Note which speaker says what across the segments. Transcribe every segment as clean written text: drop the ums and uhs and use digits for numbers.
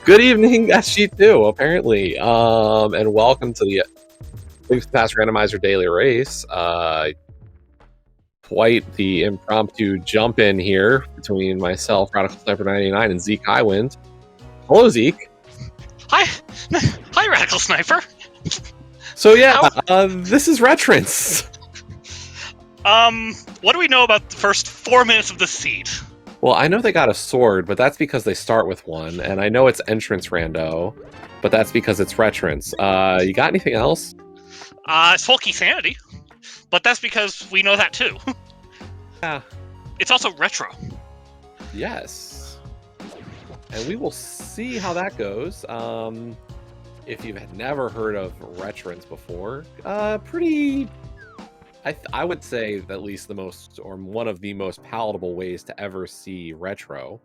Speaker 1: Good evening, SG2, apparently. And welcome to the Links Pass Randomizer Daily Race. Quite the impromptu jump in here between myself, Radical Sniper 99, and Zeke Highwind. Hello, Zeke.
Speaker 2: Hi, hi, Radical Sniper.
Speaker 1: So yeah, this is Retrance.
Speaker 2: What do we know about the first 4 minutes of the seed?
Speaker 1: Well, I know they got a sword, but that's because they start with one, and I know it's entrance rando, but that's because it's Retrance. You got anything else?
Speaker 2: It's Folky Sanity, but that's because we know that too.
Speaker 1: Yeah.
Speaker 2: It's also retro.
Speaker 1: Yes. And we will see how that goes. If you've never heard of Retrance before, pretty... I would say at least the most, or one of the most palatable ways to ever see retro.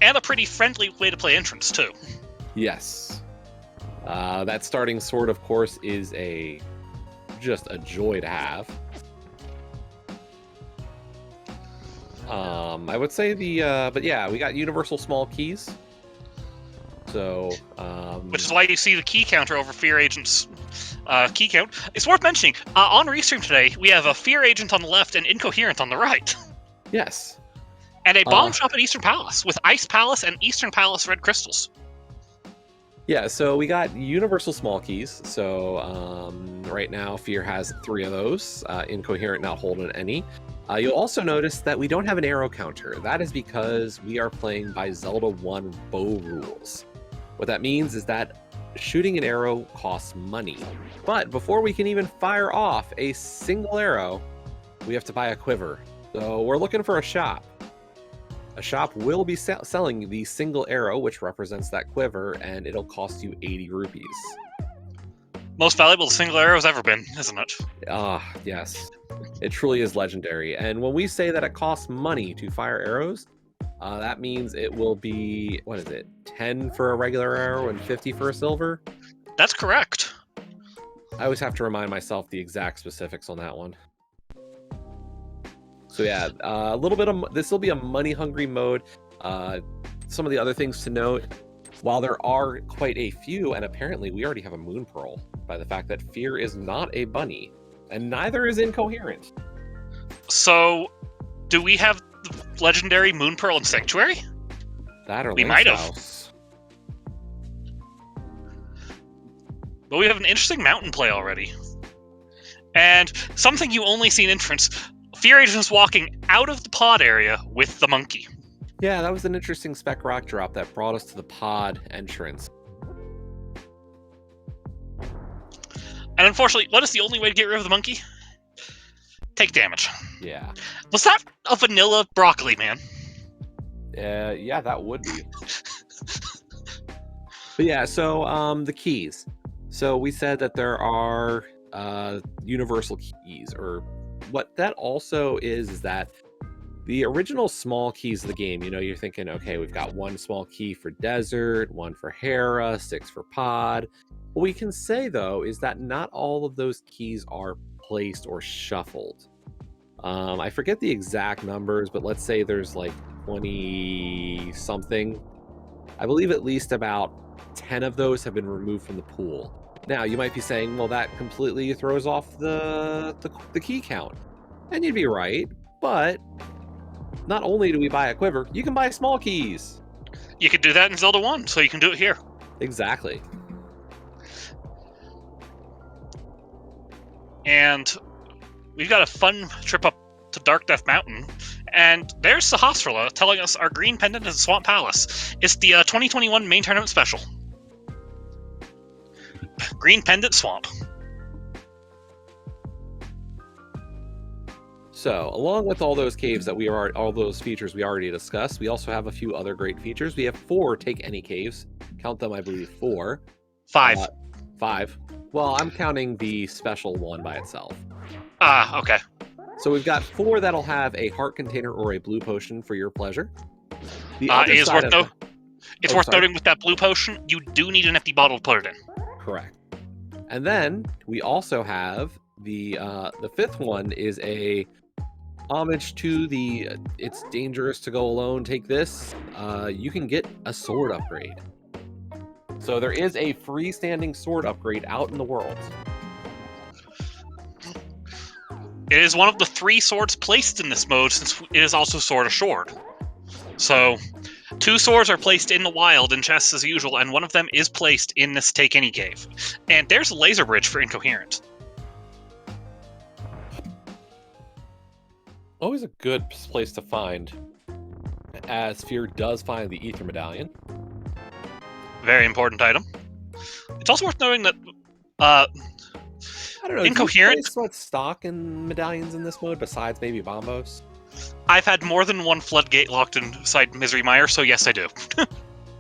Speaker 2: And a pretty friendly way to play entrance, too.
Speaker 1: Yes. That starting sword, of course, is just a joy to have. I would say but yeah, we got universal small keys. So,
Speaker 2: which is why you see the key counter over Fear Agent's key count. It's worth mentioning, on Restream today, we have a Fear Agent on the left and Incoherent on the right.
Speaker 1: Yes.
Speaker 2: And a bomb shop at Eastern Palace, with Ice Palace and Eastern Palace red crystals.
Speaker 1: Yeah, so we got universal small keys. So right now, Fear has 3 of those. Incoherent not holding any. You'll also notice that we don't have an arrow counter. That is because we are playing by Zelda 1 bow rules. What that means is that shooting an arrow costs money. But before we can even fire off a single arrow, we have to buy a quiver. So we're looking for a shop. A shop will be selling the single arrow, which represents that quiver, and it'll cost you 80 rupees.
Speaker 2: Most valuable the single arrow has ever been, isn't it?
Speaker 1: Ah, yes. It truly is legendary. And when we say that it costs money to fire arrows, that means it will be, what is it, 10 for a regular arrow and 50 for a silver?
Speaker 2: That's correct.
Speaker 1: I always have to remind myself the exact specifics on that one. So yeah, a little bit of, this will be a money-hungry mode. Some of the other things to note, while there are quite a few, and apparently we already have a Moon Pearl, by the fact that Fear is not a bunny, and neither is Incoherent.
Speaker 2: So, do we have the legendary Moon Pearl and Sanctuary?
Speaker 1: That or
Speaker 2: we
Speaker 1: Link's
Speaker 2: might have.
Speaker 1: House.
Speaker 2: But we have an interesting mountain play already. And something you only see in entrance, Fear Agent is walking out of the pod area with the monkey.
Speaker 1: Yeah, that was an interesting spec rock drop that brought us to the pod entrance.
Speaker 2: And unfortunately, what is the only way to get rid of the monkey? Take damage.
Speaker 1: Yeah.
Speaker 2: Was that a vanilla broccoli, man?
Speaker 1: Yeah, that would be. But yeah, so the keys. So we said that there are universal keys, or what that also is that the original small keys of the game, you know, you're thinking, okay, we've got 1 small key for desert, 1 for Hera, 6 for pod. What we can say, though, is that not all of those keys are placed or shuffled. I forget the exact numbers, but let's say there's like 20-something. I believe at least about 10 of those have been removed from the pool. Now, you might be saying, well, that completely throws off the key count. And you'd be right, but not only do we buy a quiver, you can buy small keys.
Speaker 2: You could do that in Zelda 1, so you can do it here.
Speaker 1: Exactly.
Speaker 2: And we've got a fun trip up to Dark Death Mountain. And there's Sahasrara telling us our green pendant is Swamp Palace. It's the 2021 main tournament special. Green pendant swamp.
Speaker 1: So, along with all those caves that all those features we already discussed, we also have a few other great features. We have 4 take any caves. Count them, I believe, 4.
Speaker 2: 5.
Speaker 1: 5. Well, I'm counting the special one by itself.
Speaker 2: Okay.
Speaker 1: So we've got 4 that'll have a heart container or a blue potion for your pleasure.
Speaker 2: It's worth noting with that blue potion, you do need an empty bottle to put it in.
Speaker 1: Correct. And then we also have the 5th one is a homage to the it's dangerous to go alone, take this, you can get a sword upgrade. So there is a freestanding sword upgrade out in the world.
Speaker 2: It is one of the 3 swords placed in this mode, since it is also Sword Assured. So, 2 swords are placed in the wild in chests as usual, and one of them is placed in this Take Any cave. And there's a laser bridge for Incoherent.
Speaker 1: Always a good place to find, as Fear does find the Ether Medallion.
Speaker 2: Very important item. It's also worth noting that
Speaker 1: I don't know,
Speaker 2: Incoherent.
Speaker 1: Do you place what's stock in medallions in this mode besides maybe Bombos?
Speaker 2: I've had more than one floodgate locked inside Misery Mire, so yes, I do.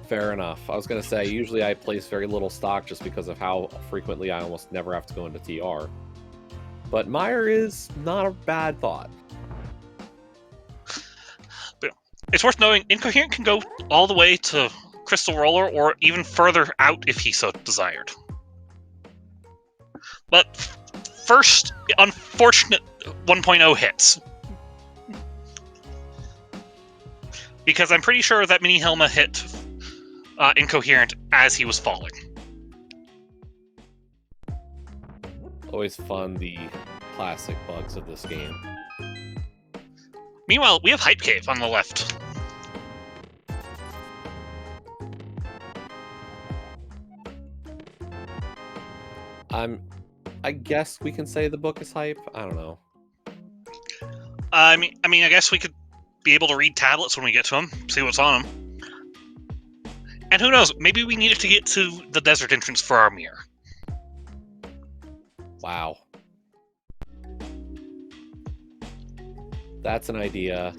Speaker 1: Fair enough. I was going to say, usually I place very little stock just because of how frequently I almost never have to go into TR. But Mire is not a bad thought.
Speaker 2: But it's worth noting, Incoherent can go all the way to Crystal Roller, or even further out if he so desired. But first, unfortunate 1.0 hits. Because I'm pretty sure that Mini Helma hit Incoherent as he was falling.
Speaker 1: Always fun, the classic bugs of this game.
Speaker 2: Meanwhile, we have Hype Cave on the left.
Speaker 1: I guess we can say the book is hype. I don't know.
Speaker 2: I mean, I guess we could be able to read tablets when we get to them, see what's on them. And who knows, maybe we needed to get to the desert entrance for our mirror.
Speaker 1: Wow. That's an idea.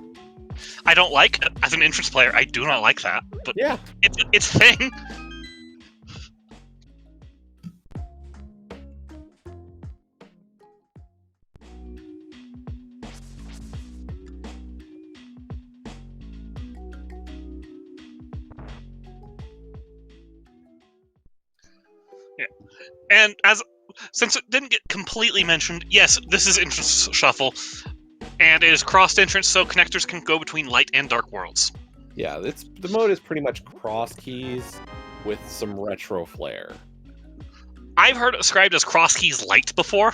Speaker 2: I don't like, as an entrance player, I do not like that. But
Speaker 1: yeah,
Speaker 2: it's a thing. Yeah. And since it didn't get completely mentioned, yes, this is Entrance Shuffle, and it is crossed entrance, so connectors can go between light and dark worlds.
Speaker 1: Yeah, the mode is pretty much cross keys with some retro flair.
Speaker 2: I've heard it described as cross keys light before,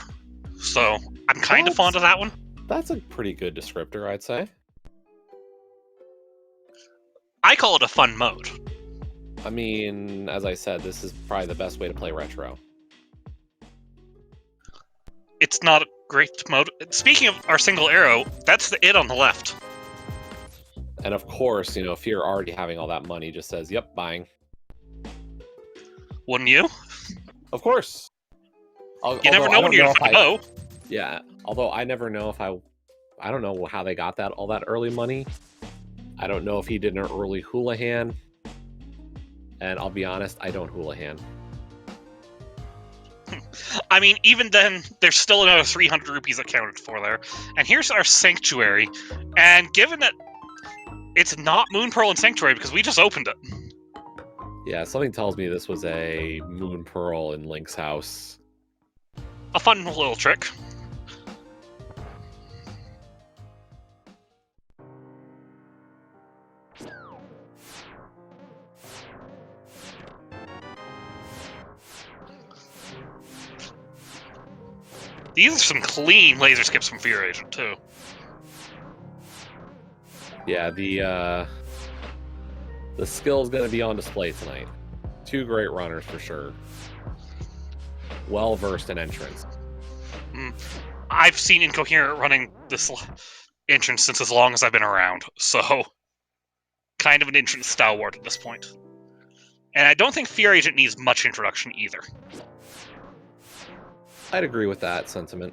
Speaker 2: so I'm kind of fond of that one.
Speaker 1: That's a pretty good descriptor, I'd say.
Speaker 2: I call it a fun mode.
Speaker 1: I mean, as I said, this is probably the best way to play retro.
Speaker 2: It's not a great mode. Speaking of our single arrow, that's the it on the left.
Speaker 1: And of course, you know, if you're already having all that money, just says, yep, buying.
Speaker 2: Wouldn't you?
Speaker 1: Of course.
Speaker 2: You never know when you're going to go.
Speaker 1: Yeah, although I never know if I don't know how they got all that early money. I don't know if he did an early Houlihan. And I'll be honest, I don't Houlihan.
Speaker 2: I mean, even then, there's still another 300 rupees accounted for there. And here's our Sanctuary. And given that it's not Moon Pearl and Sanctuary, because we just opened it.
Speaker 1: Yeah, something tells me this was a Moon Pearl in Link's house.
Speaker 2: A fun little trick. These are some clean laser skips from Fear Agent, too.
Speaker 1: Yeah, the skill's going to be on display tonight. 2 great runners for sure. Well-versed in entrance.
Speaker 2: I've seen Incoherent running this entrance since as long as I've been around, so kind of an entrance stalwart at this point. And I don't think Fear Agent needs much introduction either.
Speaker 1: I'd agree with that sentiment.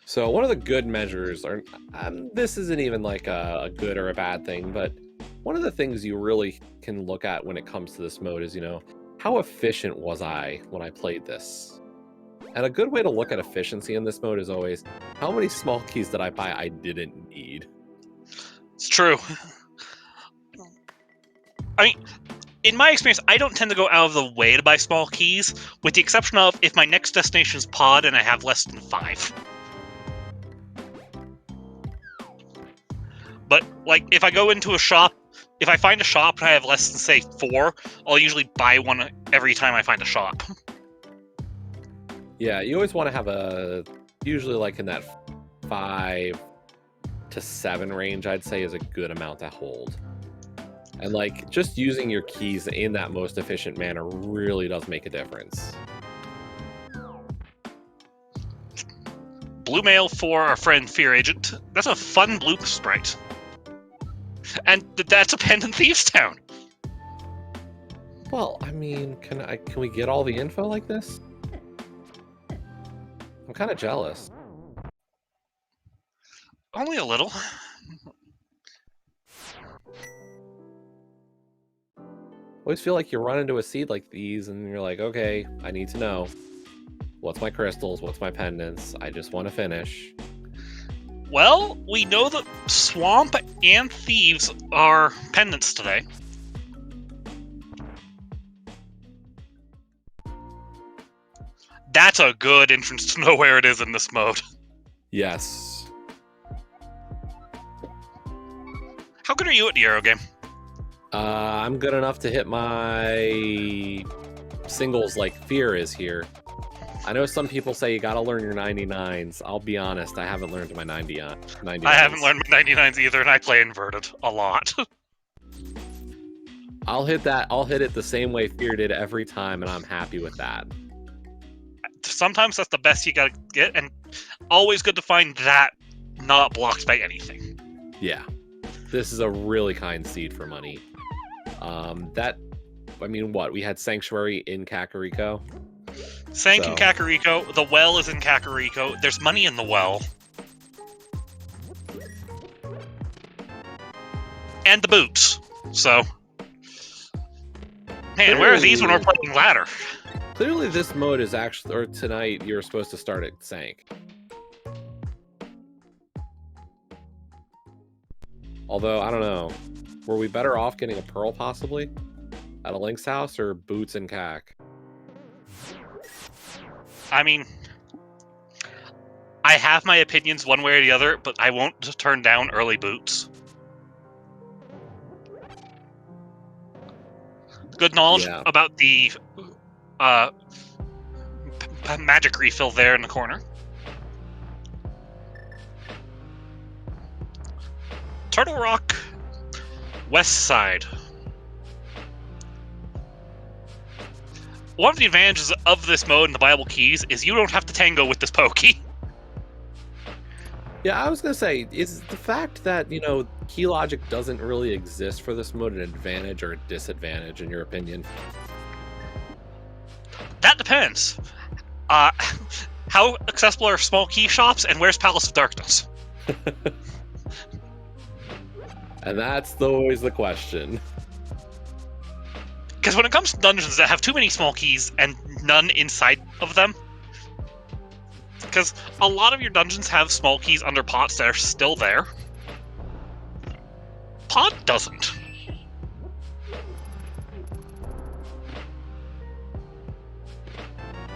Speaker 1: So one of the good measures, or this isn't even like a good or a bad thing, but one of the things you really can look at when it comes to this mode is, you know, how efficient was I when I played this? And a good way to look at efficiency in this mode is always, how many small keys did I buy I didn't need?
Speaker 2: It's true. I mean, in my experience, I don't tend to go out of the way to buy small keys, with the exception of if my next destination is pod and I have less than 5. But, like, if I go into a shop, if I find a shop and I have less than, say, 4, I'll usually buy one every time I find a shop.
Speaker 1: Yeah, you always want to have usually like in that 5 to 7 range, I'd say is a good amount to hold. And like, just using your keys in that most efficient manner really does make a difference.
Speaker 2: Blue mail for our friend Fear Agent. That's a fun blue sprite. And that's a Pendant Thieves Town.
Speaker 1: Well, I mean, can we get all the info like this? I'm kind of jealous.
Speaker 2: Only a little.
Speaker 1: Always feel like you run into a seed like these and you're like, okay, I need to know. What's my crystals? What's my pendants? I just want to finish.
Speaker 2: Well, we know that Swamp and Thieves are pendants today. That's a good entrance to know where it is in this mode.
Speaker 1: Yes.
Speaker 2: How good are you at the Euro game?
Speaker 1: I'm good enough to hit my singles like Fear is here. I know some people say you gotta learn your 99s. I'll be honest, I haven't learned my 99s.
Speaker 2: I haven't learned my 99s either, and I play inverted a lot.
Speaker 1: I'll hit it the same way Fear did every time, and I'm happy with that.
Speaker 2: Sometimes that's the best you gotta get, and always good to find that not blocked by anything.
Speaker 1: Yeah. This is a really kind seed for money. We had Sanctuary in Kakariko.
Speaker 2: Sank in Kakariko. The well is in Kakariko. There's money in the well. And the boots. So. Man, where are these when we're playing ladder?
Speaker 1: Clearly this mode is actually, or tonight, you're supposed to start at Sank. Although, I don't know. Were we better off getting a Pearl, possibly? At a Link's house, or Boots and Kak?
Speaker 2: I mean, I have my opinions one way or the other, but I won't just turn down early Boots. Good knowledge about the magic refill there in the corner. Turtle Rock, west side. One of the advantages of this mode in the Bible Keys is you don't have to tango with this pokey.
Speaker 1: Yeah, I was going to say, is the fact that, key logic doesn't really exist for this mode an advantage or a disadvantage, in your opinion?
Speaker 2: That depends. How accessible are small key shops, and where's Palace of Darkness?
Speaker 1: And that's always the question.
Speaker 2: Because when it comes to dungeons that have too many small keys and none inside of them, because a lot of your dungeons have small keys under pots that are still there, Pod doesn't.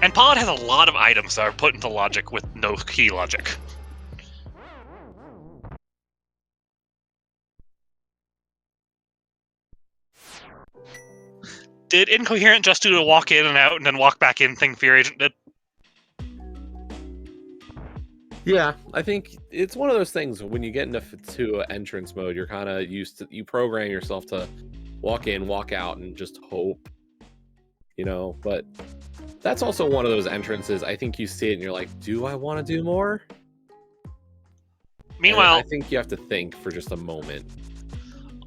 Speaker 2: And Pod has a lot of items that are put into logic with no key logic. Did Incoherent just do a walk in and out and then walk back in thing Fear Agent did?
Speaker 1: Yeah, I think it's one of those things when you get into entrance mode, you're kind of you program yourself to walk in, walk out, and just hope, but that's also one of those entrances. I think you see it and you're like, do I want to do more?
Speaker 2: Meanwhile,
Speaker 1: I think you have to think for just a moment.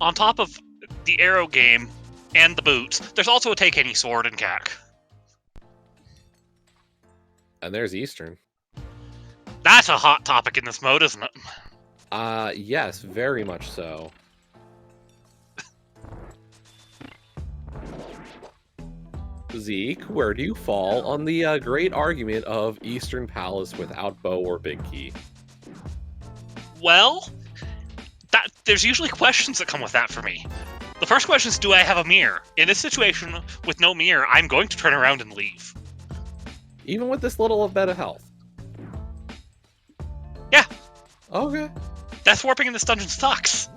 Speaker 2: On top of the arrow game and the boots, there's also a take any sword in CAC.
Speaker 1: And there's Eastern.
Speaker 2: That's a hot topic in this mode, isn't it?
Speaker 1: Yes, very much so. Zeke, where do you fall on the great argument of Eastern Palace without bow or big key?
Speaker 2: Well, there's usually questions that come with that for me. The first question is, do I have a mirror? In this situation, with no mirror, I'm going to turn around and leave.
Speaker 1: Even with this little bit of health?
Speaker 2: Yeah.
Speaker 1: Okay.
Speaker 2: Death warping in this dungeon sucks.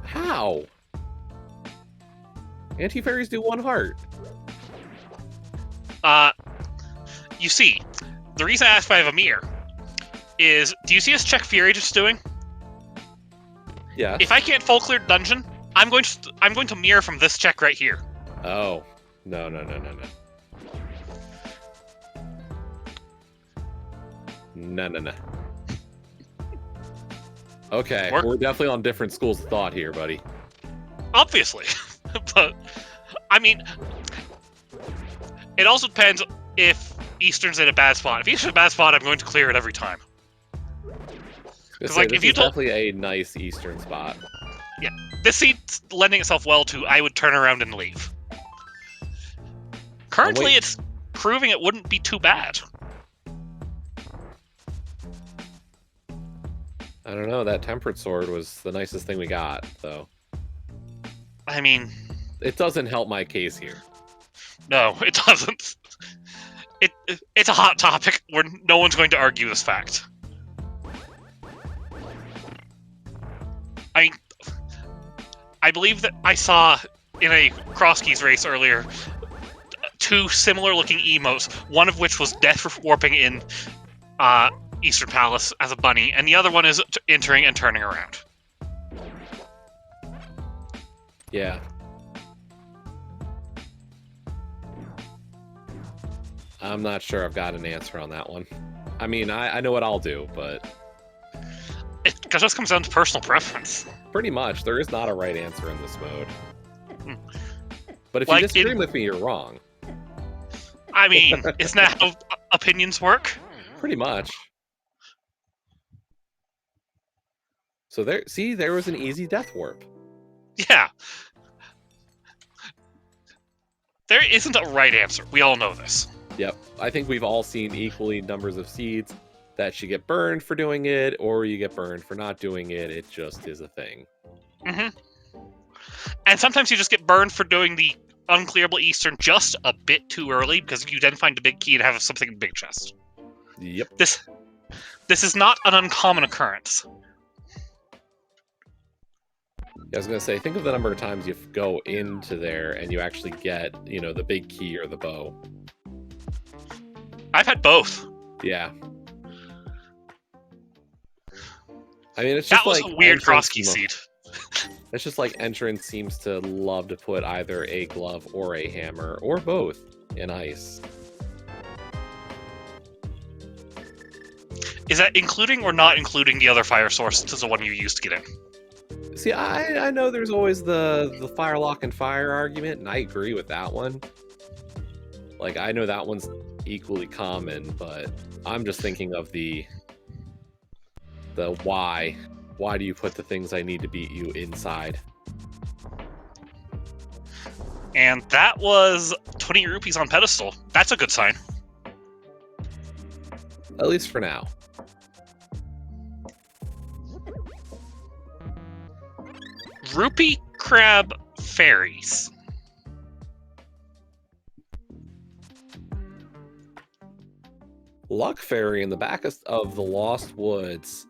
Speaker 1: How? Anti-fairies do 1 heart.
Speaker 2: You see, the reason I asked if I have a mirror is, do you see us check Fury just doing?
Speaker 1: Yeah.
Speaker 2: If I can't full clear dungeon, I'm going to mirror from this check right here.
Speaker 1: Oh. No. No. Okay, we're definitely on different schools of thought here, buddy.
Speaker 2: Obviously. But, I mean, it also depends if Eastern's in a bad spot. If Eastern's in a bad spot, I'm going to clear it every time.
Speaker 1: Because like, if you definitely a nice Eastern spot.
Speaker 2: Yeah, this seat's lending itself well to I would turn around and leave. Currently, it's proving it wouldn't be too bad.
Speaker 1: I don't know, that Temperate Sword was the nicest thing we got, though.
Speaker 2: I mean...
Speaker 1: It doesn't help my case here.
Speaker 2: No, it doesn't. It's a hot topic where no one's going to argue this fact. I believe that I saw in a cross keys race earlier 2 similar-looking emotes, one of which was death warping in Eastern Palace as a bunny, and the other one is entering and turning around.
Speaker 1: Yeah. I'm not sure I've got an answer on that one. I mean, I know what I'll do, but...
Speaker 2: It just comes down to personal preference.
Speaker 1: Pretty much. There is not a right answer in this mode. But if you disagree with me, you're wrong.
Speaker 2: I mean, isn't that how opinions work?
Speaker 1: Pretty much. So there was an easy death warp.
Speaker 2: Yeah. There isn't a right answer. We all know this.
Speaker 1: Yep. I think we've all seen equally numbers of seeds that you get burned for doing it, or you get burned for not doing it. It just is a thing.
Speaker 2: Mm-hmm. And sometimes you just get burned for doing the unclearable Eastern just a bit too early, because you then find a big key and have something in the big chest.
Speaker 1: Yep.
Speaker 2: This is not an uncommon occurrence.
Speaker 1: I was going to say, think of the number of times you go into there and you actually get, the big key or the bow.
Speaker 2: I've had both.
Speaker 1: Yeah. I mean, it's just
Speaker 2: that was
Speaker 1: like
Speaker 2: a weird cross-key seed.
Speaker 1: It's just like Entrance seems to love to put either a glove or a hammer, or both, in ice.
Speaker 2: Is that including or not including the other fire source to the one you used to get in?
Speaker 1: See, I know there's always the fire lock and fire argument, and I agree with that one. Like, I know that one's equally common, but I'm just thinking of the why. Why do you put the things I need to beat you inside?
Speaker 2: And that was 20 rupees on pedestal. That's a good sign.
Speaker 1: At least for now.
Speaker 2: Rupee Crab Fairies.
Speaker 1: Luck Fairy in the back of the Lost Woods.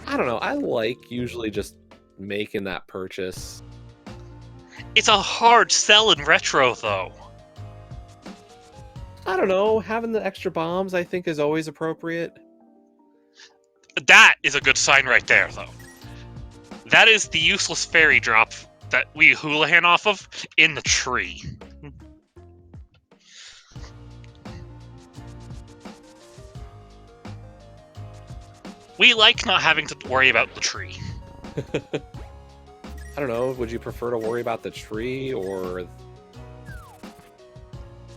Speaker 1: I don't know. I like usually just making that purchase.
Speaker 2: It's a hard sell in retro, though.
Speaker 1: I don't know. Having the extra bombs, I think, is always appropriate.
Speaker 2: That is a good sign right there, though. That is the useless fairy drop that we Houlihan off of in the tree. We like not having to worry about the tree.
Speaker 1: I don't know. Would you prefer to worry about the tree or...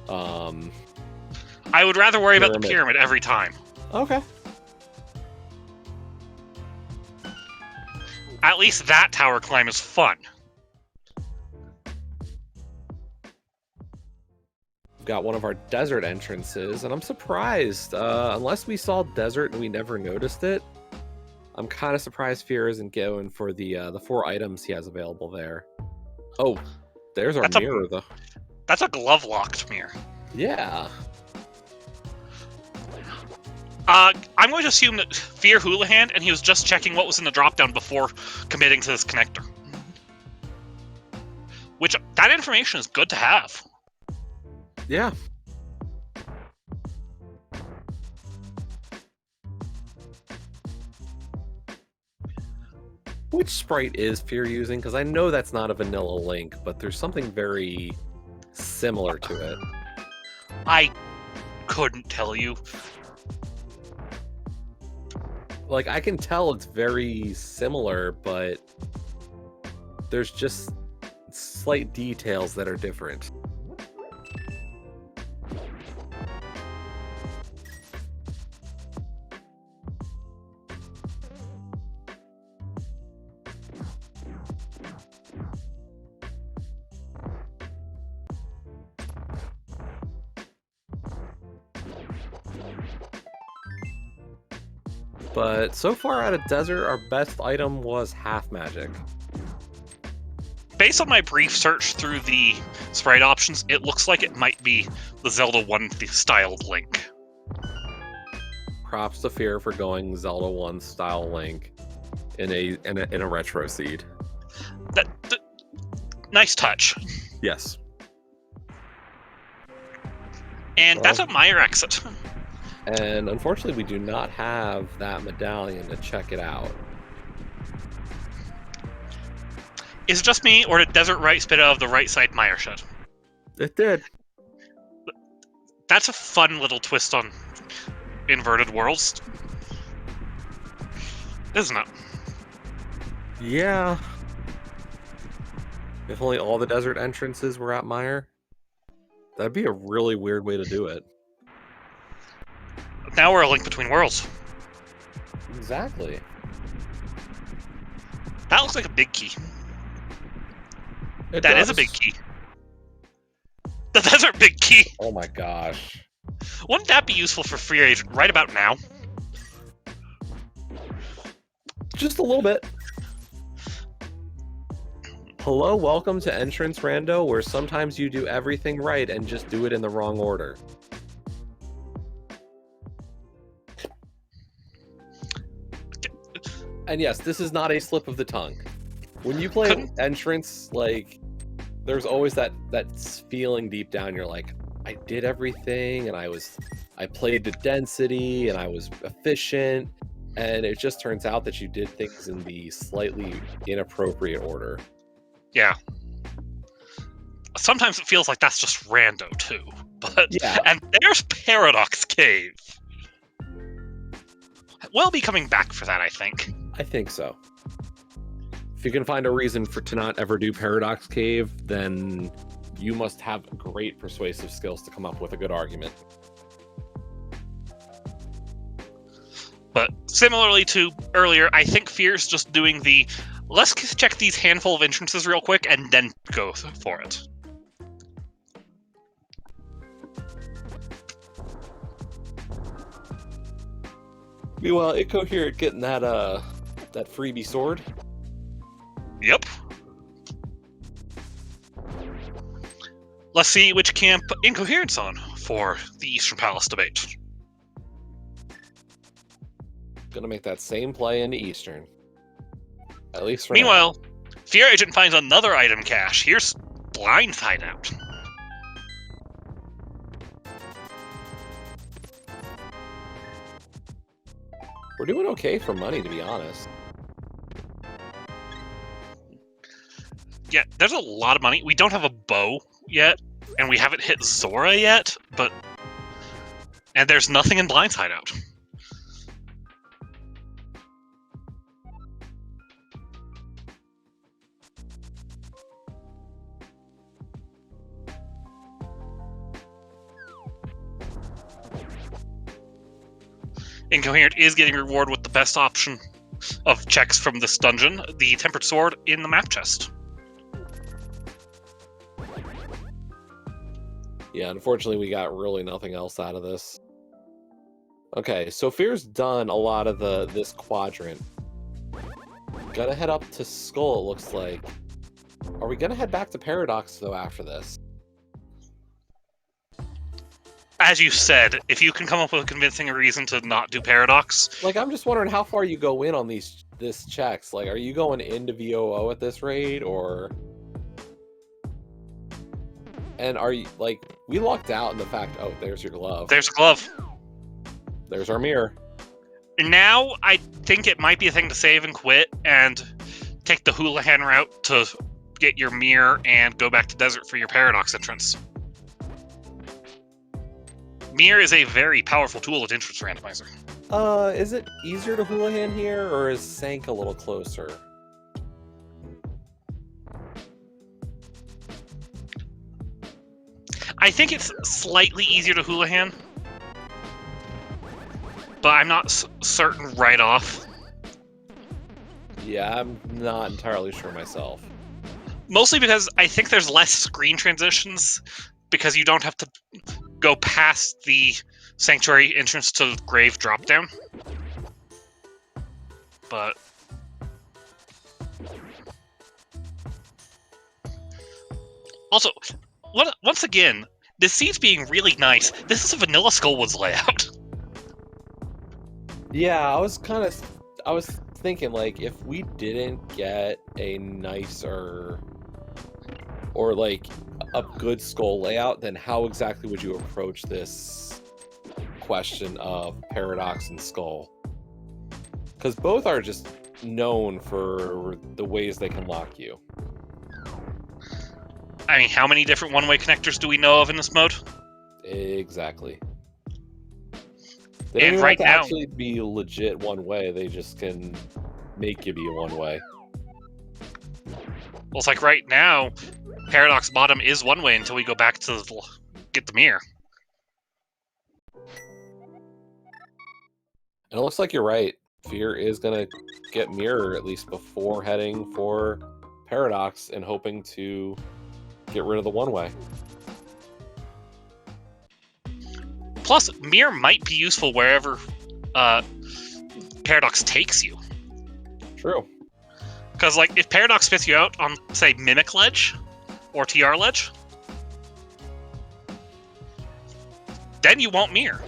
Speaker 2: I would rather worry about the pyramid every time.
Speaker 1: Okay.
Speaker 2: At least that tower climb is fun.
Speaker 1: we've got one of our desert entrances, and I'm surprised. Unless we saw desert and we never noticed it, I'm kind of surprised Fear isn't going for the 4 items he has available there. Oh, there's our mirror, though.
Speaker 2: That's a glove-locked mirror.
Speaker 1: Yeah.
Speaker 2: I'm going to assume that Fear Houlihan, and he was just checking what was in the drop-down before committing to this connector. Which, that information is good to have.
Speaker 1: Yeah. Which sprite is Fear using? Because I know that's not a vanilla Link, but there's something very similar to it.
Speaker 2: I couldn't tell you.
Speaker 1: Like, I can tell it's very similar, but there's just slight details that are different. But so far out of Desert, our best item was Half Magic.
Speaker 2: Based on my brief search through the sprite options, it looks like it might be the Zelda 1 styled Link.
Speaker 1: Props to Fear for going Zelda 1 style Link in a retro seed.
Speaker 2: That nice touch.
Speaker 1: Yes.
Speaker 2: And that's a Meyer exit.
Speaker 1: And unfortunately, we do not have that medallion to check it out.
Speaker 2: Is it just me, or did Desert Right spit out of the right side Meyer shed?
Speaker 1: It did.
Speaker 2: That's a fun little twist on inverted worlds, isn't it?
Speaker 1: Yeah. If only all the desert entrances were at Meyer. That'd be a really weird way to do it.
Speaker 2: Now we're a link between worlds.
Speaker 1: Exactly.
Speaker 2: That looks like a big key.
Speaker 1: That
Speaker 2: is a big key. The desert big key.
Speaker 1: Oh my gosh.
Speaker 2: Wouldn't that be useful for Free Agent right about now?
Speaker 1: Just a little bit. Hello, welcome to Entrance Rando, where sometimes you do everything right and just do it in the wrong order. And yes, this is not a slip of the tongue. When you play Entrance, like, there's always that feeling deep down, you're like, I did everything, and I played to density, and I was efficient, and it just turns out that you did things in the slightly inappropriate order.
Speaker 2: Yeah. Sometimes it feels like that's just rando, too. But yeah. And there's Paradox Cave. We'll be coming back for that, I think.
Speaker 1: I think so. If you can find a reason to not ever do Paradox Cave, then you must have great persuasive skills to come up with a good argument.
Speaker 2: But similarly to earlier, I think Fear's just doing the let's check these handful of entrances real quick and then go for it.
Speaker 1: Meanwhile, Ico here getting that freebie sword.
Speaker 2: Yep. Let's see which camp Incohere's on for the Eastern Palace debate.
Speaker 1: Gonna make that same play into Eastern. At least for
Speaker 2: Meanwhile,
Speaker 1: now.
Speaker 2: Fear Agent finds another item cache. Here's Blind Hideout.
Speaker 1: We're doing okay for money, to be honest.
Speaker 2: Yeah, there's a lot of money. We don't have a bow yet, and we haven't hit Zora yet, and there's nothing in Blind's Hideout. Incoherent is getting rewarded with the best option of checks from this dungeon, the Tempered Sword in the map chest.
Speaker 1: Yeah, unfortunately, we got really nothing else out of this. Okay, so Fear's done a lot of this quadrant. Gotta head up to Skull, it looks like. Are we gonna head back to Paradox, though, after this?
Speaker 2: As you said, if you can come up with a convincing reason to not do Paradox...
Speaker 1: Like, I'm just wondering how far you go in on this checks. Like, are you going into VOO at this rate, or... And are you, like, we lucked out in the fact... Oh, there's your glove.
Speaker 2: There's a glove.
Speaker 1: There's our mirror.
Speaker 2: Now, I think it might be a thing to save and quit, and take the Houlihan route to get your mirror and go back to Desert for your Paradox entrance. Mirror is a very powerful tool at Entrance Randomizer.
Speaker 1: Is it easier to Houlihan here, or is Sank a little closer?
Speaker 2: I think it's slightly easier to Houlihan, but I'm not certain right off.
Speaker 1: Yeah, I'm not entirely sure myself.
Speaker 2: Mostly because I think there's less screen transitions, because you don't have to go past the Sanctuary entrance to the Grave dropdown. But... Also, once again, this scene's being really nice. This is a vanilla Skullwoods layout.
Speaker 1: Yeah, I was thinking, like, if we didn't get a nicer or like a good Skull layout, then how exactly would you approach this question of Paradox and Skull? Because both are just known for the ways they can lock you.
Speaker 2: I mean, how many different one-way connectors do we know of in this mode?
Speaker 1: Exactly. They don't
Speaker 2: And
Speaker 1: even
Speaker 2: right
Speaker 1: have to
Speaker 2: now,
Speaker 1: actually be legit one way. They just can make you be one way.
Speaker 2: well, it's like right now, Paradox bottom is one way until we go back to get the mirror.
Speaker 1: And it looks like you're right. Fear is going to get mirror at least before heading for Paradox and hoping to get rid of the one-way.
Speaker 2: Plus, mirror might be useful wherever Paradox takes you.
Speaker 1: True.
Speaker 2: Because, like, if Paradox spits you out on, say, Mimic Ledge or TR Ledge, then you won't mirror.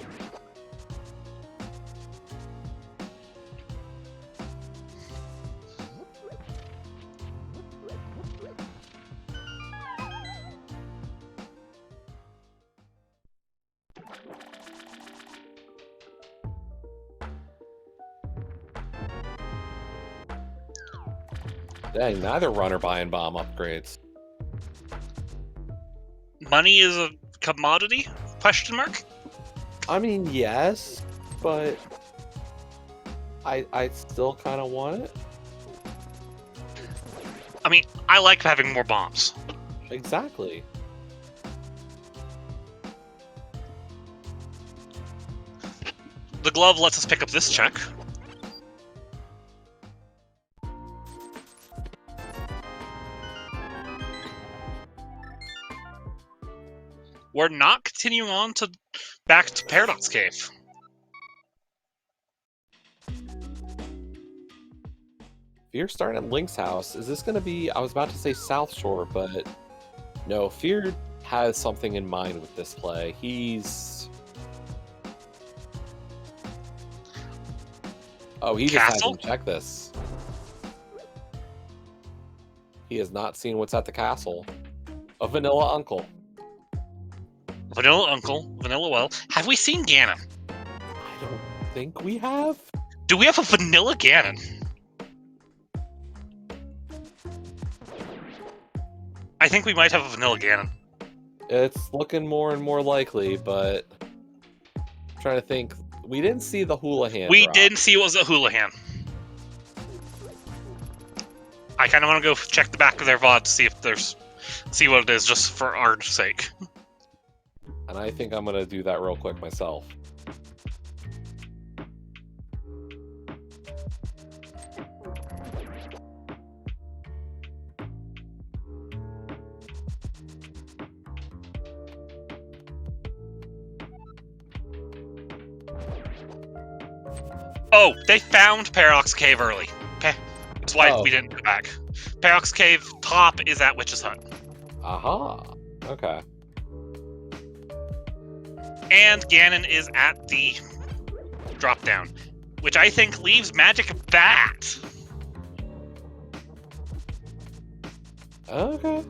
Speaker 1: Dang, neither runner buying bomb upgrades.
Speaker 2: Money is a commodity? Question mark?
Speaker 1: I mean, yes, but I still kind of want it.
Speaker 2: I mean, I like having more bombs.
Speaker 1: Exactly.
Speaker 2: The glove lets us pick up this check. We're not continuing on to back to Paradox Cave.
Speaker 1: Fear starting at Link's house. Is this going to be... I was about to say South Shore, but... No, Fear has something in mind with this play. He's... Oh, he just hasn't checked this. He has not seen what's at the castle. A vanilla uncle.
Speaker 2: Vanilla Uncle, Vanilla Well. Have we seen Ganon?
Speaker 1: I don't think we have.
Speaker 2: Do we have a Vanilla Ganon? I think we might have a Vanilla Ganon.
Speaker 1: It's looking more and more likely, but... I'm trying to think. We didn't see the Houlihan
Speaker 2: We
Speaker 1: drop.
Speaker 2: didn't see it was a Houlihan. I kind of want to go check the back of their VOD to see if there's... see what it is, just for our sake.
Speaker 1: And I think I'm going to do that real quick myself.
Speaker 2: Oh, they found Paradox Cave early. Okay. That's why
Speaker 1: Oh.
Speaker 2: we didn't go back. Paradox Cave top is at Witch's Hut.
Speaker 1: Aha. Okay.
Speaker 2: And Ganon is at the drop down, which I think leaves Magic Bat.
Speaker 1: Okay.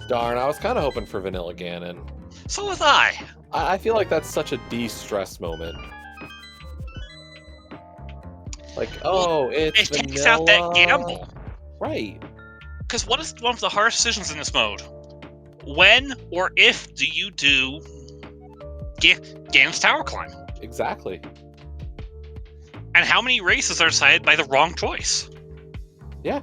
Speaker 1: Darn, I was kind of hoping for Vanilla Ganon.
Speaker 2: So was I.
Speaker 1: I feel like that's such a de-stress moment. Like, oh, it's
Speaker 2: It
Speaker 1: vanilla.
Speaker 2: takes out that gamble.
Speaker 1: Right.
Speaker 2: Because what is one of the hardest decisions in this mode? When or if do you do Ganon's Tower Climb?
Speaker 1: Exactly.
Speaker 2: And how many races are decided by the wrong choice?
Speaker 1: Yeah.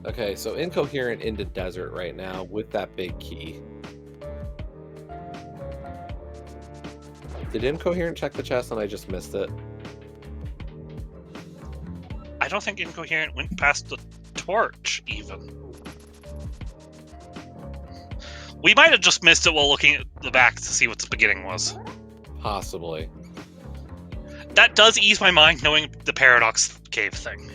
Speaker 1: Okay, so Incoherent into Desert right now with that big key. Did Incoherent check the chest and I just missed it?
Speaker 2: I don't think Incoherent went past the torch, even. We might have just missed it while looking at the back to see what the beginning was.
Speaker 1: Possibly.
Speaker 2: That does ease my mind, knowing the Paradox Cave thing.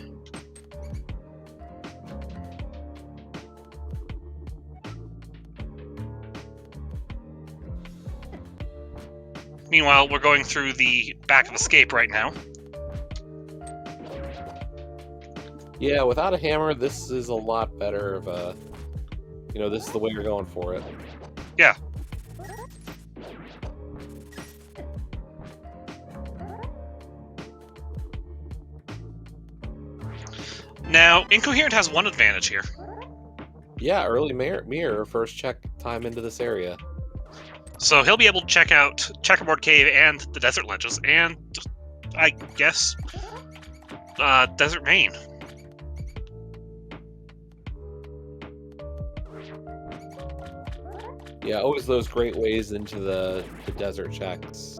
Speaker 2: Meanwhile, we're going through the back of Escape right now.
Speaker 1: Yeah, without a hammer, this is a lot better of a... You know, this is the way you're going for it.
Speaker 2: Yeah. Now, Incoherent has one advantage here.
Speaker 1: Yeah, early mirror first check time into this area.
Speaker 2: So he'll be able to check out Checkerboard Cave and the Desert Ledges, and, I guess, Desert Main.
Speaker 1: Yeah, always those great ways into the desert checks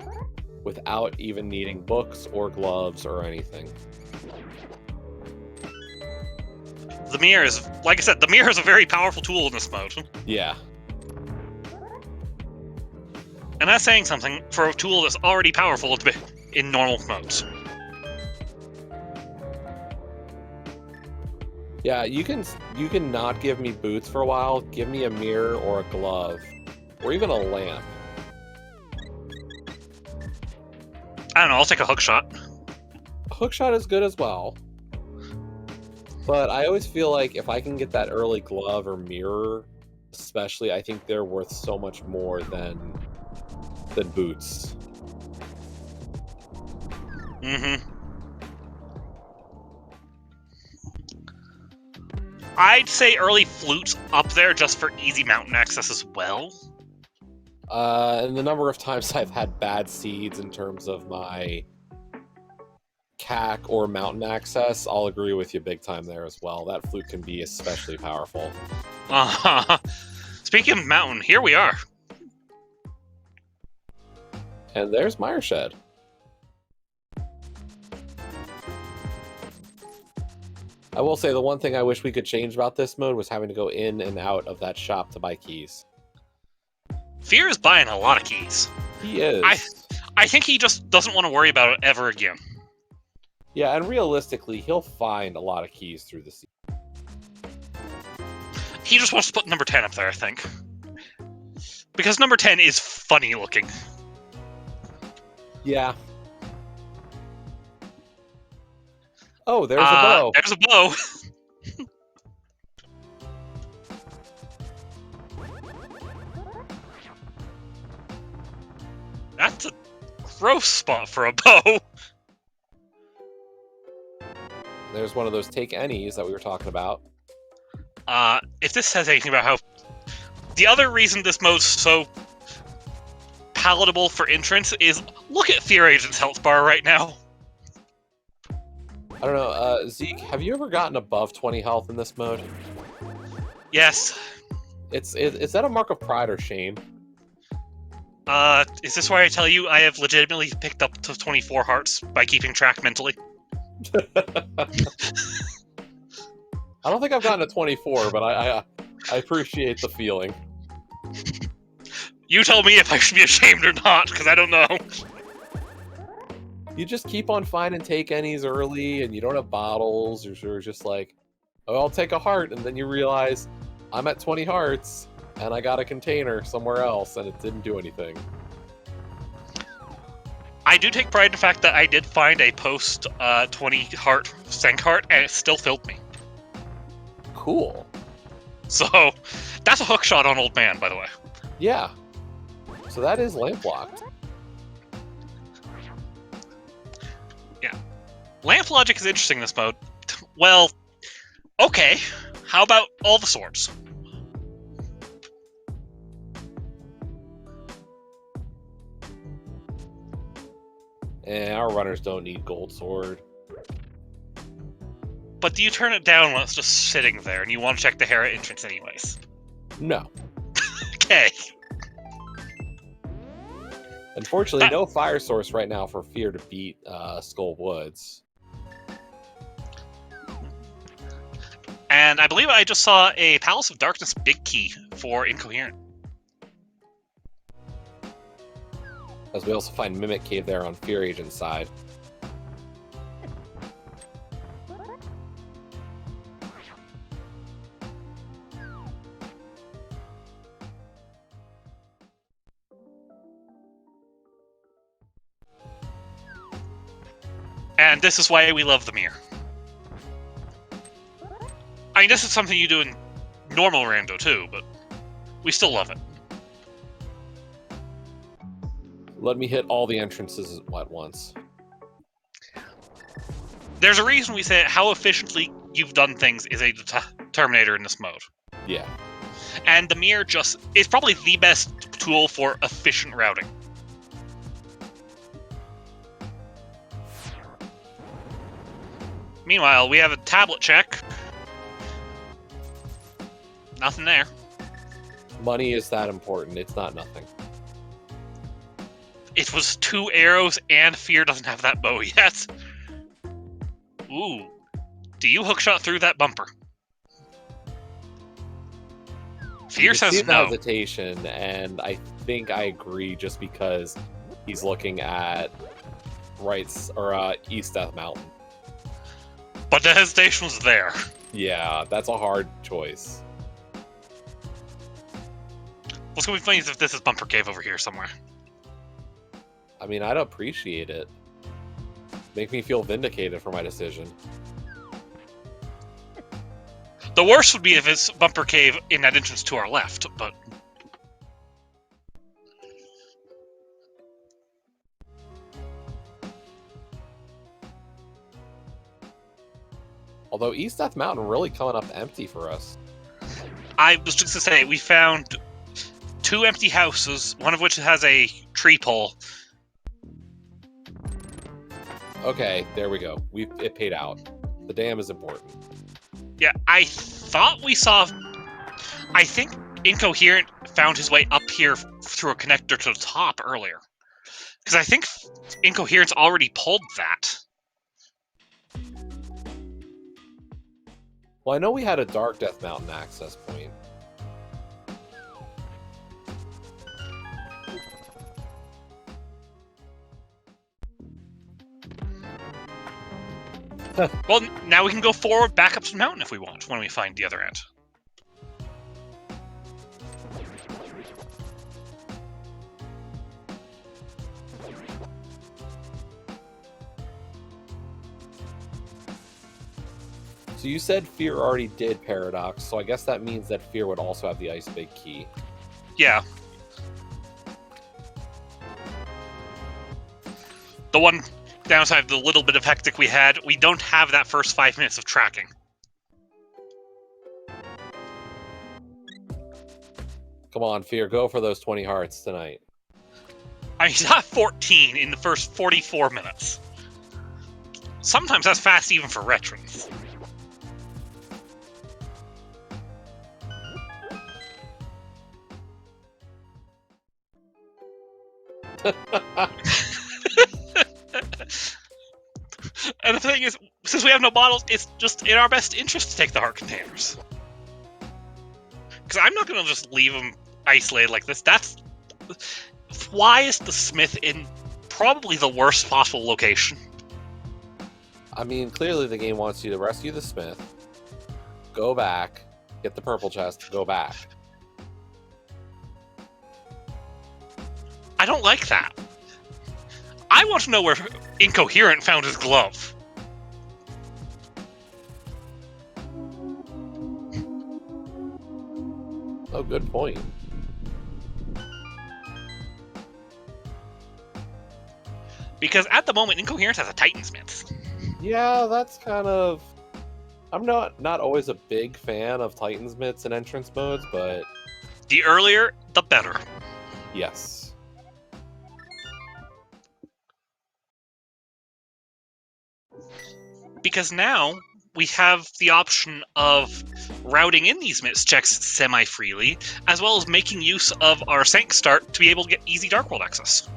Speaker 1: without even needing books or gloves or anything.
Speaker 2: The mirror is, like I said, the mirror is a very powerful tool in this mode.
Speaker 1: Yeah.
Speaker 2: And that's saying something for a tool that's already powerful in normal modes.
Speaker 1: Yeah, you can not give me boots for a while. Give me a mirror or a glove. Or even a lamp.
Speaker 2: I don't know, I'll take a hook shot.
Speaker 1: A hook shot is good as well. But I always feel like if I can get that early glove or mirror, especially, I think they're worth so much more than boots.
Speaker 2: Mm-hmm. I'd say early flute's up there just for easy mountain access as well.
Speaker 1: And the number of times I've had bad seeds in terms of my CAC or mountain access, I'll agree with you big time there as well. That flute can be especially powerful.
Speaker 2: Speaking of mountain, here we are.
Speaker 1: And there's Mireshed. I will say the one thing I wish we could change about this mode was having to go in and out of that shop to buy keys.
Speaker 2: Fear is buying a lot of keys.
Speaker 1: He is.
Speaker 2: I think he just doesn't want to worry about it ever again.
Speaker 1: Yeah, and realistically, he'll find a lot of keys through the sea.
Speaker 2: He just wants to put number 10 up there, I think. Because number 10 is funny looking.
Speaker 1: Yeah. Oh, there's a bow.
Speaker 2: There's a bow. That's a gross spot for a bow.
Speaker 1: There's one of those take any's that we were talking about.
Speaker 2: If this says anything about how... The other reason this mode's so palatable for entrance is look at Fear Agent's health bar right now.
Speaker 1: I don't know, Zeke, have you ever gotten above 20 health in this mode?
Speaker 2: Yes.
Speaker 1: Is that a mark of pride or shame?
Speaker 2: Is this where I tell you I have legitimately picked up to 24 hearts by keeping track mentally?
Speaker 1: I don't think I've gotten to 24, but I appreciate the feeling.
Speaker 2: You tell me if I should be ashamed or not, because I don't know.
Speaker 1: You just keep on finding take any's early, and you don't have bottles. You're just like, oh, I'll take a heart, and then you realize I'm at 20 hearts, and I got a container somewhere else, and it didn't do anything.
Speaker 2: I do take pride in the fact that I did find a post 20 heart Senk heart, and it still filled me.
Speaker 1: Cool.
Speaker 2: So, that's a hook shot on Old Man, by the way.
Speaker 1: Yeah. So that is lamp locked.
Speaker 2: Yeah. Lamp logic is interesting in this mode. Well, okay. How about all the swords?
Speaker 1: Our runners don't need gold sword.
Speaker 2: But do you turn it down when it's just sitting there and you want to check the Hera entrance anyways?
Speaker 1: No.
Speaker 2: Okay.
Speaker 1: Unfortunately, no fire source right now for Fear to beat Skull Woods.
Speaker 2: And I believe I just saw a Palace of Darkness big key for Incoherent.
Speaker 1: As we also find Mimic Cave there on Fear Agent's side.
Speaker 2: And this is why we love the mirror. I mean, this is something you do in normal rando too, but we still love it.
Speaker 1: Let me hit all the entrances at once.
Speaker 2: There's a reason we say how efficiently you've done things is a Terminator in this mode.
Speaker 1: Yeah.
Speaker 2: And the mirror just is probably the best tool for efficient routing. Meanwhile, we have a tablet check. Nothing there.
Speaker 1: Money is that important. It's not nothing.
Speaker 2: It was 2 arrows and Fear doesn't have that bow yet. Ooh. Do you hookshot through that bumper? Fear says no.
Speaker 1: Hesitation, and I think I agree just because he's looking at East Death Mountain.
Speaker 2: But the hesitation was there.
Speaker 1: Yeah, that's a hard choice.
Speaker 2: What's gonna be funny is if this is Bumper Cave over here somewhere.
Speaker 1: I mean, I'd appreciate it. Make me feel vindicated for my decision.
Speaker 2: The worst would be if it's Bumper Cave in that entrance to our left, but...
Speaker 1: Although East Death Mountain really coming up empty for us.
Speaker 2: I was just to say, we found 2 empty houses, one of which has a tree pole.
Speaker 1: Okay, there we go. It paid out. The dam is important.
Speaker 2: Yeah, I thought we saw... I think Incoherent found his way up here through a connector to the top earlier. Because I think Incoherent's already pulled that.
Speaker 1: Well, I know we had a Dark Death Mountain access point.
Speaker 2: Well, now we can go forward back up to the mountain if we want, when we find the other end.
Speaker 1: So you said Fear already did Paradox, so I guess that means that Fear would also have the Ice Big Key.
Speaker 2: Yeah. The one downside of the little bit of hectic we had, we don't have that first 5 minutes of tracking.
Speaker 1: Come on, Fear, go for those 20 hearts tonight.
Speaker 2: I mean, he's got 14 in the first 44 minutes. Sometimes that's fast even for Retrance. And the thing is, since we have no models, it's just in our best interest to take the heart containers. Because I'm not going to just leave them isolated like this. Why is the smith in probably the worst possible location?
Speaker 1: I mean, clearly the game wants you to rescue the smith, go back, get the purple chest, go back.
Speaker 2: I don't like that. I want to know where Incoherent found his glove.
Speaker 1: Oh, good point.
Speaker 2: Because at the moment, Incoherent has a Titansmith.
Speaker 1: Yeah, that's kind of... I'm not always a big fan of Titansmiths in entrance modes, but...
Speaker 2: The earlier, the better.
Speaker 1: Yes.
Speaker 2: Because now we have the option of routing in these miss checks semi-freely, as well as making use of our Sank start to be able to get easy Dark World access.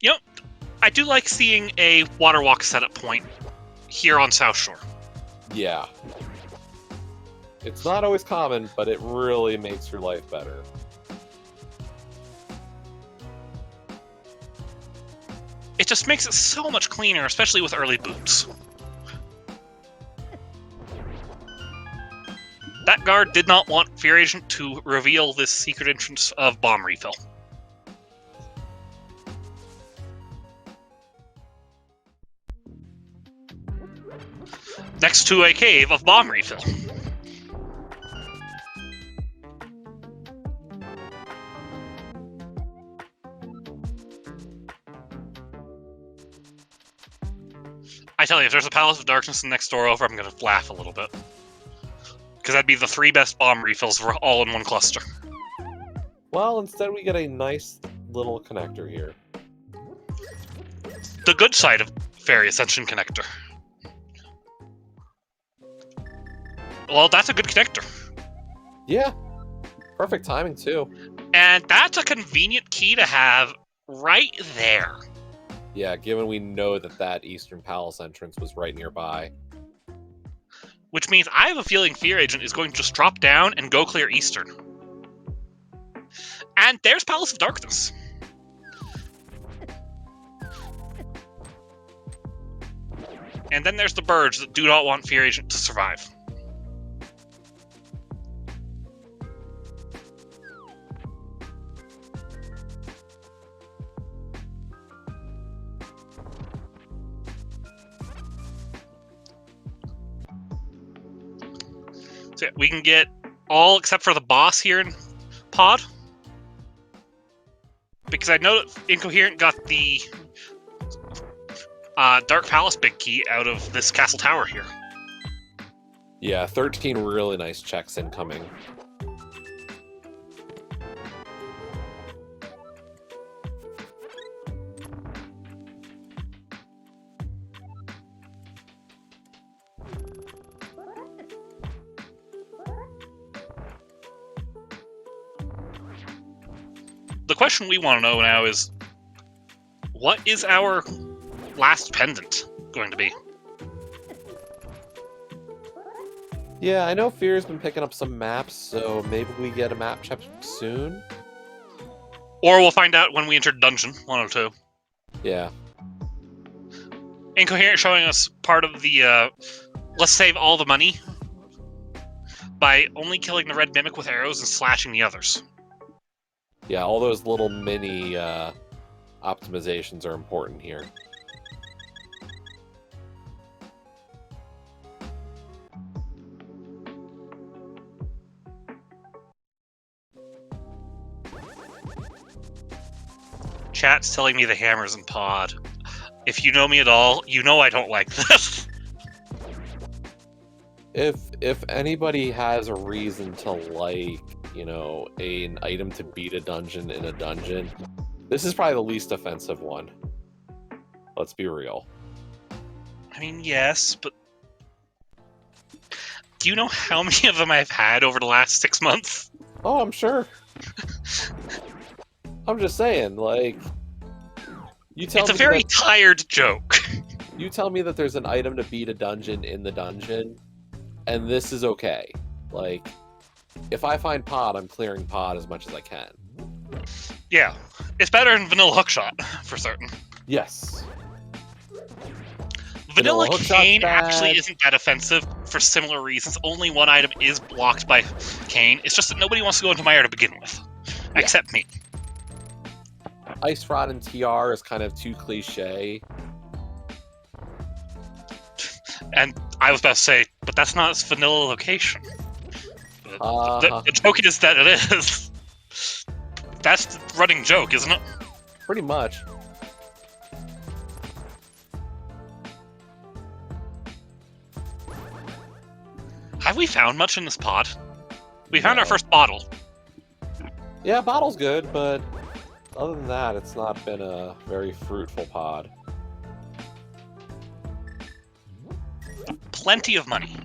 Speaker 2: You know, I do like seeing a water walk setup point here on South Shore.
Speaker 1: Yeah. It's not always common, but it really makes your life better.
Speaker 2: It just makes it so much cleaner, especially with early boots. That guard did not want Fear Agent to reveal this secret entrance of bomb refill. Next to a cave of bomb refill. I tell you, if there's a Palace of Darkness next door over, I'm going to laugh a little bit. Because that'd be the 3 best bomb refills for all in one cluster.
Speaker 1: Well, instead we get a nice little connector here.
Speaker 2: The good side of Fairy Ascension Connector. Well, that's a good connector.
Speaker 1: Yeah. Perfect timing, too.
Speaker 2: And that's a convenient key to have right there.
Speaker 1: Yeah, given we know that Eastern Palace entrance was right nearby.
Speaker 2: Which means I have a feeling Fear Agent is going to just drop down and go clear Eastern. And there's Palace of Darkness. And then there's the birds that do not want Fear Agent to survive. So we can get all except for the boss here in Pod. Because I know that Incoherent got the Dark Palace big key out of this castle tower here.
Speaker 1: Yeah, 13 really nice checks incoming.
Speaker 2: The question we want to know now is, what is our last pendant going to be?
Speaker 1: Yeah, I know Fear's been picking up some maps, so maybe we get a map check soon?
Speaker 2: Or we'll find out when we enter Dungeon 102.
Speaker 1: Yeah.
Speaker 2: Incoherent showing us part of the, let's save all the money by only killing the red mimic with arrows and slashing the others.
Speaker 1: Yeah, all those little mini optimizations are important here.
Speaker 2: Chat's telling me the hammer's in Pod. If you know me at all, you know I don't like this.
Speaker 1: If anybody has a reason to like you know, an item to beat a dungeon in a dungeon, this is probably the least offensive one. Let's be real.
Speaker 2: I mean, yes, but do you know how many of them I've had over the last 6 months?
Speaker 1: Oh, I'm sure. I'm just saying, like, you tell
Speaker 2: It's a
Speaker 1: me
Speaker 2: very
Speaker 1: that,
Speaker 2: tired joke.
Speaker 1: you tell me that there's an item to beat a dungeon in the dungeon, and this is okay. Like, if I find pod, I'm clearing pod as much as I can.
Speaker 2: Yeah, it's better than vanilla hookshot, for certain.
Speaker 1: Yes.
Speaker 2: Vanilla
Speaker 1: hookshot's
Speaker 2: cane
Speaker 1: bad.
Speaker 2: actually isn't that offensive for similar reasons. Only one item is blocked by cane. It's just that nobody wants to go into my area to begin with.
Speaker 1: Yeah.
Speaker 2: Except me.
Speaker 1: Ice Rod and TR is kind of too cliche.
Speaker 2: And I was about to say, but that's not its vanilla location. The joke is that it is. That's the running joke, isn't it?
Speaker 1: Pretty much.
Speaker 2: Have we found much in this pod? We found
Speaker 1: No.
Speaker 2: our first bottle.
Speaker 1: Yeah, bottle's good, but other than that, it's not been a very fruitful pod.
Speaker 2: Plenty of money.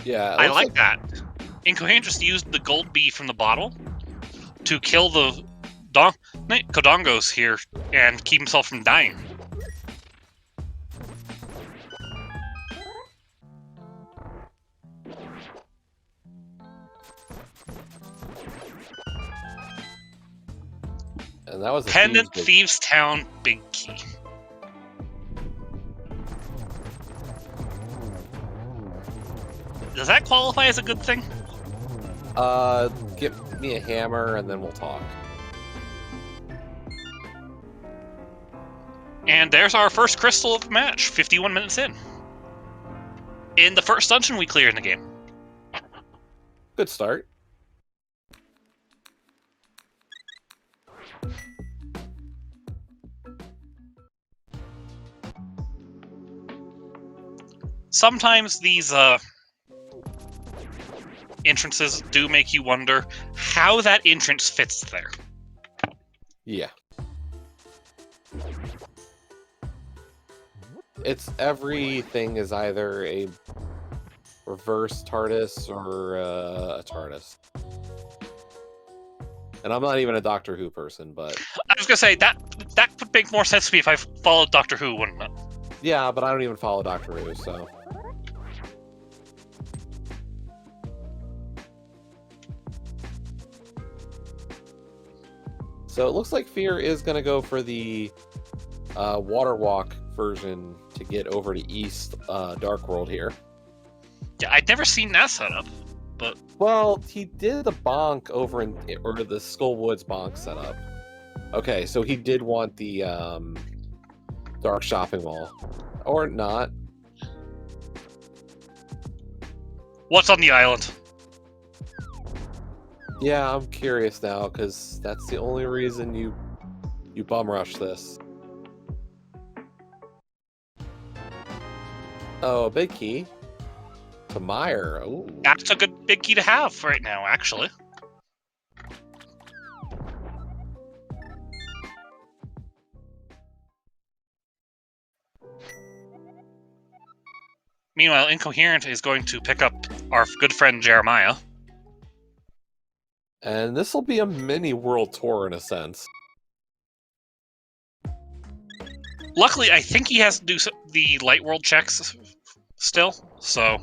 Speaker 1: Yeah,
Speaker 2: I like that. Incoherent just used the gold bee from the bottle to kill the Kodongos here and keep himself from dying.
Speaker 1: And that was a
Speaker 2: Pendant
Speaker 1: Thieves'
Speaker 2: Thieves Town Big Key. Does that qualify as a good thing?
Speaker 1: Give me a hammer and then we'll talk.
Speaker 2: And there's our first crystal of the match, 51 minutes in. In the first dungeon we cleared in the game.
Speaker 1: Good start.
Speaker 2: Sometimes these entrances do make you wonder how that entrance fits there.
Speaker 1: Yeah. It's everything is either a reverse TARDIS or a TARDIS. And I'm not even a Doctor Who person, but
Speaker 2: I was gonna say that would make more sense to me if I followed Doctor Who, wouldn't it?
Speaker 1: yeah, but I don't even follow Doctor Who, so. So it looks like Fear is going to go for the water walk version to get over to East Dark World here.
Speaker 2: Yeah, I'd never seen that setup, but
Speaker 1: Well, he did the bonk over in, or the Skull Woods bonk setup. Okay, so he did want the Dark Shopping Mall. Or not.
Speaker 2: what's on the island?
Speaker 1: Yeah, I'm curious now, because that's the only reason you bum rush this. Oh, a big key. To Meyer. Ooh.
Speaker 2: That's a good big key to have right now, actually. Meanwhile, Incoherent is going to pick up our good friend Jeremiah.
Speaker 1: And this will be a mini world tour in a sense.
Speaker 2: Luckily, I think he has to do the light world checks still, so...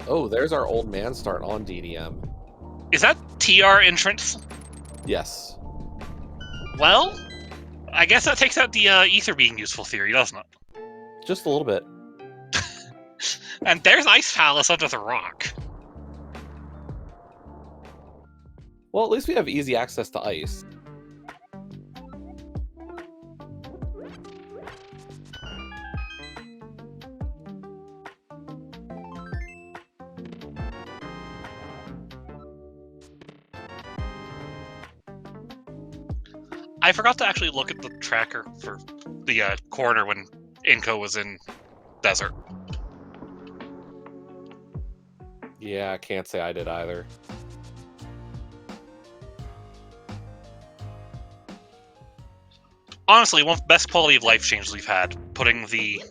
Speaker 1: Oh, there's our old man start on DDM.
Speaker 2: Is that TR entrance?
Speaker 1: Yes.
Speaker 2: Well, I guess that takes out the ether being useful theory, doesn't it?
Speaker 1: Just a little bit.
Speaker 2: And there's Ice Palace under the rock.
Speaker 1: Well, at least we have easy access to ice.
Speaker 2: I forgot to actually look at the tracker for the corner when Inco was in desert.
Speaker 1: Yeah, I can't say I did either.
Speaker 2: Honestly, one of the best quality of life changes we've had, putting the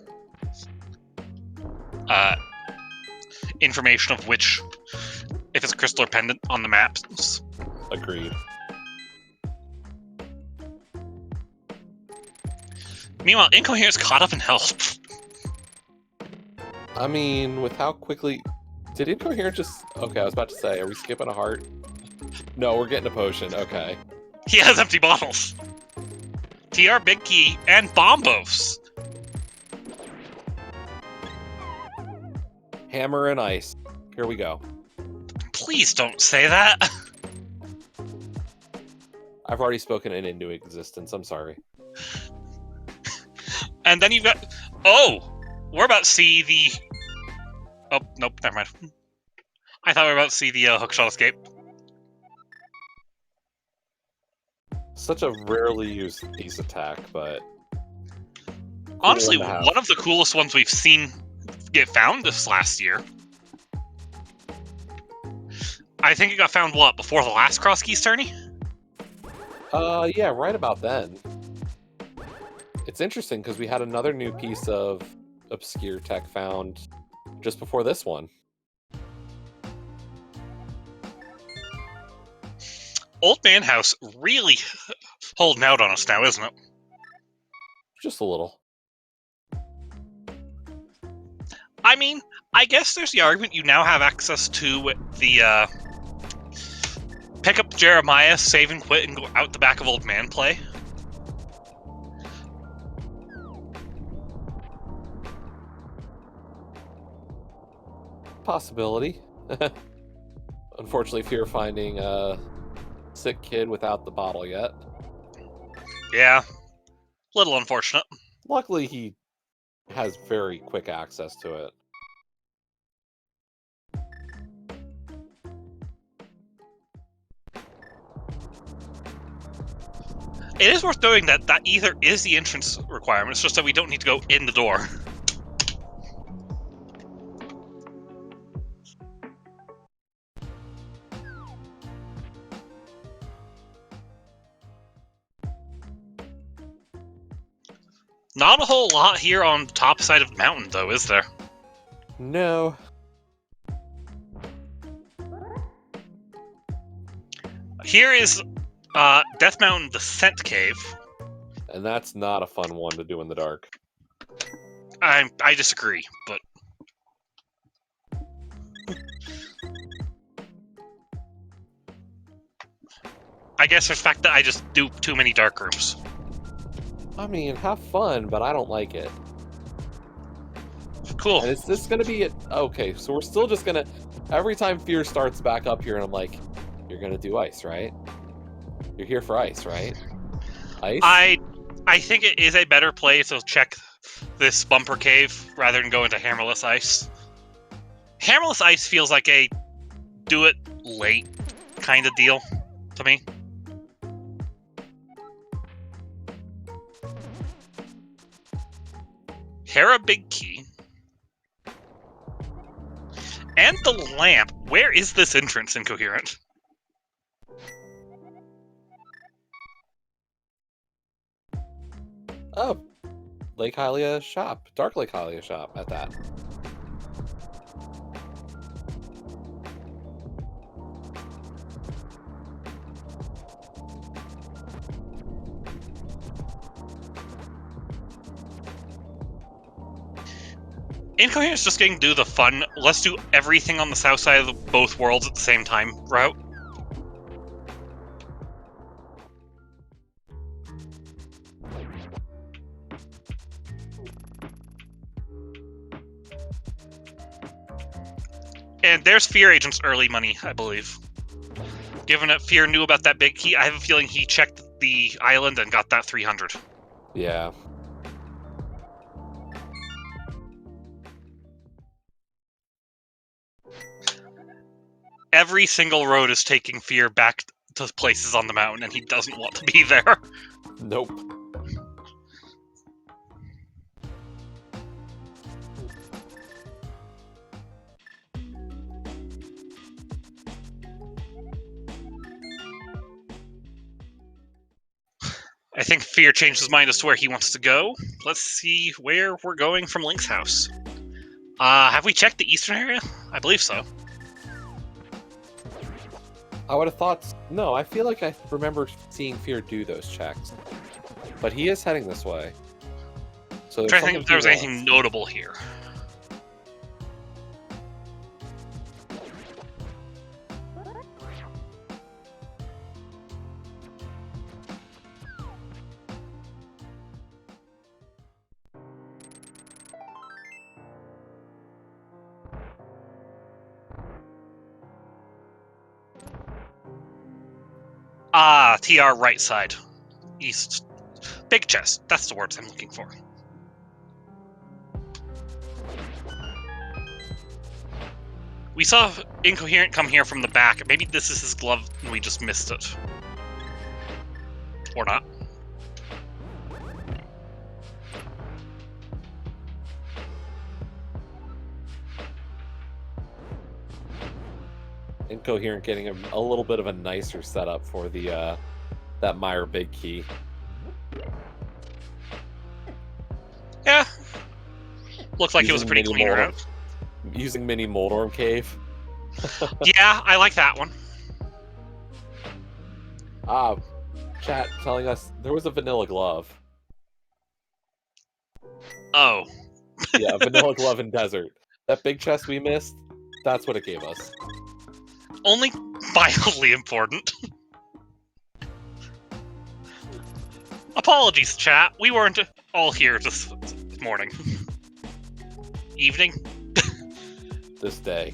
Speaker 2: information of which, if it's crystal or pendant, on the maps.
Speaker 1: Agreed.
Speaker 2: Meanwhile, Incohere's caught up in health.
Speaker 1: I mean, with how quickly... Did Incoherent just... Okay, I was about to say, are we skipping a heart? No, we're getting a potion. Okay.
Speaker 2: He has empty bottles. TR, Big Key, and Bombos.
Speaker 1: Hammer and ice. Here we go.
Speaker 2: Please don't say that.
Speaker 1: I've already spoken it into existence. I'm sorry.
Speaker 2: And then you've got... Oh! We're about to see the... Oh, nope, never mind. I thought we were about to see the hookshot escape.
Speaker 1: Such a rarely used piece attack, but...
Speaker 2: Honestly,
Speaker 1: cool
Speaker 2: one of the coolest ones we've seen get found this last year. I think it got found, what, before the last Cross Keys tourney?
Speaker 1: Yeah, right about then. It's interesting, because we had another new piece of obscure tech found just before this one.
Speaker 2: Old Man House really holding out on us now, isn't it?
Speaker 1: Just a little.
Speaker 2: I mean, I guess there's the argument you now have access to the, pick up Jeremiah, save and quit, and go out the back of Old Man play.
Speaker 1: Possibility. Unfortunately, fear finding a sick kid without the bottle yet.
Speaker 2: Yeah. Little unfortunate.
Speaker 1: Luckily, he has very quick access to it.
Speaker 2: It is worth noting that that either is the entrance requirement, it's just that we don't need to go in the door. Not a whole lot here on the top side of the mountain, though, is there?
Speaker 1: No.
Speaker 2: Here is Death Mountain Descent Cave.
Speaker 1: And that's not a fun one to do in the dark.
Speaker 2: I disagree, but... I guess there's the fact that I just do too many dark rooms.
Speaker 1: I mean, have fun, but I don't like it.
Speaker 2: Cool.
Speaker 1: And is this going to be it? Okay, so we're still just going to... Every time Fear starts back up here, and I'm like, you're going to do ice, right? You're here for ice, right? Ice?
Speaker 2: I think it is a better play to check this bumper cave rather than go into Hammerless Ice. Hammerless Ice feels like a do it late kind of deal to me. Hera Big Key. And the lamp. Where is this entrance Incoherent?
Speaker 1: Oh, Lake Hylia shop. Dark Lake Hylia shop at that.
Speaker 2: Incoherent's just getting to do the fun, let's do everything on the south side of the both worlds at the same time route. And there's Fear Agent's early money, I believe. Given that Fear knew about that big key, I have a feeling he checked the island and got that 300.
Speaker 1: Yeah.
Speaker 2: Every single road is taking Fear back to places on the mountain, and he doesn't want to be there.
Speaker 1: Nope.
Speaker 2: I think Fear changed his mind as to where he wants to go. Let's see where we're going from Link's house. Have we checked the eastern area? I believe so.
Speaker 1: I would have thought... No, I feel like I remember seeing Fear do those checks. But he is heading this way. So
Speaker 2: I'm trying to think if there was anything notable here. TR right side. East. Big chest. That's the words I'm looking for. We saw Incoherent come here from the back. Maybe this is his glove and we just missed it. Or not.
Speaker 1: Incoherent getting a little bit of a nicer setup for the that Meyer big key.
Speaker 2: Yeah. Looks like it was a pretty clean route.
Speaker 1: Using mini Moldorm Cave.
Speaker 2: Yeah, I like that one.
Speaker 1: Chat telling us there was a vanilla glove.
Speaker 2: Oh.
Speaker 1: Yeah, vanilla glove in desert. That big chest we missed, that's what it gave us.
Speaker 2: Only mildly important. Apologies, chat. We weren't all here this morning. Evening?
Speaker 1: This day.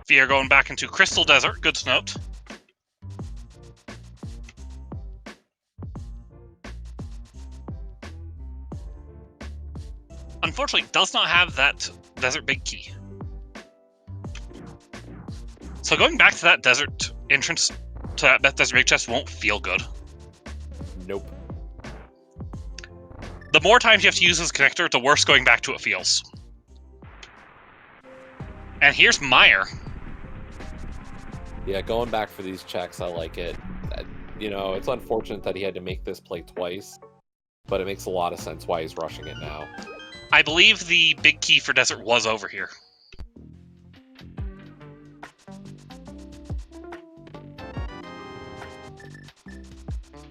Speaker 2: We are going back into Crystal Desert. Good to note. Unfortunately, does not have that desert big key. So going back to that desert entrance, to that desert big chest won't feel good.
Speaker 1: Nope.
Speaker 2: The more times you have to use this connector, the worse going back to it feels. And here's Meyer.
Speaker 1: Yeah, going back for these checks, I like it. You know, it's unfortunate that he had to make this play twice, but it makes a lot of sense why he's rushing it now.
Speaker 2: I believe the big key for desert was over here.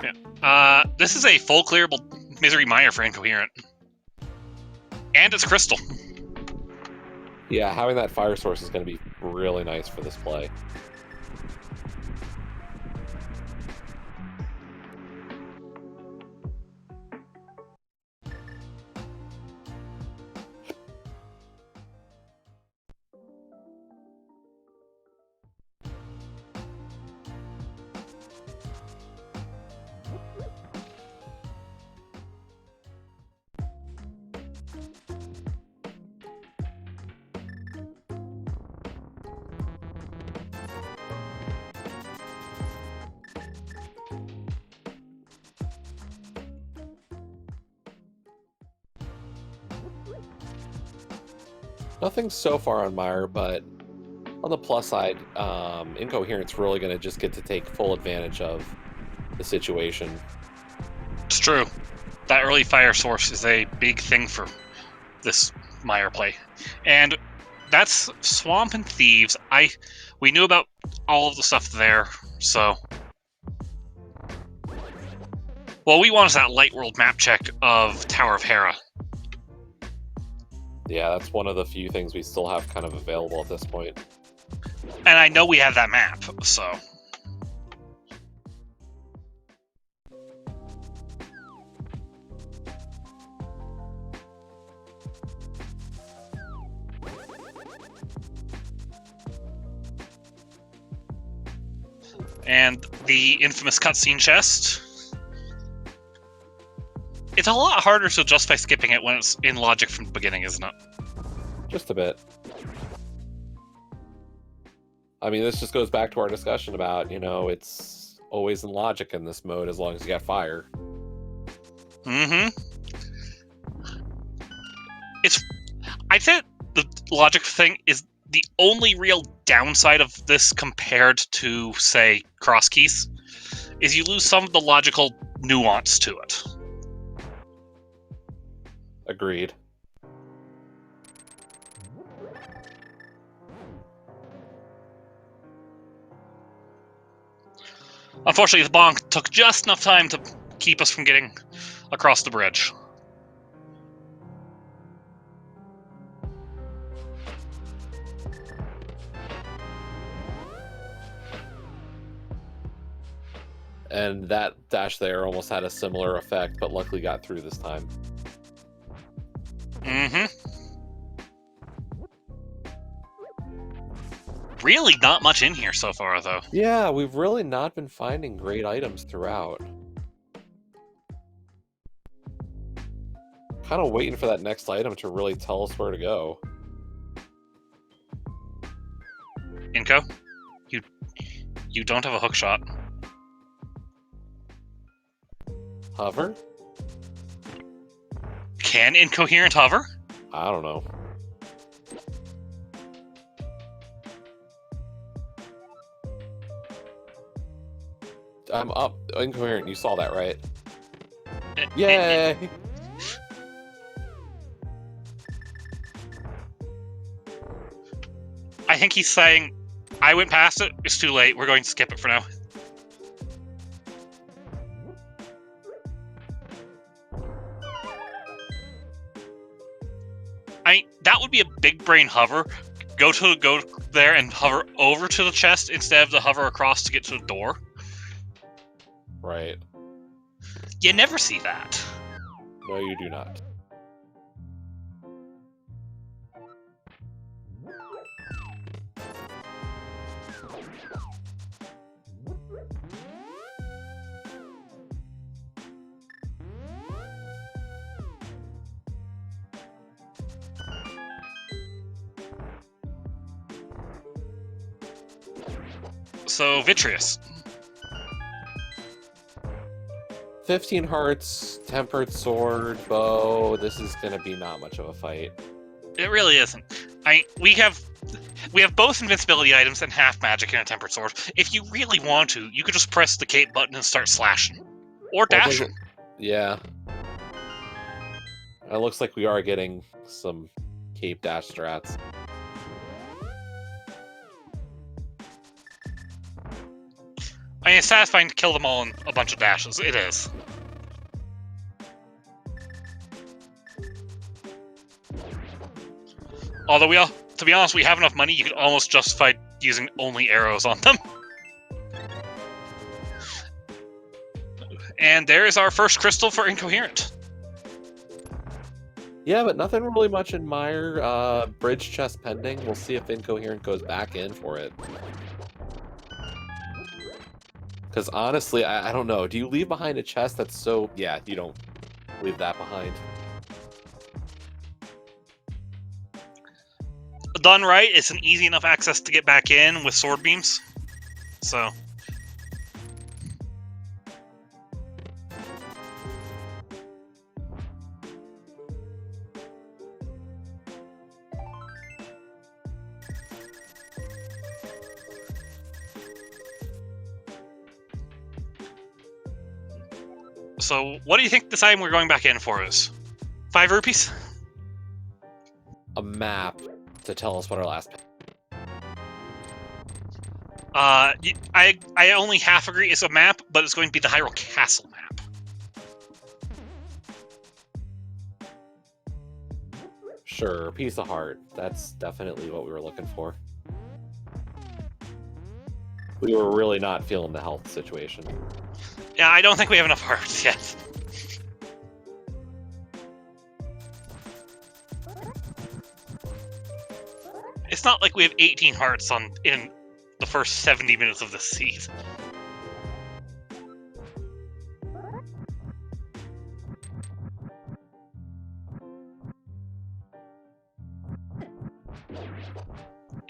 Speaker 2: Yeah. This is a full clearable Misery Meyer for Incoherent. And it's Crystal.
Speaker 1: Yeah, having that fire source is going to be really nice for this play. Nothing so far on Meyer, but on the plus side, Incoherent's really going to just get to take full advantage of the situation.
Speaker 2: It's true. That early fire source is a big thing for this Meyer play. And that's Swamp and Thieves. We knew about all of the stuff there, so... What we want is that Light World map check of Tower of Hera.
Speaker 1: Yeah, that's one of the few things we still have kind of available at this point.
Speaker 2: And I know we have that map, so... And the infamous cutscene chest. It's a lot harder to justify skipping it when it's in logic from the beginning, isn't it?
Speaker 1: Just a bit. I mean, this just goes back to our discussion about, you know, it's always in logic in this mode as long as you got fire.
Speaker 2: Mm-hmm. I'd say the logic thing is the only real downside of this compared to, say, cross keys, is you lose some of the logical nuance to it.
Speaker 1: Agreed.
Speaker 2: Unfortunately, the bonk took just enough time to keep us from getting across the bridge.
Speaker 1: And that dash there almost had a similar effect, but luckily got through this time.
Speaker 2: Mm-hmm. Really not much in here so far, though.
Speaker 1: Yeah, we've really not been finding great items throughout. Kind of waiting for that next item to really tell us where to go.
Speaker 2: Inco, you don't have a hook shot.
Speaker 1: Hover?
Speaker 2: Can Incoherent hover?
Speaker 1: I don't know. I'm up. Incoherent, you saw that, right? Yay!
Speaker 2: I think he's saying, I went past it, it's too late, we're going to skip it for now. That would be a big brain hover. Go there and hover over to the chest instead of the hover across to get to the door.
Speaker 1: Right.
Speaker 2: You never see that.
Speaker 1: No, you do not.
Speaker 2: So, Vitreous.
Speaker 1: 15 hearts, tempered sword, bow. This is gonna be not much of a fight.
Speaker 2: It really isn't. We have both invincibility items and half magic and a tempered sword. If you really want to, you could just press the cape button and start slashing. Or dashing.
Speaker 1: Yeah. It looks like we are getting some cape dash strats.
Speaker 2: It's satisfying to kill them all in a bunch of dashes. It is. Although to be honest, we have enough money, you could almost justify using only arrows on them. And there is our first crystal for Incoherent.
Speaker 1: Yeah, but nothing really much in Meyer. Bridge chest pending. We'll see if Incoherent goes back in for it. Because honestly, I don't know. Do you leave behind a chest that's so... Yeah, you don't leave that behind.
Speaker 2: Done right, it's an easy enough access to get back in with sword beams. So... So, what do you think this item we're going back in for is? 5 rupees?
Speaker 1: A map to tell us what our last...
Speaker 2: I only half agree it's a map, but it's going to be the Hyrule Castle map.
Speaker 1: Sure, piece of heart. That's definitely what we were looking for. We were really not feeling the health situation.
Speaker 2: Yeah, I don't think we have enough hearts yet. It's not like we have 18 hearts in the first 70 minutes of this season.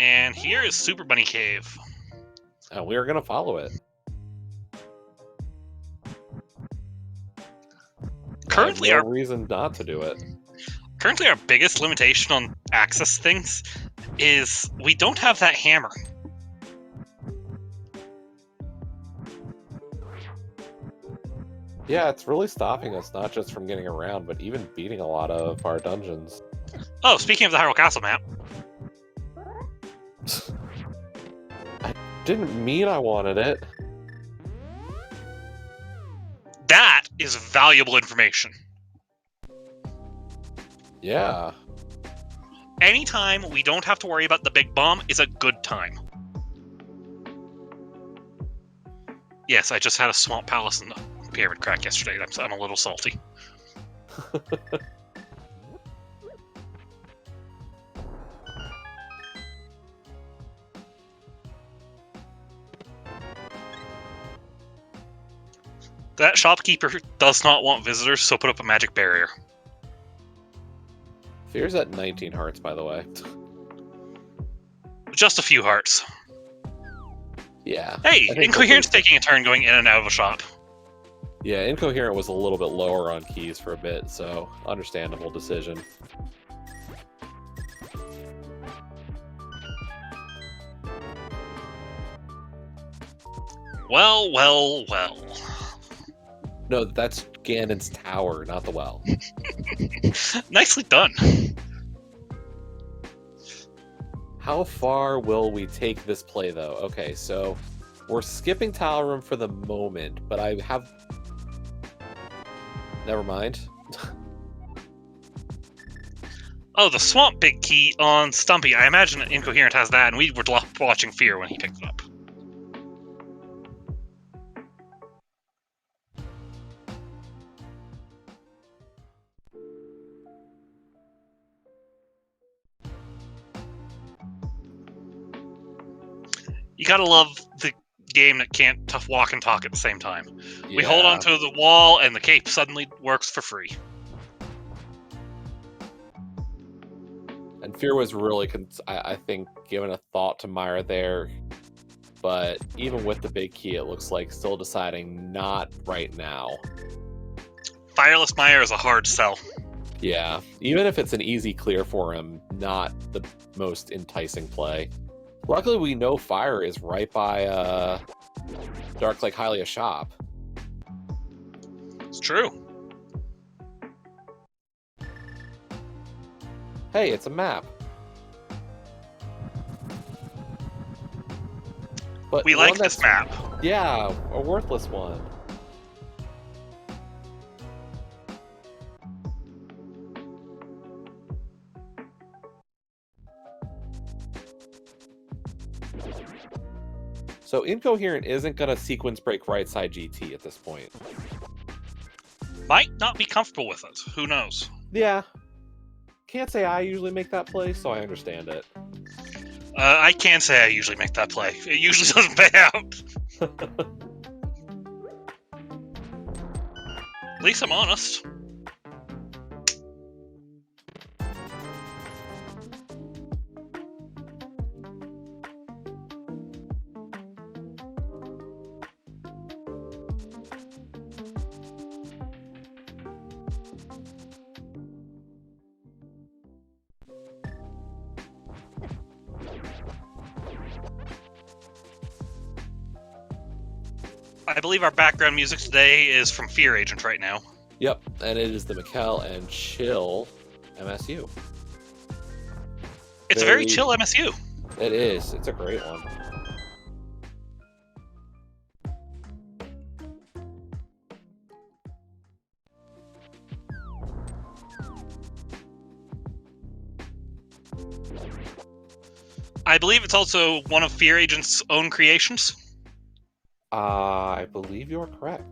Speaker 2: And here is Super Bunny Cave.
Speaker 1: And we are going to follow it.
Speaker 2: Currently,
Speaker 1: no reason not to do it.
Speaker 2: Currently, our biggest limitation on access things is we don't have that hammer.
Speaker 1: Yeah, it's really stopping us not just from getting around, but even beating a lot of our dungeons.
Speaker 2: Oh, speaking of the Hyrule Castle map.
Speaker 1: I didn't mean I wanted it.
Speaker 2: That is valuable information.
Speaker 1: Yeah.
Speaker 2: Anytime we don't have to worry about the big bomb is a good time. Yes, I just had a Swamp Palace in the Pyramid Crack yesterday. I'm a little salty. That shopkeeper does not want visitors, so put up a magic barrier.
Speaker 1: Fear's at 19 hearts, by the way.
Speaker 2: Just a few hearts.
Speaker 1: Yeah.
Speaker 2: Hey, Incoherent's taking a turn going in and out of a shop.
Speaker 1: Yeah, Incoherent was a little bit lower on keys for a bit, so understandable decision.
Speaker 2: Well, well, well.
Speaker 1: No, that's Ganon's tower, not the well.
Speaker 2: Nicely done.
Speaker 1: How far will we take this play, though? Okay, so we're skipping Tile Room for the moment, but I have... Never mind.
Speaker 2: Oh, the Swamp Big Key on Stumpy. I imagine Incoherent has that, and we were watching Fear when he picked it up. You gotta love the game that can't walk and talk at the same time.
Speaker 1: Yeah.
Speaker 2: We hold on to the wall, and the cape suddenly works for free.
Speaker 1: And Fear was really, I think, given a thought to Myra there. But even with the big key, it looks like still deciding not right now.
Speaker 2: Fireless Mire is a hard sell.
Speaker 1: Yeah, even if it's an easy clear for him, not the most enticing play. Luckily, we know Fire is right by Dark Lake Hylia shop.
Speaker 2: It's true.
Speaker 1: Hey, it's a map. But
Speaker 2: We like this map.
Speaker 1: Yeah, a worthless one. So Incoherent isn't going to sequence break right side GT at this point.
Speaker 2: Might not be comfortable with it. Who knows?
Speaker 1: Yeah. Can't say I usually make that play, so I understand it.
Speaker 2: I can say I usually make that play. It usually doesn't pay out. At least I'm honest. I believe our background music today is from Fear Agent right now.
Speaker 1: Yep, and it is the Mikkel and Chill MSU.
Speaker 2: It's a very chill MSU.
Speaker 1: It is. It's a great one.
Speaker 2: I believe it's also one of Fear Agent's own creations.
Speaker 1: I believe you're correct.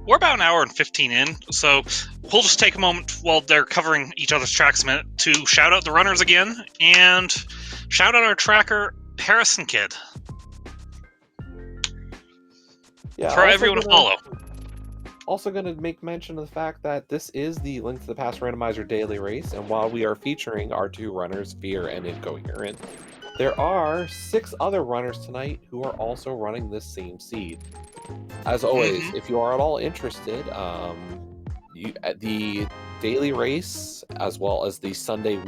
Speaker 2: We're about an hour and 15 in, so we'll just take a moment while they're covering each other's tracks a minute to shout out the runners again, and shout out our tracker, Harrison Kid.
Speaker 1: Yeah,
Speaker 2: For everyone to follow.
Speaker 1: Also going to make mention of the fact that this is the Link to the Past Randomizer daily race, and while we are featuring our 2 runners, Fear and Incoherent, there are 6 other runners tonight who are also running this same seed. As always, if you are at all interested, the daily race as well as the Sunday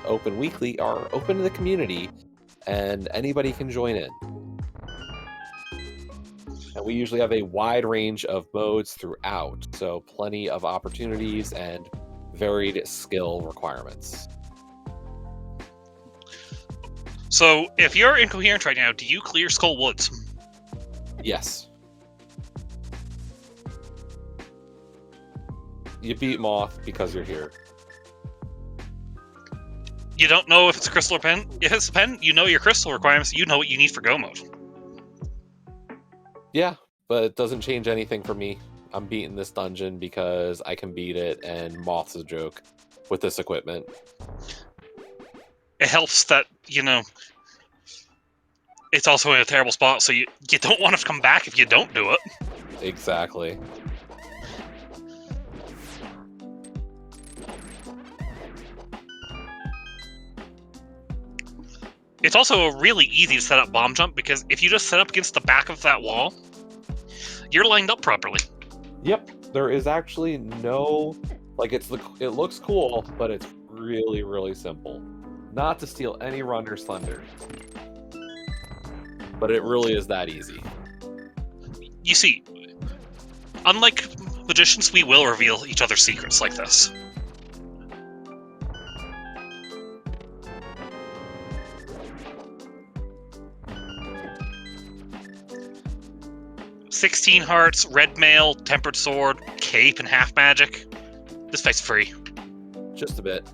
Speaker 1: open weekly are open to the community, and anybody can join in. And we usually have a wide range of modes throughout, so plenty of opportunities and varied skill requirements.
Speaker 2: So, if you're Incoherent right now, do you clear Skull Woods?
Speaker 1: Yes. You beat Moth because you're here.
Speaker 2: You don't know if it's a crystal or pen? If it's a pen, you know your crystal requirements, you know what you need for Go mode.
Speaker 1: Yeah, but it doesn't change anything for me. I'm beating this dungeon because I can beat it, and Moth's a joke with this equipment.
Speaker 2: It helps that, it's also in a terrible spot, so you don't want to come back if you don't do it.
Speaker 1: Exactly.
Speaker 2: It's also really easy to set up bomb jump, because if you just set up against the back of that wall, you're lined up properly.
Speaker 1: Yep, there is actually no... it looks cool, but it's really, really simple. Not to steal any runner's thunder. But it really is that easy.
Speaker 2: You see, unlike magicians, we will reveal each other's secrets like this. $16 hearts, red mail, tempered sword, cape, and half magic. This fight's free.
Speaker 1: Just a bit.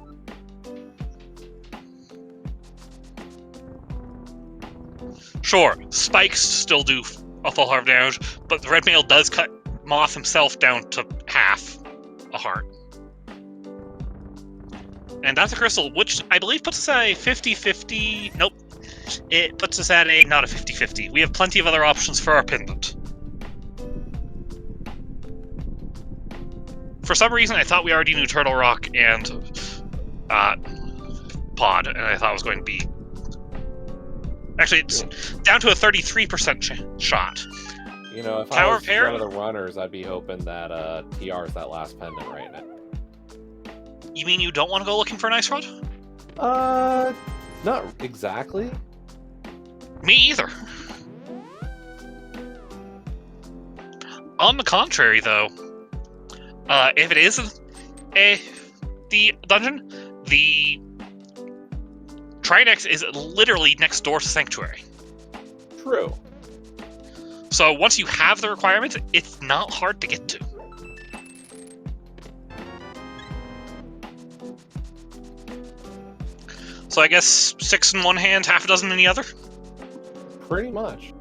Speaker 2: Sure, spikes still do a full heart of damage, but the red mail does cut Moth himself down to half a heart. And that's a crystal, which I believe puts us at a 50-50... Nope. It puts us at not a 50-50. We have plenty of other options for our pendant. For some reason, I thought we already knew Turtle Rock and Pod, and I thought it was going to be... Actually, it's down to a 33% shot.
Speaker 1: You know, if
Speaker 2: Tower
Speaker 1: I was
Speaker 2: of Hera?
Speaker 1: one of the runners, I'd be hoping that TR is that last pendant right now.
Speaker 2: You mean you don't want to go looking for an ice rod?
Speaker 1: Not exactly.
Speaker 2: Me either. On the contrary, though, if it is the dungeon, the Trinex is literally next door to Sanctuary.
Speaker 1: True.
Speaker 2: So once you have the requirements, it's not hard to get to. So I guess 6 in one hand, half a dozen in the other?
Speaker 1: Pretty much.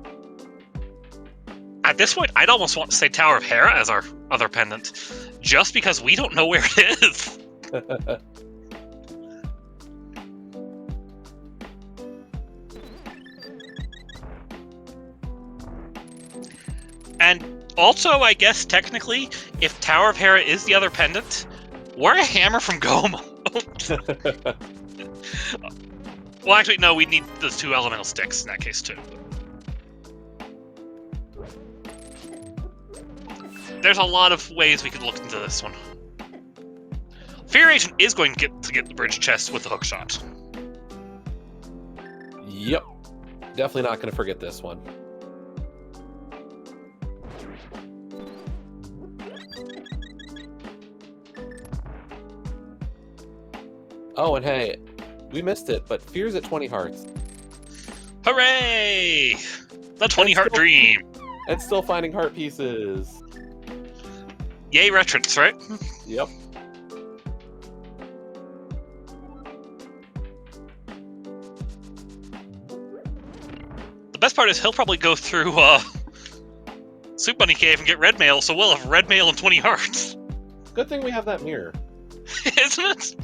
Speaker 2: At this point, I'd almost want to say Tower of Hera as our other pendant, just because we don't know where it is. And also, I guess, technically, if Tower of Hera is the other pendant, we're a hammer from Goma. Well, actually, no, we need those 2 elemental sticks in that case, too. There's a lot of ways we could look into this one. Fear Agent is going to get the bridge chest with the hook shot.
Speaker 1: Yep. Definitely not going to forget this one. Oh, and hey, we missed it, but Fear's at 20 hearts.
Speaker 2: Hooray! The 20 heart dream!
Speaker 1: And still finding heart pieces.
Speaker 2: Yay, Retrance, right?
Speaker 1: Yep.
Speaker 2: The best part is he'll probably go through Soup Bunny Cave and get red mail, so we'll have red mail and 20 hearts.
Speaker 1: good thing we have that mirror.
Speaker 2: Isn't it?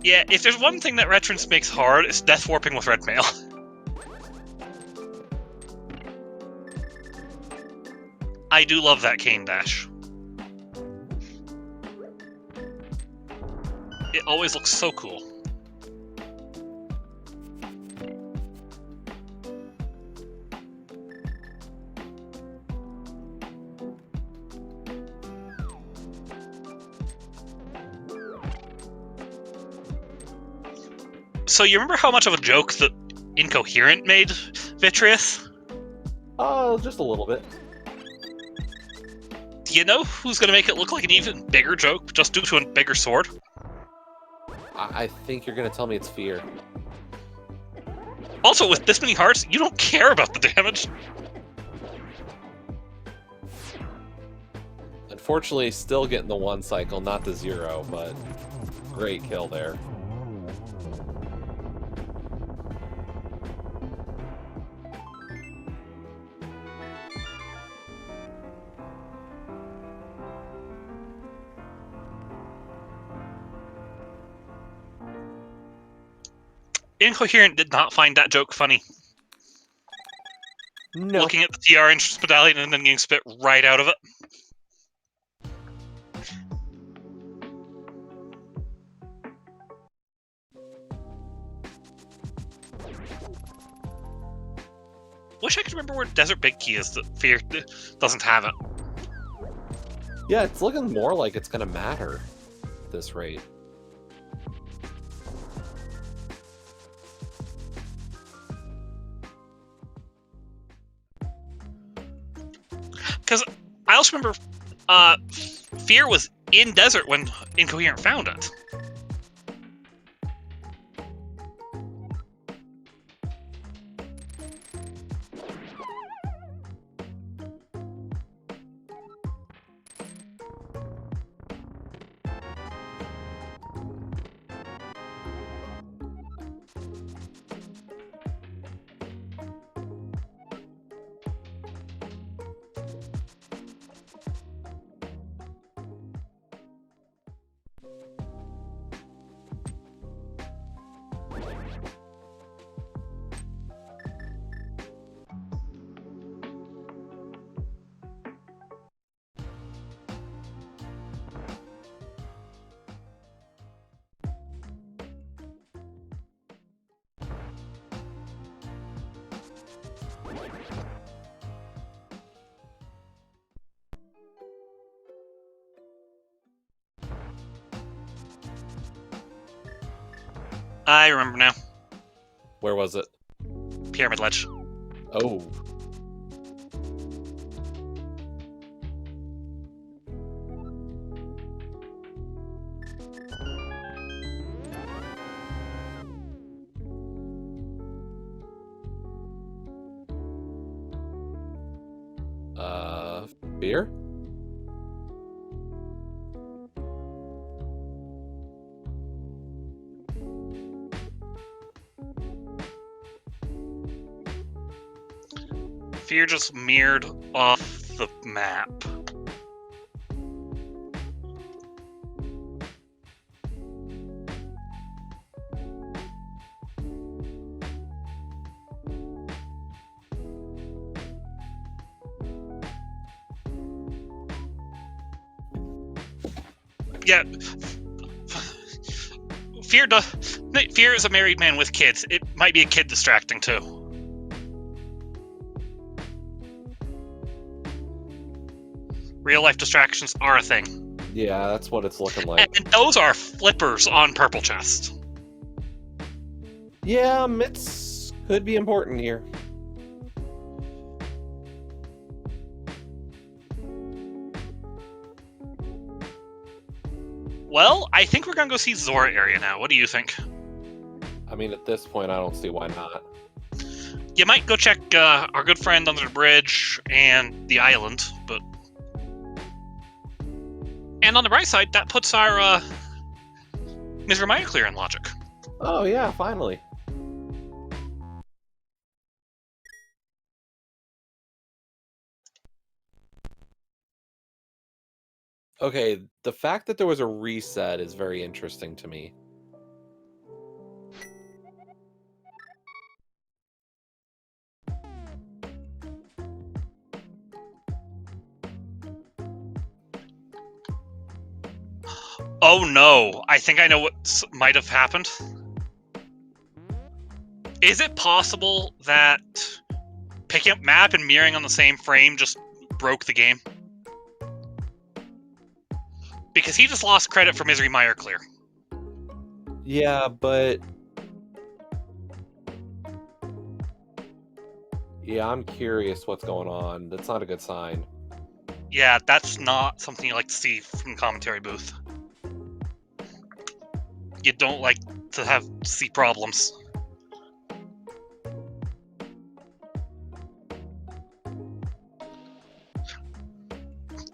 Speaker 2: Yeah, if there's one thing that Retrance makes hard, it's death warping with red mail. I do love that cane dash. It always looks so cool. So you remember how much of a joke that Incoherent made Vitreous?
Speaker 1: Oh, just a little bit.
Speaker 2: Do you know who's going to make it look like an even bigger joke, just due to a bigger sword?
Speaker 1: I think you're gonna tell me it's Fear.
Speaker 2: Also, with this many hearts, you don't care about the damage.
Speaker 1: Unfortunately, still getting the 1 cycle, not the 0, but great kill there.
Speaker 2: Incoherent did not find that joke funny.
Speaker 1: No.
Speaker 2: Looking at the TR interest medallion and then getting spit right out of it. Wish I could remember where Desert Big Key is that Fear doesn't have it.
Speaker 1: Yeah, it's looking more like it's gonna matter at this rate.
Speaker 2: Because I also remember Fear was in Desert when Incoherent found it. I remember now.
Speaker 1: Where was it?
Speaker 2: Pyramid Ledge.
Speaker 1: Oh. Fear?
Speaker 2: Fear just mirrored off the map. Yeah. Fear is a married man with kids. It might be a kid distracting too. Real life distractions are a thing.
Speaker 1: Yeah, that's what it's looking like.
Speaker 2: And those are flippers on purple chest.
Speaker 1: Yeah, mitts could be important here.
Speaker 2: Well, I think we're gonna go see Zora area now. What do you think?
Speaker 1: I mean, at this point, I don't see why not.
Speaker 2: You might go check our good friend under the bridge and the island, but... And on the right side, that puts our Ms. Reminder clear in logic.
Speaker 1: Oh yeah, finally. Okay, the fact that there was a reset is very interesting to me.
Speaker 2: Oh no, I think I know what might have happened. Is it possible that picking up map and mirroring on the same frame just broke the game? Because he just lost credit for Misery Mire Clear.
Speaker 1: Yeah, but... Yeah, I'm curious what's going on. That's not a good sign.
Speaker 2: Yeah, that's not something you like to see from the commentary booth. You don't like to see problems.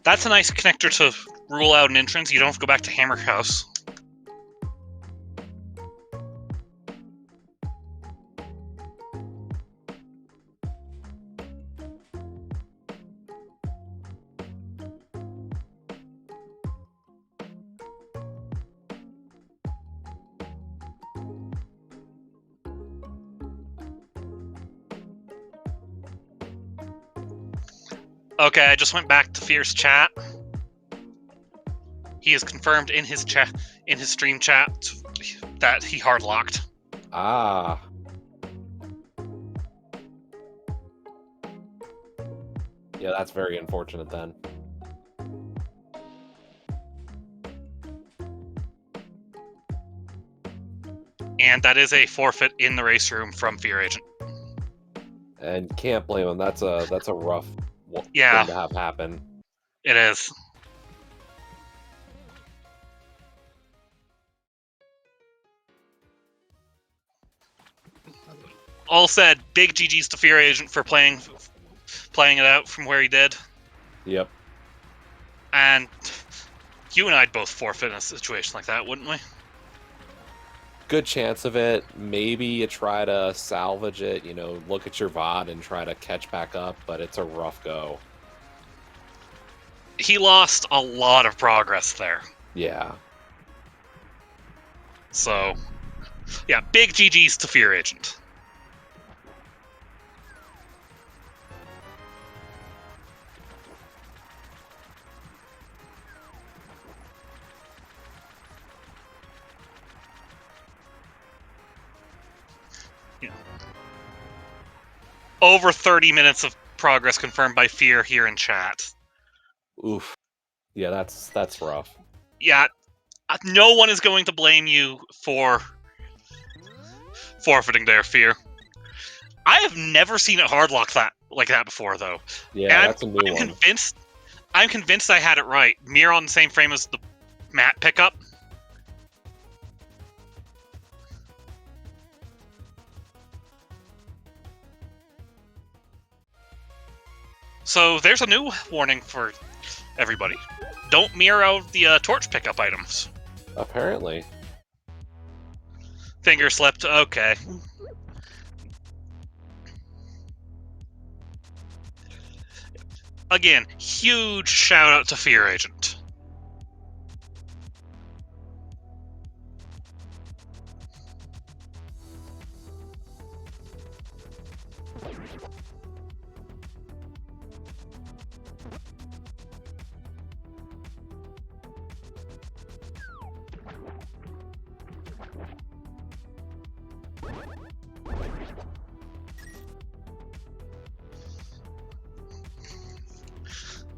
Speaker 2: That's a nice connector to rule out an entrance. You don't have to go back to Hammer House. Okay, I just went back to Fierce chat. He has confirmed in his stream chat, that he hardlocked.
Speaker 1: Ah. Yeah, that's very unfortunate then.
Speaker 2: And that is a forfeit in the race room from Fear Agent.
Speaker 1: And can't blame him. That's a rough thing to have happen.
Speaker 2: It is. All said, big GG's to Fear Agent for playing it out from where he did.
Speaker 1: Yep.
Speaker 2: And you and I'd both forfeit in a situation like that, wouldn't we?
Speaker 1: Good chance of it. Maybe you try to salvage it, you know, look at your VOD and try to catch back up, but it's a rough go.
Speaker 2: He lost a lot of progress there.
Speaker 1: Yeah.
Speaker 2: So, yeah, big GG's to Fear Agent. Over 30 minutes of progress confirmed by Fear here in chat.
Speaker 1: Oof. Yeah, that's rough.
Speaker 2: Yeah, no one is going to blame you for forfeiting their Fear. I have never seen it hardlock like that before, though.
Speaker 1: Yeah,
Speaker 2: and
Speaker 1: that's a new one.
Speaker 2: I'm convinced I had it right. Mirror on the same frame as the map pickup. So there's a new warning for everybody. Don't mirror out the torch pickup items.
Speaker 1: Apparently.
Speaker 2: Finger slipped. Okay. Again, huge shout out to Fear Agent.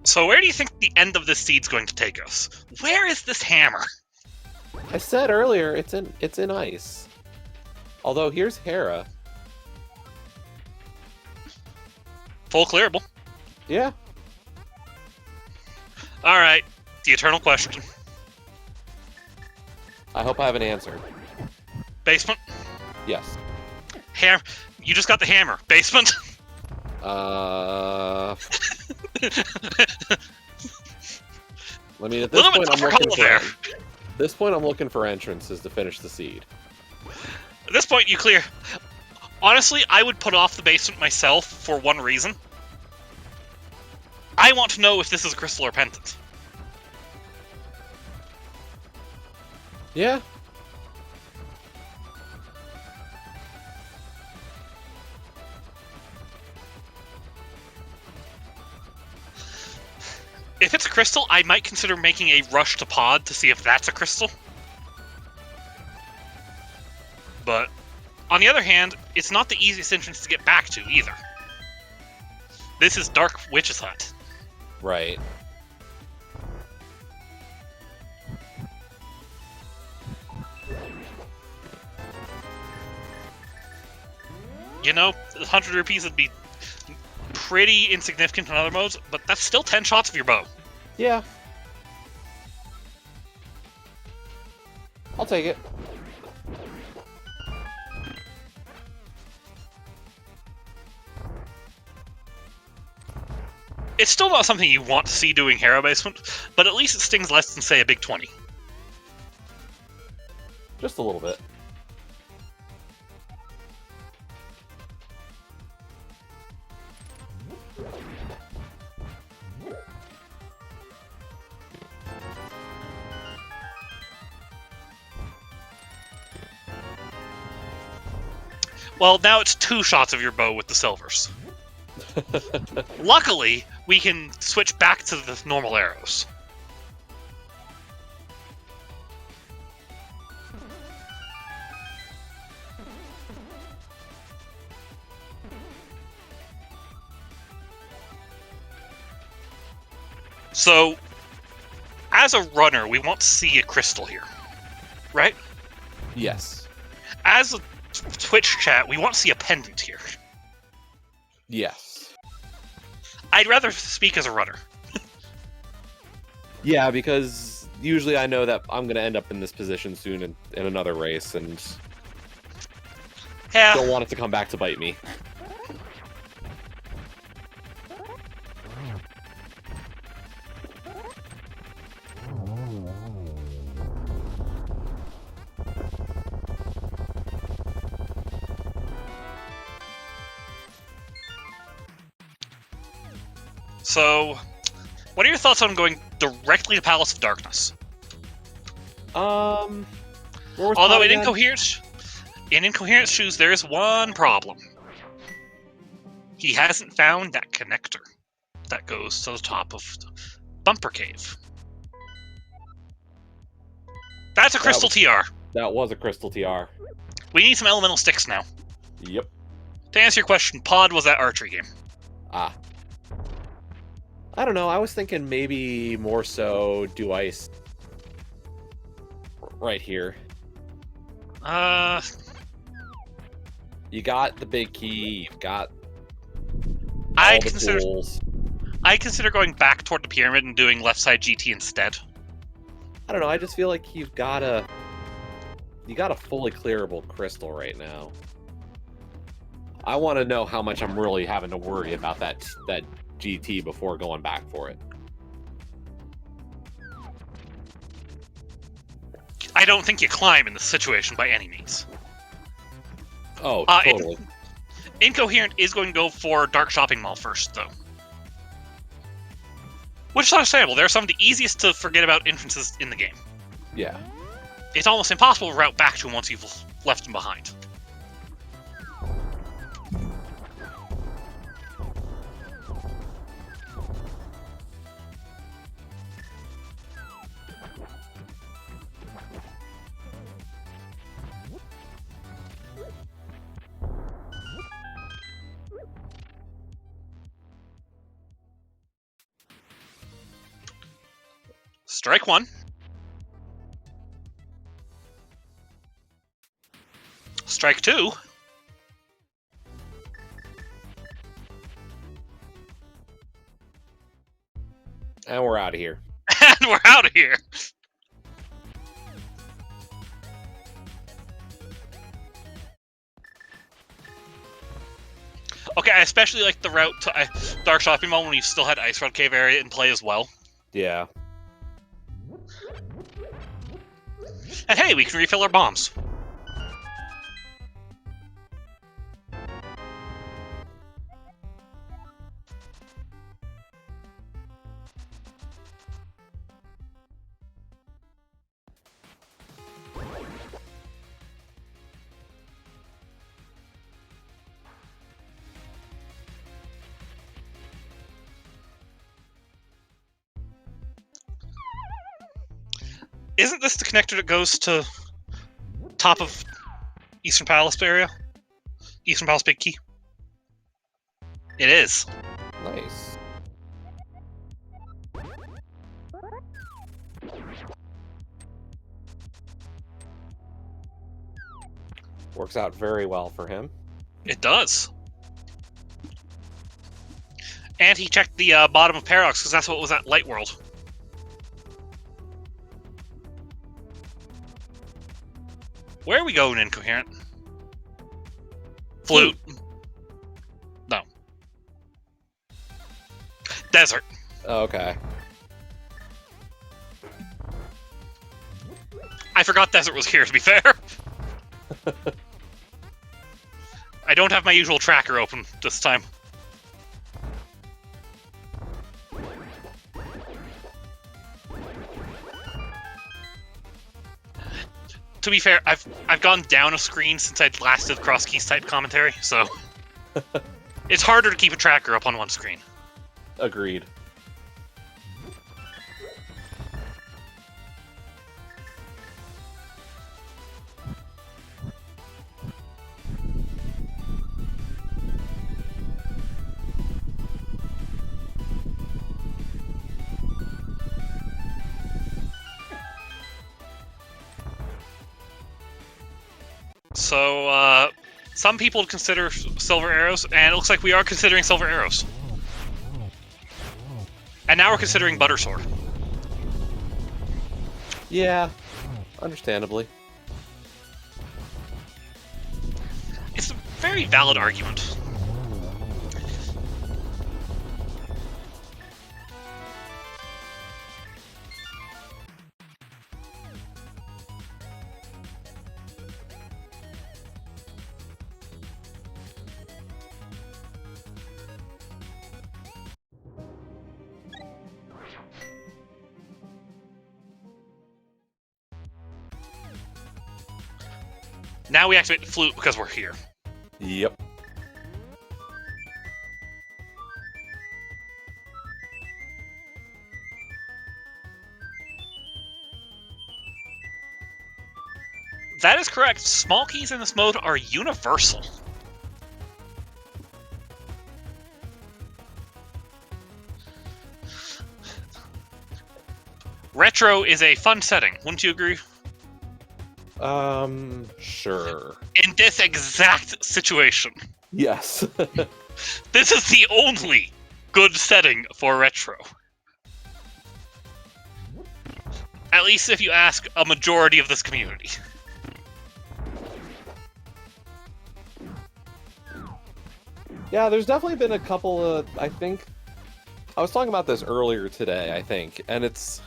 Speaker 2: So where do you think the end of this seed's going to take us? Where is this hammer?
Speaker 1: I said earlier it's in ice. Although here's Hera.
Speaker 2: Full clearable.
Speaker 1: Yeah.
Speaker 2: Alright, the eternal question.
Speaker 1: I hope I have an answer.
Speaker 2: Basement?
Speaker 1: Yes.
Speaker 2: You just got the hammer. Basement?
Speaker 1: I mean, at this point, I'm looking for entrances to finish the seed.
Speaker 2: At this point, you clear. Honestly, I would put off the basement myself for one reason. I want to know if this is Crystal or Pendant.
Speaker 1: Yeah.
Speaker 2: If it's a crystal, I might consider making a rush to pod to see if that's a crystal. But, on the other hand, it's not the easiest entrance to get back to, either. This is Dark Witch's Hut.
Speaker 1: Right.
Speaker 2: You know, 100 rupees would be pretty insignificant in other modes, but that's still 10 shots of your bow.
Speaker 1: Yeah. I'll take it.
Speaker 2: It's still not something you want to see doing Hero Basement, but at least it stings less than, say, a big 20.
Speaker 1: Just a little bit.
Speaker 2: Well, now it's 2 shots of your bow with the silvers. Luckily, we can switch back to the normal arrows. So, as a runner, we want to see a crystal here, right?
Speaker 1: Yes.
Speaker 2: As a Twitch chat, we want to see a pendant here.
Speaker 1: Yes.
Speaker 2: I'd rather speak as a runner.
Speaker 1: Yeah, because usually I know that I'm going to end up in this position soon in another race, and
Speaker 2: Yeah.
Speaker 1: don't want it to come back to bite me.
Speaker 2: So, what are your thoughts on going directly to Palace of Darkness?
Speaker 1: Where was
Speaker 2: Although
Speaker 1: Todd
Speaker 2: in
Speaker 1: again?
Speaker 2: Incoherence Shoes, there is one problem. He hasn't found that connector that goes to the top of the Bumper Cave. That's a crystal TR.
Speaker 1: That was a crystal TR.
Speaker 2: We need some elemental sticks now.
Speaker 1: Yep.
Speaker 2: To answer your question, Pod was that archery game.
Speaker 1: Ah. I don't know. I was thinking maybe more so do ice right here. You got the big key. You've got all the tools.
Speaker 2: I consider going back toward the pyramid and doing left side GT instead.
Speaker 1: I don't know. I just feel like you got a fully clearable crystal right now. I want to know how much I'm really having to worry about that GT before going back for it.
Speaker 2: I don't think you climb in this situation by any means.
Speaker 1: Oh, totally.
Speaker 2: Incoherent is going to go for Dark Shopping Mall first, though. Which is understandable. They're some of the easiest to forget about entrances in the game.
Speaker 1: Yeah.
Speaker 2: It's almost impossible to route back to them once you've left them behind. Strike one. Strike two.
Speaker 1: And we're out of here.
Speaker 2: And we're out of here. Okay, I especially like the route to Dark Shopping Mall when you still had Ice Road Cave area in play as well.
Speaker 1: Yeah.
Speaker 2: And hey, we can refill our bombs. Isn't this the connector that goes to top of Eastern Palace area? Eastern Palace Big Key? It is.
Speaker 1: Nice. Works out very well for him.
Speaker 2: It does. And he checked the bottom of Paradox, because that's what was at Light World. Where are we going, Incoherent? Flute. No. Desert.
Speaker 1: Okay.
Speaker 2: I forgot Desert was here, to be fair. I don't have my usual tracker open this time. To be fair, I've gone down a screen since I'd last did cross keys type commentary, so it's harder to keep a tracker up on one screen.
Speaker 1: Agreed.
Speaker 2: So, some people consider silver arrows, and it looks like we are considering silver arrows. And now we're considering butter sword.
Speaker 1: Yeah, understandably.
Speaker 2: It's a very valid argument. Now we activate the flute because we're here.
Speaker 1: Yep.
Speaker 2: That is correct. Small keys in this mode are universal. Retro is a fun setting, wouldn't you agree?
Speaker 1: Sure.
Speaker 2: In this exact situation.
Speaker 1: Yes.
Speaker 2: This is the only good setting for retro. At least if you ask a majority of this community.
Speaker 1: Yeah, there's definitely been a couple of, I think, I was talking about this earlier today, I think, and it's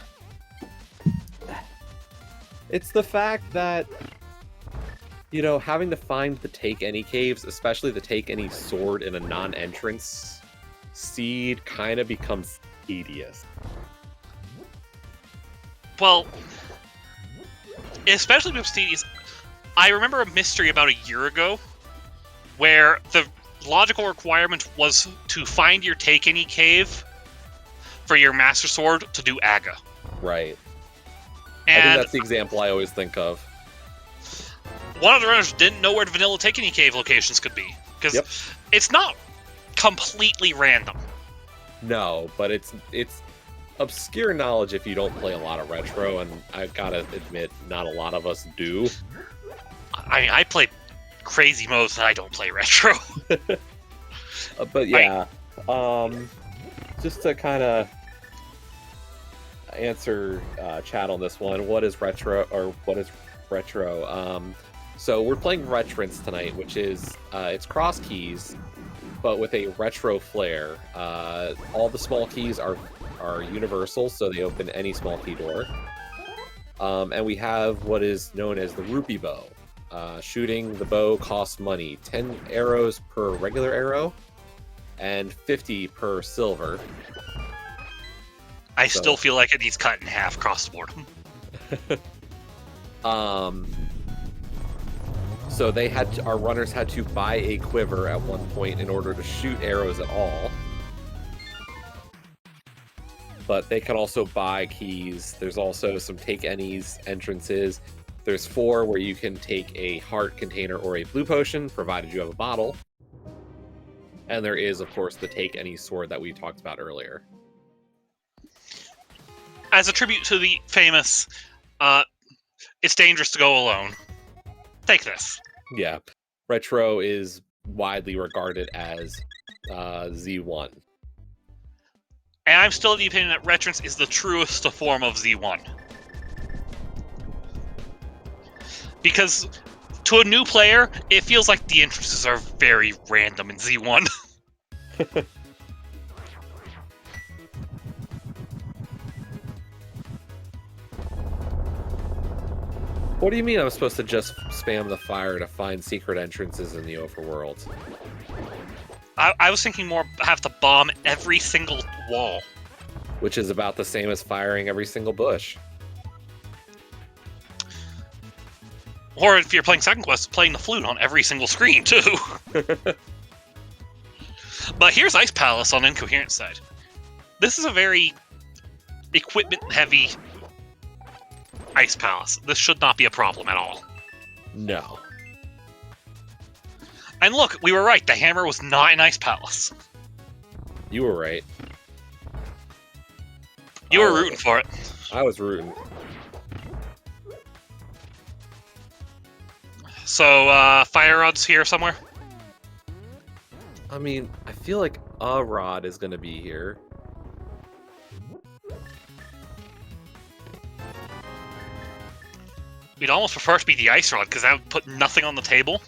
Speaker 1: the fact that, you know, having to find the Take Any caves, especially the Take Any sword in a non-entrance seed, kind of becomes tedious.
Speaker 2: Well, especially with tedious, I remember a mystery about a year ago where the logical requirement was to find your Take Any cave for your Master Sword to do Aga.
Speaker 1: Right.
Speaker 2: And
Speaker 1: I think that's the example I always think of.
Speaker 2: One of the runners didn't know where the vanilla Take Any cave locations could be. Because it's not completely random.
Speaker 1: No, but it's obscure knowledge if you don't play a lot of retro, and I've got to admit, not a lot of us do.
Speaker 2: I mean, I play crazy modes and I don't play retro.
Speaker 1: But yeah, just to kind of answer chat on this one, what is retro? So we're playing Retrance tonight, which is it's cross keys, but with a retro flair. All the small keys are universal, so they open any small key door. And we have what is known as the rupee bow. Shooting the bow costs money, 10 arrows per regular arrow, and 50 per silver.
Speaker 2: I still feel like it needs cut in half across the board.
Speaker 1: So our runners had to buy a quiver at one point in order to shoot arrows at all. but they can also buy keys. There's also some take any's entrances. There's 4 where you can take a heart container or a blue potion, provided you have a bottle. And there is, of course, the take any sword that we talked about earlier.
Speaker 2: As a tribute to the famous, it's dangerous to go alone. Take this.
Speaker 1: Yeah. Retro is widely regarded as Z1.
Speaker 2: And I'm still of the opinion that Retrance is the truest form of Z1. Because to a new player, it feels like the entrances are very random in Z1.
Speaker 1: What do you mean I'm supposed to just spam the fire to find secret entrances in the overworld?
Speaker 2: I was thinking more have to bomb every single wall.
Speaker 1: Which is about the same as firing every single bush.
Speaker 2: Or if you're playing Second Quest, playing the flute on every single screen, too. But here's Ice Palace on Incoherent side. This is a very equipment-heavy Ice Palace. This should not be a problem at all.
Speaker 1: No.
Speaker 2: And look, we were right. The hammer was not an Ice Palace.
Speaker 1: You were right.
Speaker 2: You were rooting for it.
Speaker 1: I was rooting.
Speaker 2: So, fire rod's here somewhere?
Speaker 1: I mean, I feel like a rod is going to be here.
Speaker 2: We'd almost prefer it to be the ice rod, because that would put nothing on the table.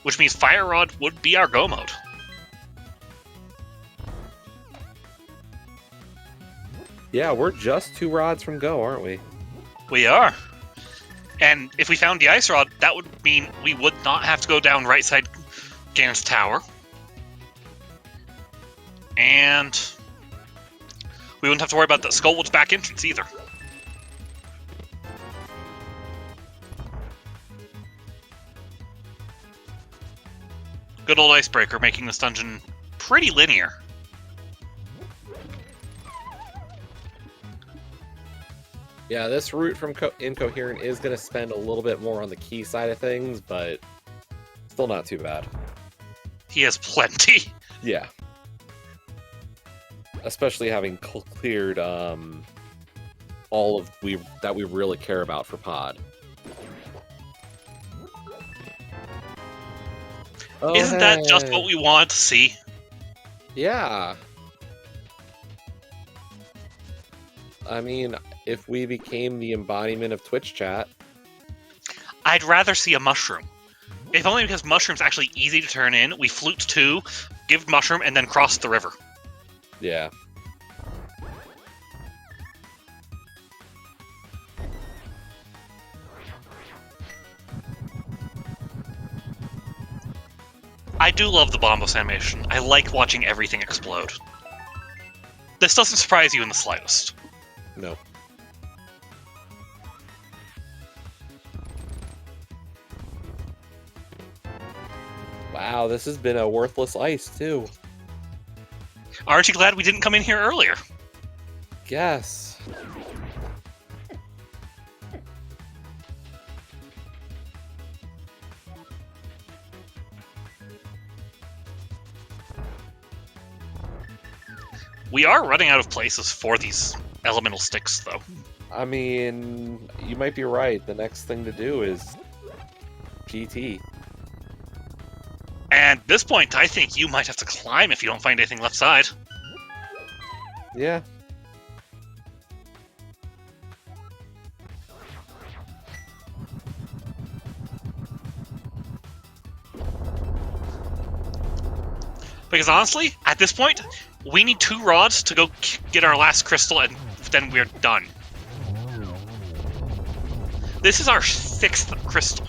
Speaker 2: Which means fire rod would be our go mode.
Speaker 1: Yeah, we're just 2 rods from go, aren't we?
Speaker 2: We are. And if we found the ice rod, that would mean we would not have to go down right side Ganon's tower. And we wouldn't have to worry about the Skullwood's back entrance either. Good old Icebreaker, making this dungeon pretty linear.
Speaker 1: Yeah, this route from Incoherent is going to spend a little bit more on the key side of things, but still not too bad.
Speaker 2: He has plenty.
Speaker 1: Yeah. Especially having cleared all of that we really care about for Pod. Oh,
Speaker 2: Isn't that just what we wanted to see?
Speaker 1: Yeah. I mean, if we became the embodiment of Twitch chat.
Speaker 2: I'd rather see a mushroom. If only because mushroom's actually easy to turn in. We flute 2, give mushroom, and then cross the river.
Speaker 1: Yeah.
Speaker 2: I do love the Bombos animation. I like watching everything explode. This doesn't surprise you in the slightest.
Speaker 1: No. Wow, this has been a worthless ice, too.
Speaker 2: Aren't you glad we didn't come in here earlier?
Speaker 1: Yes.
Speaker 2: We are running out of places for these elemental sticks, though.
Speaker 1: I mean, you might be right. The next thing to do is GT.
Speaker 2: And at this point, I think you might have to climb if you don't find anything left side.
Speaker 1: Yeah.
Speaker 2: Because honestly, at this point, we need 2 rods to go get our last crystal, and then we're done. This is our 6th crystal.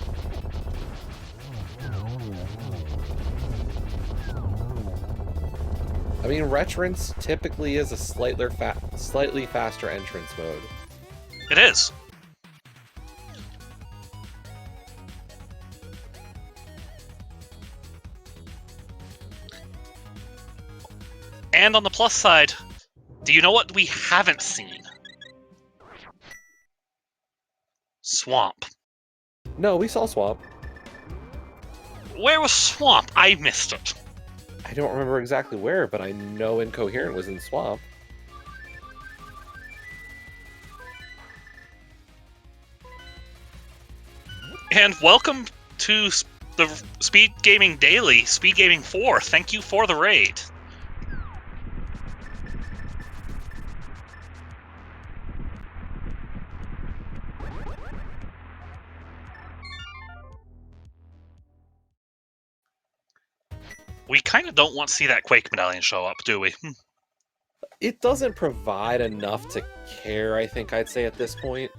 Speaker 1: I mean, Retrance typically is a slightly faster entrance mode.
Speaker 2: It is. And on the plus side, Do you know what we haven't seen? Swamp.
Speaker 1: No, we saw Swamp.
Speaker 2: Where was Swamp? I missed it.
Speaker 1: I don't remember exactly where, but I know Incoherent was in Swamp.
Speaker 2: And welcome to the Speed Gaming Daily, Speed Gaming 4. Thank you for the raid. We kind of don't want to see that Quake medallion show up, do we?
Speaker 1: It doesn't provide enough to care, I think I'd say, at this point.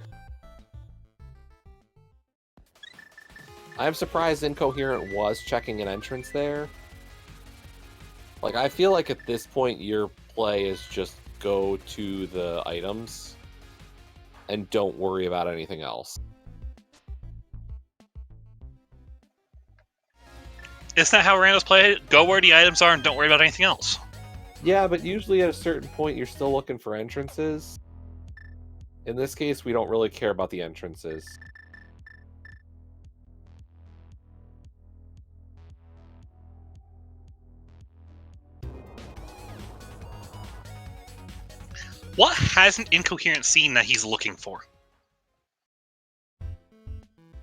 Speaker 1: I'm surprised Incoherent was checking an entrance there. Like, I feel like at this point your play is just go to the items and don't worry about anything else.
Speaker 2: Isn't that how randos play it? Go where the items are and don't worry about anything else.
Speaker 1: Yeah, but usually at a certain point you're still looking for entrances. In this case, we don't really care about the entrances.
Speaker 2: What hasn't Incoherent seen that he's looking for?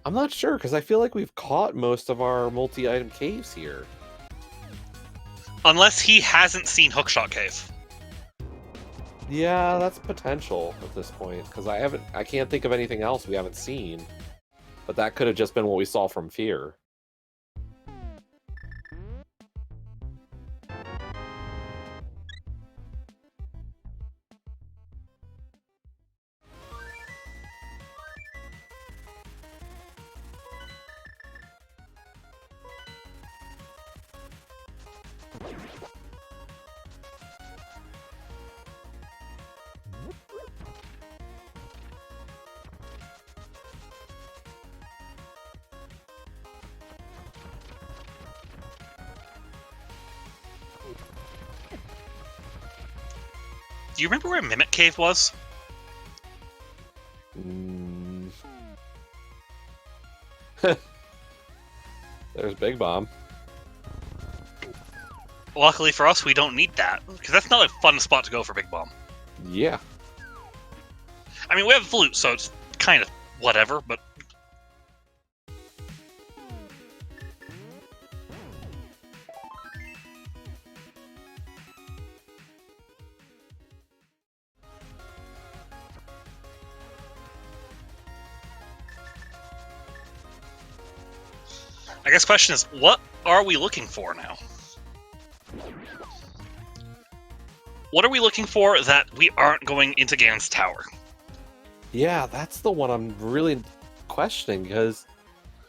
Speaker 1: I'm not sure, because I feel like we've caught most of our multi-item caves here.
Speaker 2: Unless he hasn't seen Hookshot Cave.
Speaker 1: Yeah, that's potential at this point, because I can't think of anything else we haven't seen. But that could have just been what we saw from Fear.
Speaker 2: Do you remember where Mimic Cave was?
Speaker 1: There's Big Bomb.
Speaker 2: Luckily for us, we don't need that, because that's not a fun spot to go for Big Bomb.
Speaker 1: Yeah.
Speaker 2: I mean, we have Flute, so it's kind of whatever, but... I guess the question is, what are we looking for now? What are we looking for that we aren't going into Ganon's Tower?
Speaker 1: Yeah, that's the one I'm really questioning, because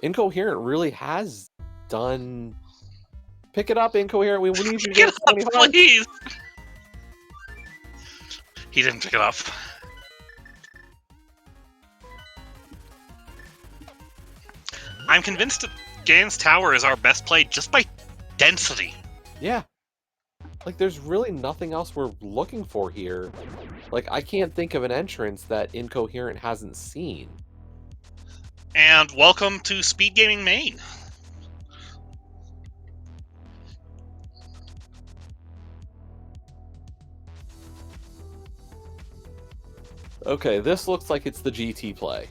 Speaker 1: Incoherent really has done... Pick it up, Incoherent, we need you to get 20 hearts.
Speaker 2: Please! He didn't pick it up. I'm convinced that Ganon's Tower is our best play just by density.
Speaker 1: Yeah. Like, there's really nothing else we're looking for here. Like, I can't think of an entrance that Incoherent hasn't seen.
Speaker 2: And welcome to Speed Gaming Main.
Speaker 1: Okay, this looks like it's the GT play.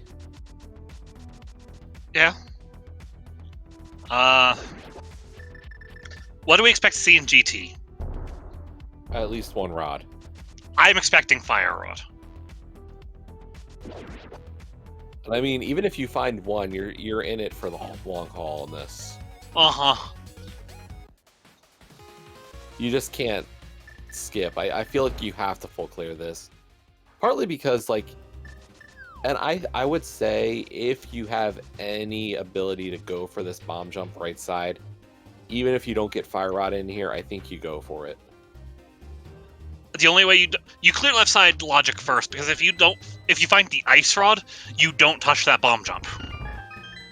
Speaker 2: Yeah. What do we expect to see in GT?
Speaker 1: At least one rod.
Speaker 2: I'm expecting Fire Rod.
Speaker 1: And I mean, even if you find one, you're in it for the long haul in this.
Speaker 2: Uh-huh.
Speaker 1: You just can't skip. I feel like you have to full clear this. Partly because, like, and I would say if you have any ability to go for this bomb jump right side, even if you don't get Fire Rod in here, I think you go for it.
Speaker 2: The only way you clear left side logic first, because if you find the Ice Rod, you don't touch that bomb jump.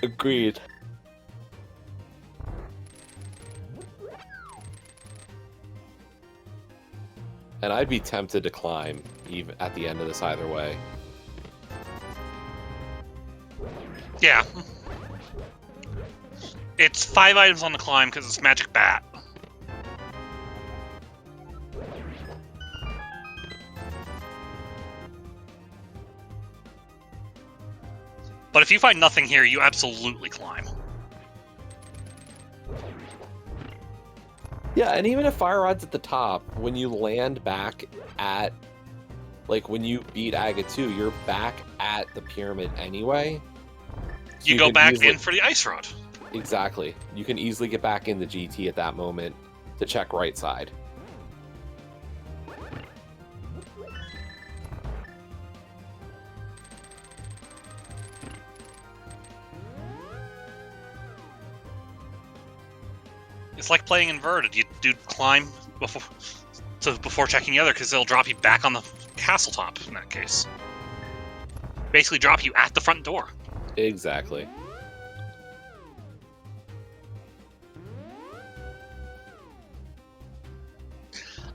Speaker 1: Agreed. And I'd be tempted to climb even at the end of this either way.
Speaker 2: Yeah. It's 5 items on the climb because it's Magic Bat. But if you find nothing here, you absolutely climb.
Speaker 1: Yeah, and even if Fire Rod's at the top, when you land back at, like, when you beat Aga 2, you're back at the pyramid anyway. So
Speaker 2: You go back in for the Ice Rod.
Speaker 1: Exactly. You can easily get back in the GT at that moment to check right side.
Speaker 2: It's like playing inverted. You do climb before checking the other, because they'll drop you back on the castle top in that case. Basically drop you at the front door.
Speaker 1: Exactly.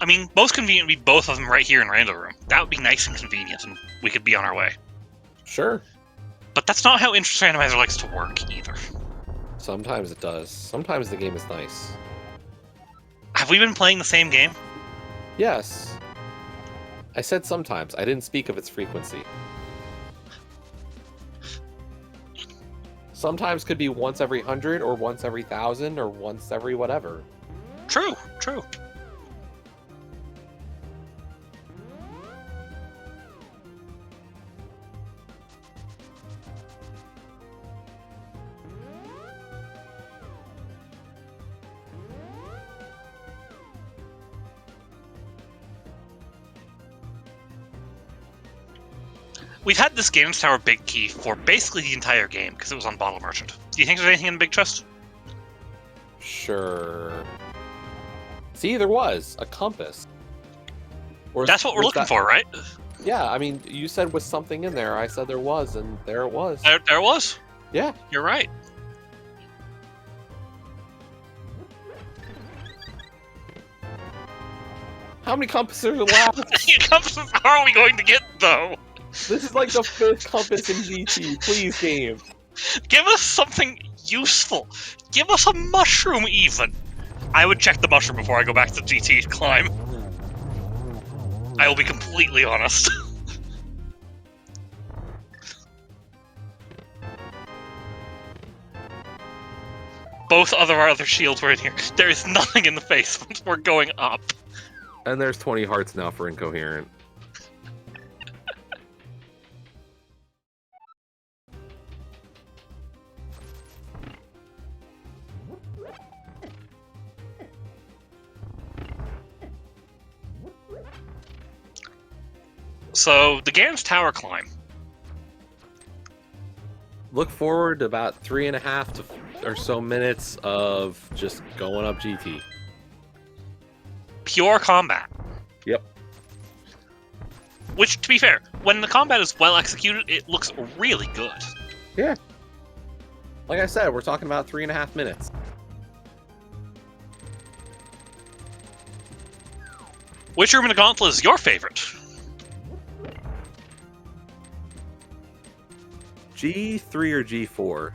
Speaker 2: I mean, most convenient would be both of them right here in Rando Room. That would be nice and convenient, and we could be on our way.
Speaker 1: Sure.
Speaker 2: But that's not how Interest Randomizer likes to work, either.
Speaker 1: Sometimes it does. Sometimes the game is nice.
Speaker 2: Have we been playing the same game?
Speaker 1: Yes. I said sometimes. I didn't speak of its frequency. Sometimes could be once every 100, or once every 1,000, or once every whatever.
Speaker 2: True, true. We've had this Ganon's Tower big key for basically the entire game, because it was on Bottle Merchant. Do you think there's anything in the big chest?
Speaker 1: Sure. See, there was a compass. Or
Speaker 2: That's what we're looking for, right?
Speaker 1: Yeah, I mean, you said with something in there. I said there was, and there it was.
Speaker 2: There it was.
Speaker 1: Yeah.
Speaker 2: You're right.
Speaker 1: How many compasses are left?
Speaker 2: How many compasses are we going to get, though?
Speaker 1: This is like the 5th compass in GT. Please, game.
Speaker 2: Give us something useful. Give us a mushroom, even. I would check the mushroom before I go back to the GT climb. I will be completely honest. Both our other shields were in here. There is nothing in the basement. We're going up.
Speaker 1: And there's 20 hearts now for Incoherent.
Speaker 2: So, the Ganon's Tower climb.
Speaker 1: Look forward to about 3.5 or so minutes of just going up GT.
Speaker 2: Pure combat.
Speaker 1: Yep.
Speaker 2: Which, to be fair, when the combat is well executed, it looks really good.
Speaker 1: Yeah. Like I said, we're talking about 3.5 minutes.
Speaker 2: Which room in the gauntlet is your favorite?
Speaker 1: G3 or G4?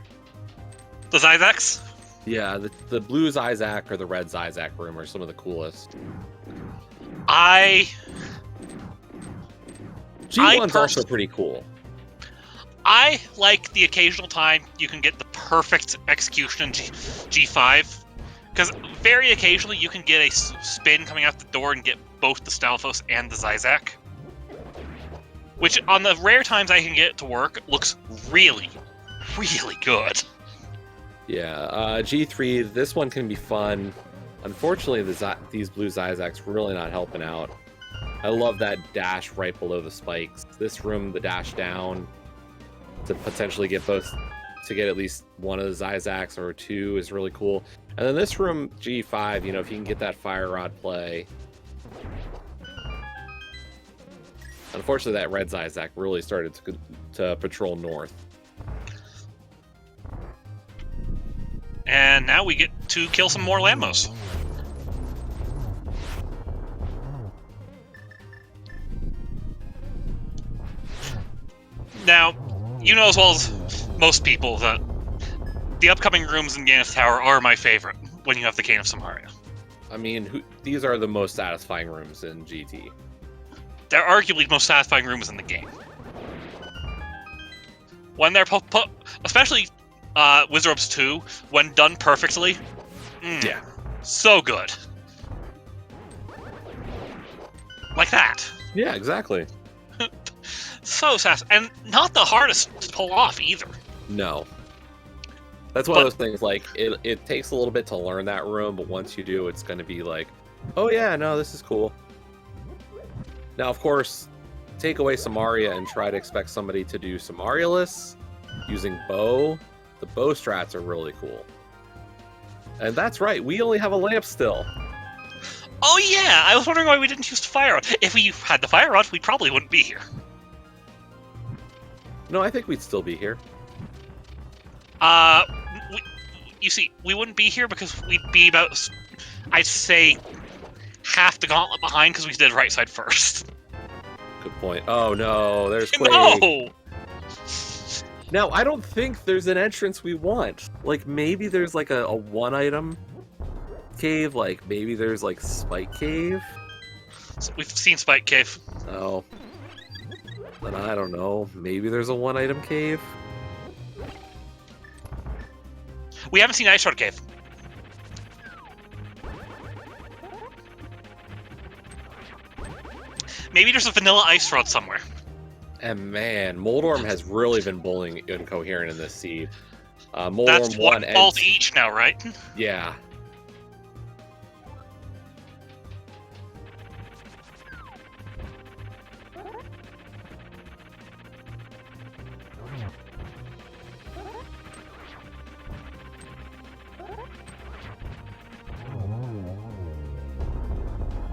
Speaker 2: The Zyzax?
Speaker 1: Yeah, the blue Zyzak or the red Zyzak room are some of the coolest. G1's also pretty cool.
Speaker 2: I like the occasional time you can get the perfect execution in G5. Because very occasionally you can get a spin coming out the door and get both the Stalfos and the Zyzak. Which, on the rare times I can get it to work, looks really, really good.
Speaker 1: Yeah, G3, this one can be fun. Unfortunately, these blue Zyzaks really not helping out. I love that dash right below the spikes. This room, the dash down to potentially get both, to get at least one of the Zyzaks or two is really cool. And then this room, G5, you know, if you can get that Fire Rod play. Unfortunately, that red Zyzak really started to patrol north.
Speaker 2: And now we get to kill some more Lambos. Now, you know as well as most people that the upcoming rooms in Ganeth Tower are my favorite when you have the Cane of Samaria.
Speaker 1: I mean, these are the most satisfying rooms in GT.
Speaker 2: They're arguably the most satisfying rooms in the game. When they're especially Wizards 2, when done perfectly,
Speaker 1: Yeah.
Speaker 2: So good. Like that.
Speaker 1: Yeah, exactly.
Speaker 2: So sassy. And not the hardest to pull off, either.
Speaker 1: No. That's one of those things, like, it takes a little bit to learn that room, but once you do, it's going to be like, oh yeah, no, this is cool. Now, of course, take away Samaria and try to expect somebody to do Samarialess using bow. The bow strats are really cool. And that's right, we only have a lamp still.
Speaker 2: Oh yeah, I was wondering why we didn't use the fire rod. If we had the fire rod, we probably wouldn't be here.
Speaker 1: No, I think we'd still be here.
Speaker 2: You see, we wouldn't be here because we'd be about, I'd say, half the gauntlet behind because we did right side first.
Speaker 1: Good point. Oh no, there's Quake.
Speaker 2: No!
Speaker 1: Now, I don't think there's an entrance we want. Like, maybe there's like a one-item cave, like maybe there's like Spike Cave.
Speaker 2: So we've seen Spike Cave.
Speaker 1: Oh. Then I don't know. Maybe there's a one-item cave?
Speaker 2: We haven't seen Ice Shard Cave. Maybe there's a vanilla ice rod somewhere.
Speaker 1: And man, Moldorm has really been bullying Incoherent in this seed. Moldorm
Speaker 2: That's one
Speaker 1: and
Speaker 2: vault each now, right?
Speaker 1: Yeah.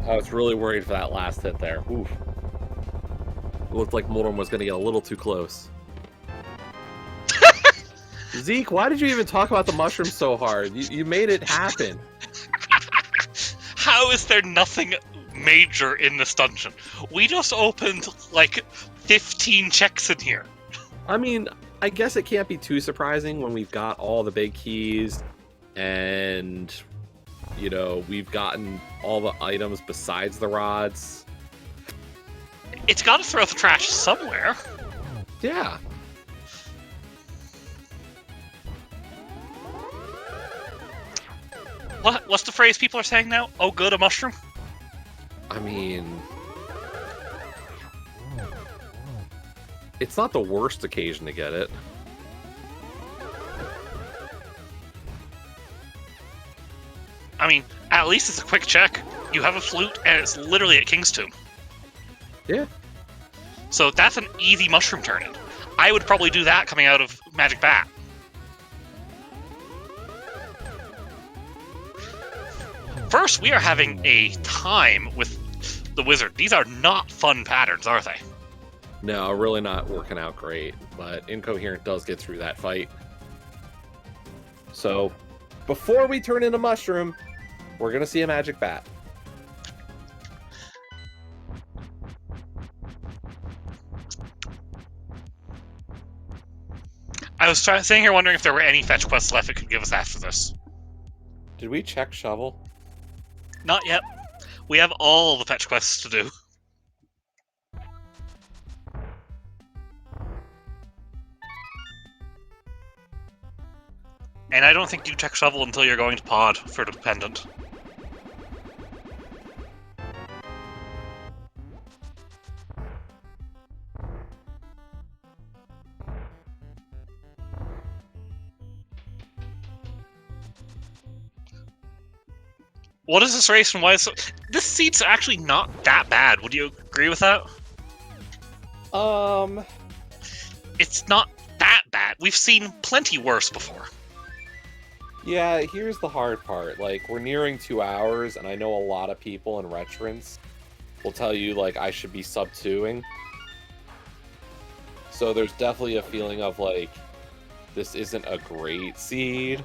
Speaker 1: I was really worried for that last hit there. Oof. It looked like Moldorm was going to get a little too close. Zeke, why did you even talk about the mushrooms so hard? You made it happen.
Speaker 2: How is there nothing major in this dungeon? We just opened, like, 15 checks in here.
Speaker 1: I mean, I guess it can't be too surprising when we've got all the big keys and, you know, we've gotten all the items besides the rods.
Speaker 2: It's got to throw the trash somewhere.
Speaker 1: Yeah.
Speaker 2: What's the phrase people are saying now? Oh, good, a mushroom?
Speaker 1: I mean, it's not the worst occasion to get it.
Speaker 2: I mean, at least it's a quick check. You have a flute, and it's literally at King's Tomb.
Speaker 1: Yeah.
Speaker 2: So that's an easy mushroom turn-in. I would probably do that coming out of Magic Bat. First, we are having a time with the wizard. These are not fun patterns, are they?
Speaker 1: No, really not working out great, but Incoherent does get through that fight. So, before we turn into Mushroom, we're going to see a Magic Bat.
Speaker 2: I was sitting here wondering if there were any fetch quests left it could give us after this.
Speaker 1: Did we check Shovel?
Speaker 2: Not yet. We have all the fetch quests to do. And I don't think you check Shovel until you're going to Pod for the Pendant. What is this race and why is it so... This seat's actually not that bad. Would you agree with that? It's not that bad. We've seen plenty worse before.
Speaker 1: Yeah, here's the hard part. Like, we're nearing 2 hours, and I know a lot of people in Retrance will tell you, like, I should be sub-2ing. So there's definitely a feeling of, like, this isn't a great seed.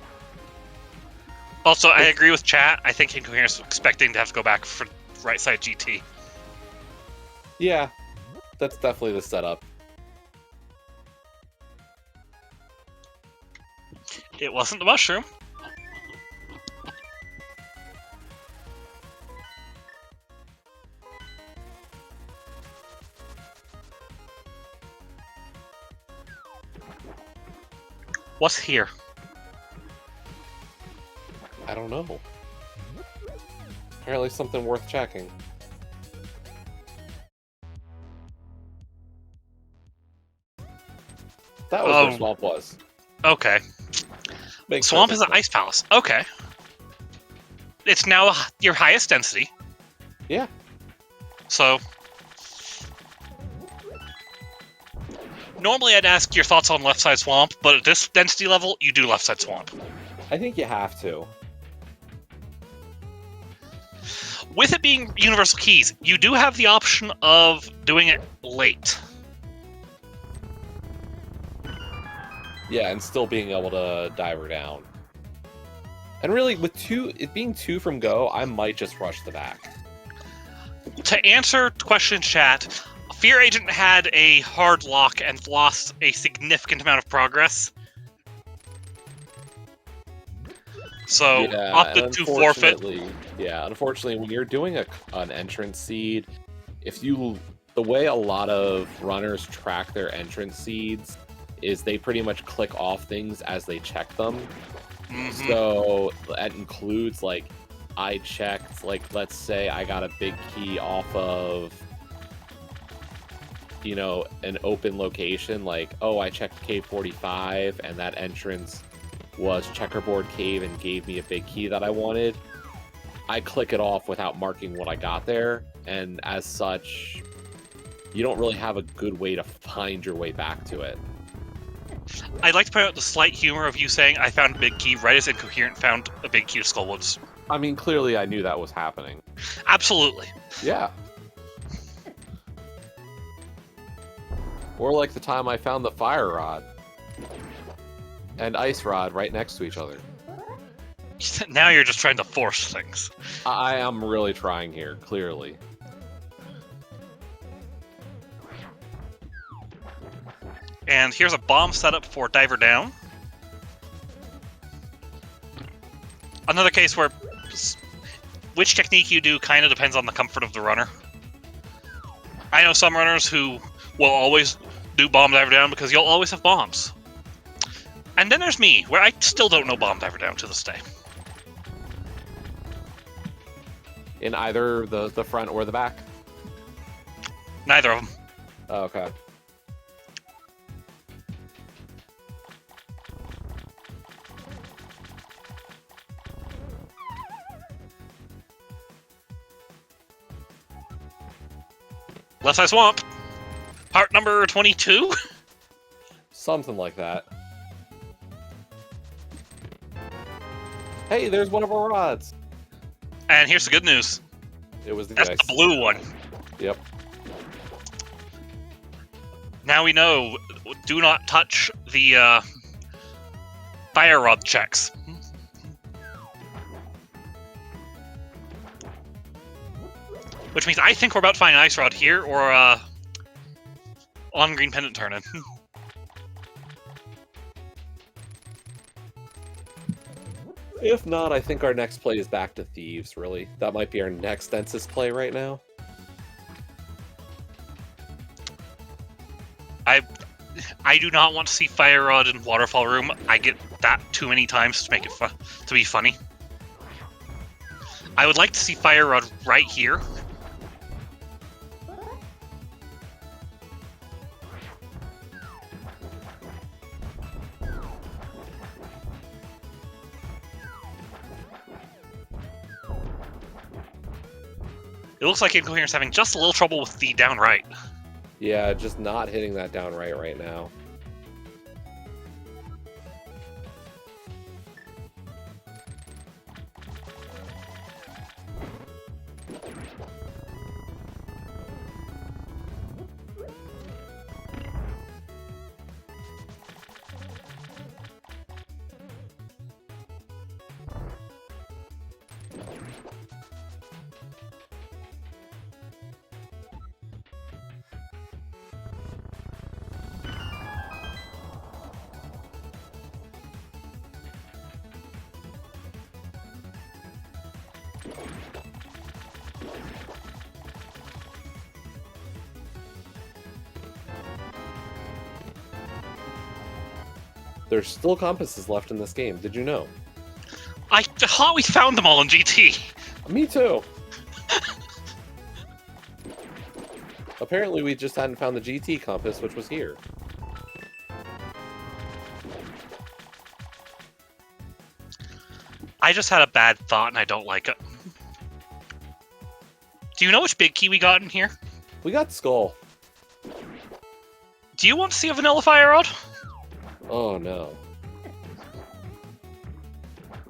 Speaker 2: Also, I agree with chat. I think Incoherence is expecting to have to go back for right side GT.
Speaker 1: Yeah, that's definitely the setup.
Speaker 2: It wasn't the mushroom. What's here?
Speaker 1: I don't know. Apparently something worth checking. That was where Swamp was.
Speaker 2: Okay.
Speaker 1: Makes
Speaker 2: Swamp is an
Speaker 1: perfect
Speaker 2: ice palace. Okay. It's now your highest density.
Speaker 1: Yeah.
Speaker 2: So, normally I'd ask your thoughts on left side swamp, but at this density level, you do left side swamp.
Speaker 1: I think you have to.
Speaker 2: With it being universal keys, you do have the option of doing it late.
Speaker 1: Yeah, and still being able to dive her down. And really, with it being 2 from go, I might just rush the back.
Speaker 2: To answer question chat, Fear Agent had a hard lock and lost a significant amount of progress. So,
Speaker 1: yeah,
Speaker 2: opted to forfeit.
Speaker 1: Yeah, unfortunately, when you're doing an entrance seed, the way a lot of runners track their entrance seeds is they pretty much click off things as they check them.
Speaker 2: Mm-hmm.
Speaker 1: So that includes, like, I checked, like, let's say I got a big key off of, you know, an open location, like, oh, I checked Cave 45, and that entrance was Checkerboard Cave and gave me a big key that I wanted. I click it off without marking what I got there, and as such, you don't really have a good way to find your way back to it.
Speaker 2: I'd like to point out the slight humor of you saying, I found a big key, right as Incoherent found a big key to Skullwoods.
Speaker 1: I mean, clearly I knew that was happening.
Speaker 2: Absolutely.
Speaker 1: Yeah. Or like the time I found the Fire Rod and Ice Rod right next to each other.
Speaker 2: Now you're just trying to force things.
Speaker 1: I am really trying here, clearly.
Speaker 2: And here's a bomb setup for Diver Down. Another case where which technique you do kind of depends on the comfort of the runner. I know some runners who will always do Bomb Diver Down because you'll always have bombs. And then there's me, where I still don't know Bomb Diver Down to this day.
Speaker 1: In either the front or the back?
Speaker 2: Neither of them.
Speaker 1: Oh, okay.
Speaker 2: Left Side Swamp. Part number 22?
Speaker 1: Something like that. Hey, there's one of our rods.
Speaker 2: And here's the good news.
Speaker 1: It was the
Speaker 2: That's
Speaker 1: ice.
Speaker 2: the blue one.
Speaker 1: Yep.
Speaker 2: Now we know, do not touch the fire rod checks. Which means I think we're about to find an ice rod here, or on green pendant turn-in.
Speaker 1: If not, I think our next play is back to Thieves, really. That might be our next densest play right now.
Speaker 2: I do not want to see Fire Rod in Waterfall Room. I get that too many times to make it to be funny. I would like to see Fire Rod right here. It looks like Incoherence's having just a little trouble with the down right.
Speaker 1: Yeah, just not hitting that down right now. There's still compasses left in this game. Did you know?
Speaker 2: I thought we found them all in GT.
Speaker 1: Me too. Apparently, we just hadn't found the GT compass, which was here.
Speaker 2: I just had a bad thought and I don't like it. Do you know which big key we got in here?
Speaker 1: We got Skull.
Speaker 2: Do you want to see a vanilla fire rod?
Speaker 1: Oh no.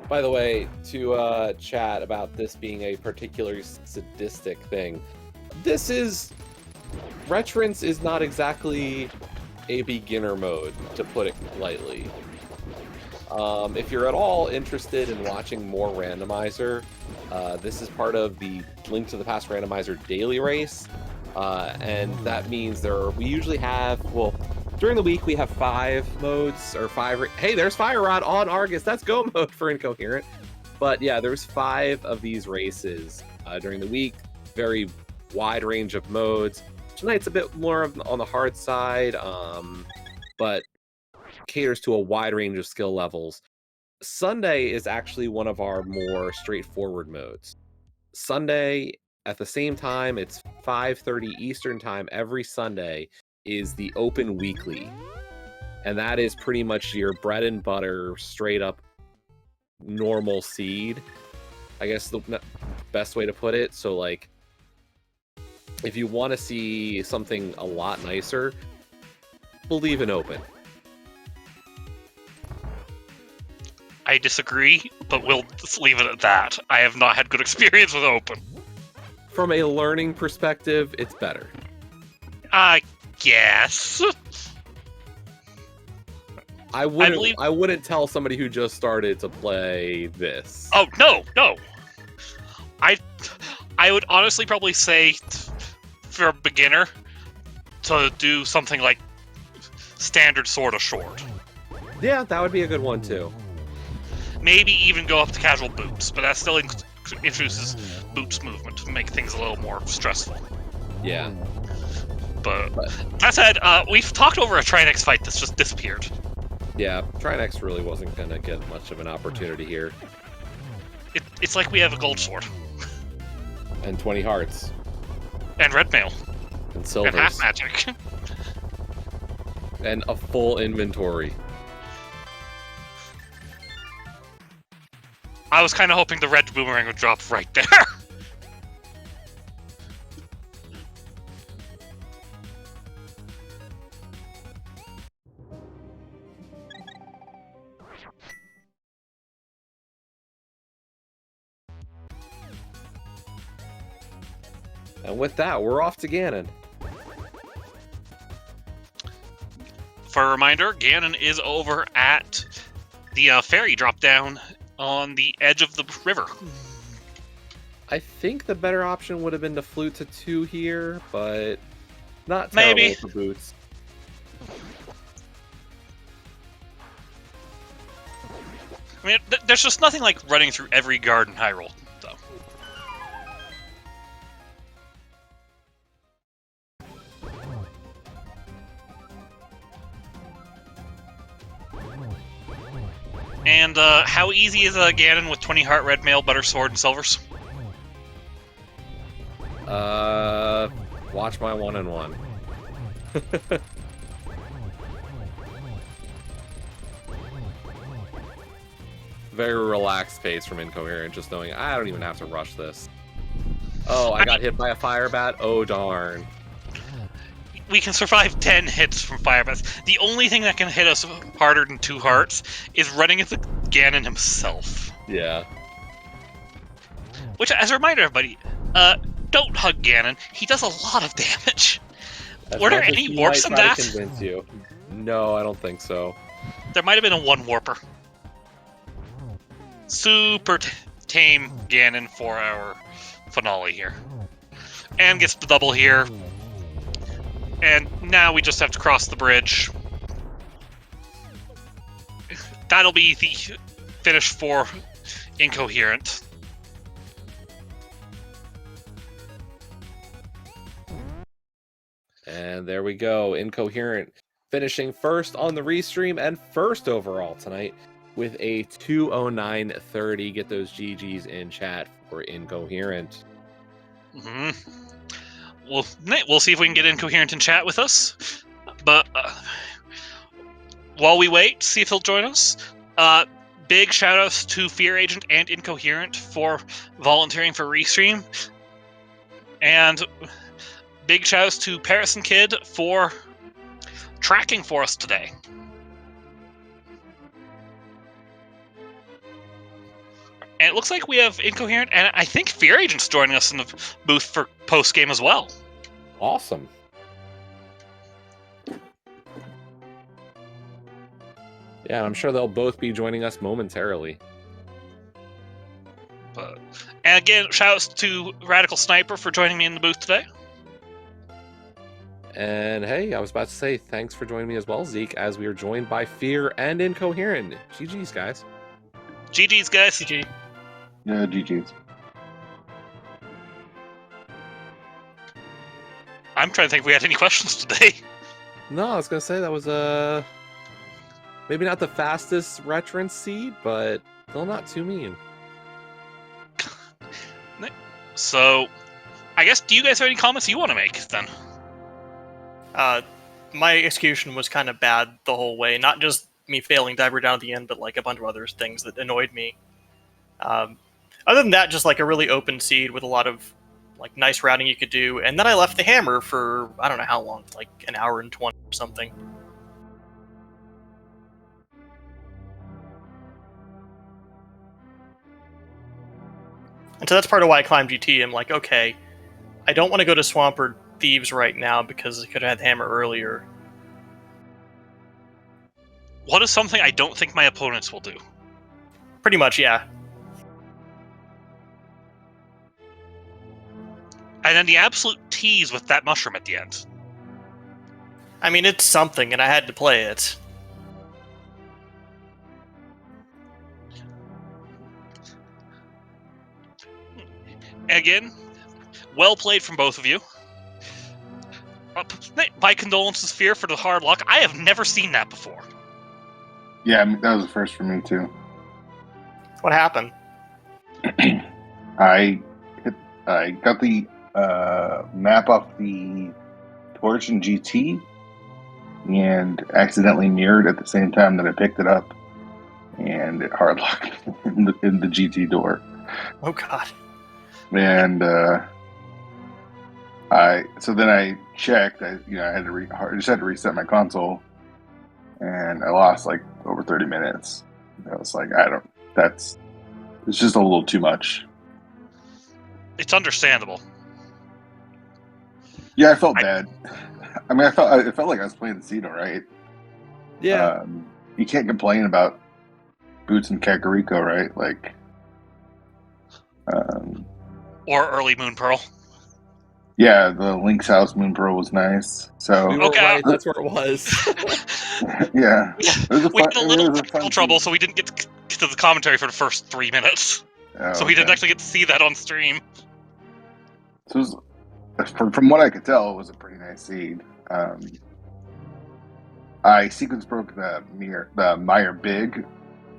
Speaker 1: By the way, to chat about this being a particularly sadistic thing, this is... Retrance is not exactly a beginner mode, to put it lightly. If you're at all interested in watching more Randomizer, this is part of the Link to the Past Randomizer daily race, and that means we usually have, well, during the week we have 5 modes, or 5, hey, there's Fire Rod on Argus, that's go mode for Incoherent. But yeah, there's 5 of these races during the week, very wide range of modes. Tonight's a bit more on the hard side, but caters to a wide range of skill levels. Sunday is actually one of our more straightforward modes. Sunday, at the same time, it's 5:30 Eastern time every Sunday, is the open weekly. And that is pretty much your bread and butter, straight up normal seed. I guess the best way to put it. So like, if you want to see something a lot nicer, believe in open.
Speaker 2: I disagree, but we'll just leave it at that. I have not had good experience with open.
Speaker 1: From a learning perspective, it's better.
Speaker 2: I guess.
Speaker 1: I wouldn't tell somebody who just started to play this.
Speaker 2: Oh, no. I would honestly probably say for a beginner to do something like standard Sword of Short.
Speaker 1: Yeah, that would be a good one too.
Speaker 2: Maybe even go up to casual boots, but that still introduces boots movement to make things a little more stressful.
Speaker 1: Yeah.
Speaker 2: But that said, we've talked over a Trinex fight that's just disappeared.
Speaker 1: Yeah, Trinex really wasn't going to get much of an opportunity here.
Speaker 2: It's like we have a gold sword.
Speaker 1: And 20 hearts.
Speaker 2: And red mail.
Speaker 1: And silvers.
Speaker 2: And half magic.
Speaker 1: And a full inventory.
Speaker 2: I was kind of hoping the red boomerang would drop right there.
Speaker 1: And with that, we're off to Ganon.
Speaker 2: For a reminder, Ganon is over at the ferry drop down on the edge of the river.
Speaker 1: I think the better option would have been to flute to 2 here, but not terrible
Speaker 2: maybe
Speaker 1: with the boots.
Speaker 2: I mean, there's just nothing like running through every garden high roll, though. And how easy is Ganon with 20 heart, red mail, butter sword, and silvers?
Speaker 1: Watch my 1-on-1. Very relaxed pace from Incoherent, just knowing I don't even have to rush this. Oh, I got hit by a fire bat? Oh, darn.
Speaker 2: We can survive 10 hits from fire bats. The only thing that can hit us harder than 2 hearts is running into Ganon himself.
Speaker 1: Yeah.
Speaker 2: Which, as a reminder, everybody, don't hug Ganon. He does a lot of damage. Were there any warps in that?
Speaker 1: Convince you. No, I don't think so.
Speaker 2: There might have been a 1 warper. Super tame Ganon for our finale here. And gets the double here. And now we just have to cross the bridge. That'll be the finish for Incoherent.
Speaker 1: And there we go. Incoherent finishing first on the restream and first overall tonight with a 209.30. Get those GGs in chat for Incoherent.
Speaker 2: We'll see if we can get Incoherent in chat with us. But while we wait, see if he'll join us. Big shout-outs to Fear Agent and Incoherent for volunteering for Restream. And big shout-outs to Paris and Kid for tracking for us today. And it looks like we have Incoherent, and I think Fear Agent's joining us in the booth for post-game as well.
Speaker 1: Awesome. Yeah, I'm sure they'll both be joining us momentarily.
Speaker 2: And again, shout-outs to Radical Sniper for joining me in the booth today.
Speaker 1: And hey, I was about to say thanks for joining me as well, Zeke, as we are joined by Fear and Incoherent. GG's, guys.
Speaker 2: GG's, guys.
Speaker 3: GG.
Speaker 4: Yeah, GG's.
Speaker 2: I'm trying to think if we had any questions today.
Speaker 1: No, I was going to say that was maybe not the fastest Retrance seed, but still not too mean.
Speaker 2: So, I guess, do you guys have any comments you want to make, then?
Speaker 3: My execution was kind of bad the whole way. Not just me failing diver down at the end, but like a bunch of other things that annoyed me. Other than that, just like a really open seed with a lot of like nice routing you could do. And then I left the hammer for, I don't know how long, like an hour and 20 or something. And so that's part of why I climbed GT. I'm like, okay, I don't want to go to Swamp or Thieves right now because I could have had the hammer earlier.
Speaker 2: What is something I don't think my opponents will do?
Speaker 3: Pretty much, yeah.
Speaker 2: And then the absolute tease with that mushroom at the end.
Speaker 3: I mean, it's something, and I had to play it.
Speaker 2: Again, well played from both of you. My condolences, Fear, for the hard luck. I have never seen that before.
Speaker 4: Yeah, that was the first for me too.
Speaker 3: What happened?
Speaker 4: I got the map off the torch in GT and accidentally mirrored at the same time that I picked it up, and it hard locked in the GT door.
Speaker 3: Oh god.
Speaker 4: And I checked. I had to just had to reset my console, and I lost like over 30 minutes. I was like, it's just a little too much.
Speaker 2: It's understandable.
Speaker 4: Yeah, I felt bad. I mean, it felt like I was playing the seed all right.
Speaker 1: Yeah.
Speaker 4: You can't complain about Boots and Kakariko, right? Like,
Speaker 2: Or early Moon Pearl.
Speaker 4: yeah, the Link's House Moon Pearl was nice. So
Speaker 1: You were
Speaker 2: Okay.
Speaker 1: right, that's where it was.
Speaker 4: yeah,
Speaker 2: We had a little technical trouble, so we didn't get to the commentary for the first 3 minutes.
Speaker 4: Oh,
Speaker 2: So we didn't
Speaker 4: okay.
Speaker 2: actually get to see that on stream.
Speaker 4: So it was, from what I could tell, it was a pretty nice seed. I sequence broke the Meyer Big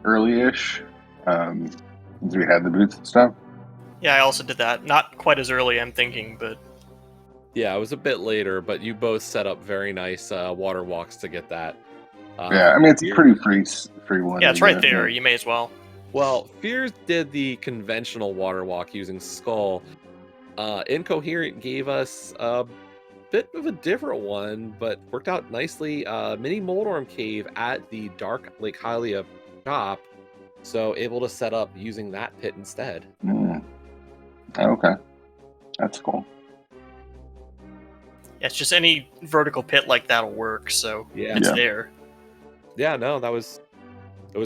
Speaker 4: early-ish, since we had the boots and stuff.
Speaker 3: Yeah, I also did that. Not quite as early, I'm thinking, but...
Speaker 1: Yeah, it was a bit later, but you both set up very nice water walks to get that.
Speaker 4: Yeah, I mean, it's a pretty free one.
Speaker 3: Yeah, it's right there. You may as well.
Speaker 1: Well, Fears did the conventional water walk using Skull. Incoherent gave us a bit of a different one, but worked out nicely. Mini Moldorm Cave at the Dark Lake Hylia shop, so able to set up using that pit instead.
Speaker 4: Okay, that's cool.
Speaker 3: Yeah, it's just any vertical pit like that'll work, so
Speaker 1: Yeah.
Speaker 3: it's
Speaker 4: Yeah.
Speaker 3: there.
Speaker 1: Yeah, no, it was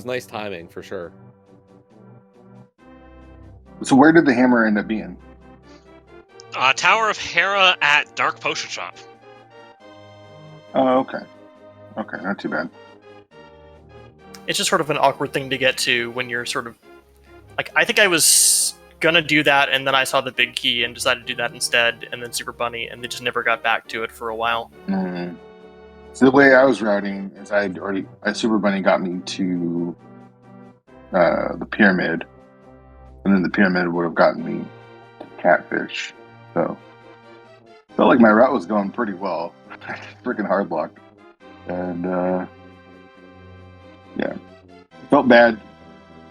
Speaker 1: nice timing for sure.
Speaker 4: So where did the hammer end up being?
Speaker 2: Tower of Hera at Dark Potion Shop.
Speaker 4: Oh, okay. Okay, not too bad.
Speaker 3: It's just sort of an awkward thing to get to when you're sort of... Like, I think I was gonna do that, and then I saw the big key and decided to do that instead, and then Super Bunny, and they just never got back to it for a while.
Speaker 4: Mm. So the way I was routing is Super Bunny got me to the pyramid, and then the pyramid would have gotten me to Catfish. So felt like my route was going pretty well. Freaking hard block, and yeah, felt bad.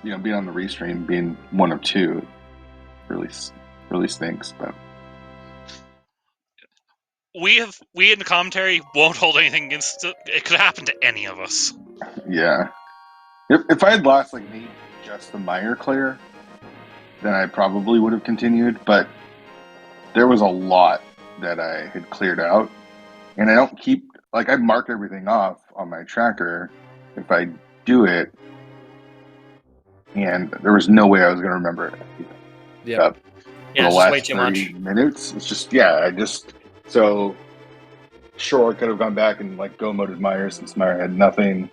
Speaker 4: Being on the restream, being one of two, really stinks. But
Speaker 2: we in the commentary won't hold anything against it. It could happen to any of us.
Speaker 4: yeah, if I had lost like maybe just the Meyer clear, then I probably would have continued. But there was a lot that I had cleared out, and I don't keep I mark everything off on my tracker if I do it, and there was no way I was going to remember it.
Speaker 1: Yeah.
Speaker 3: Yeah, it's just way too much.
Speaker 4: Minutes. It's just so sure I could have gone back and go moded Meyer since Meyer had nothing,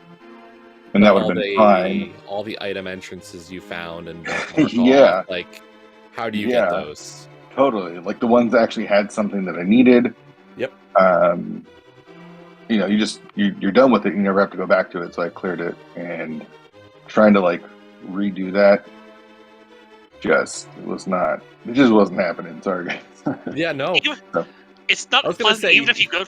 Speaker 4: and that would have been fine.
Speaker 1: All the item entrances you found and
Speaker 4: yeah,
Speaker 1: how do you get those?
Speaker 4: Totally, the ones that actually had something that I needed.
Speaker 1: Yep.
Speaker 4: You're done with it. You never have to go back to it. So I cleared it, and trying to redo that it just wasn't happening. Sorry, guys.
Speaker 1: Yeah, no.
Speaker 2: It's not pleasant. Even if you go,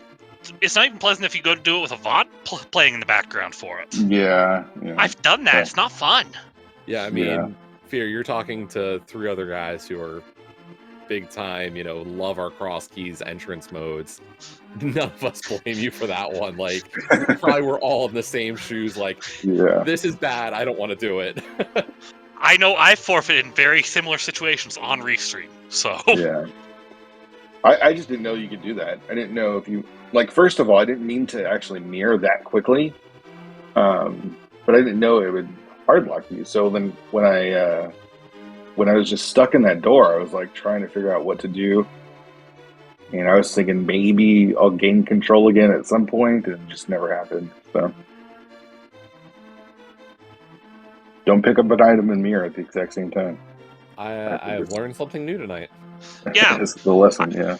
Speaker 2: it's not even pleasant if you go to do it with a VOD playing in the background for it.
Speaker 4: Yeah.
Speaker 2: I've done that. Yeah. It's not fun.
Speaker 1: Yeah, I mean, Fear, you're talking to 3 other guys who are big time, love our cross keys entrance modes. None of us blame you for that one. We probably were all in the same shoes. This is bad. I don't want to do it.
Speaker 2: I know I forfeited in very similar situations on Restream. So
Speaker 4: yeah, I just didn't know you could do that. I didn't know if you first of all, I didn't mean to actually mirror that quickly, but I didn't know it would hard block you. So then when I was just stuck in that door, I was trying to figure out what to do, and I was thinking maybe I'll gain control again at some point, and it just never happened. So don't pick up an item and mirror at the exact same time.
Speaker 1: I've learned something new tonight.
Speaker 2: Yeah,
Speaker 4: this is the lesson. Yeah.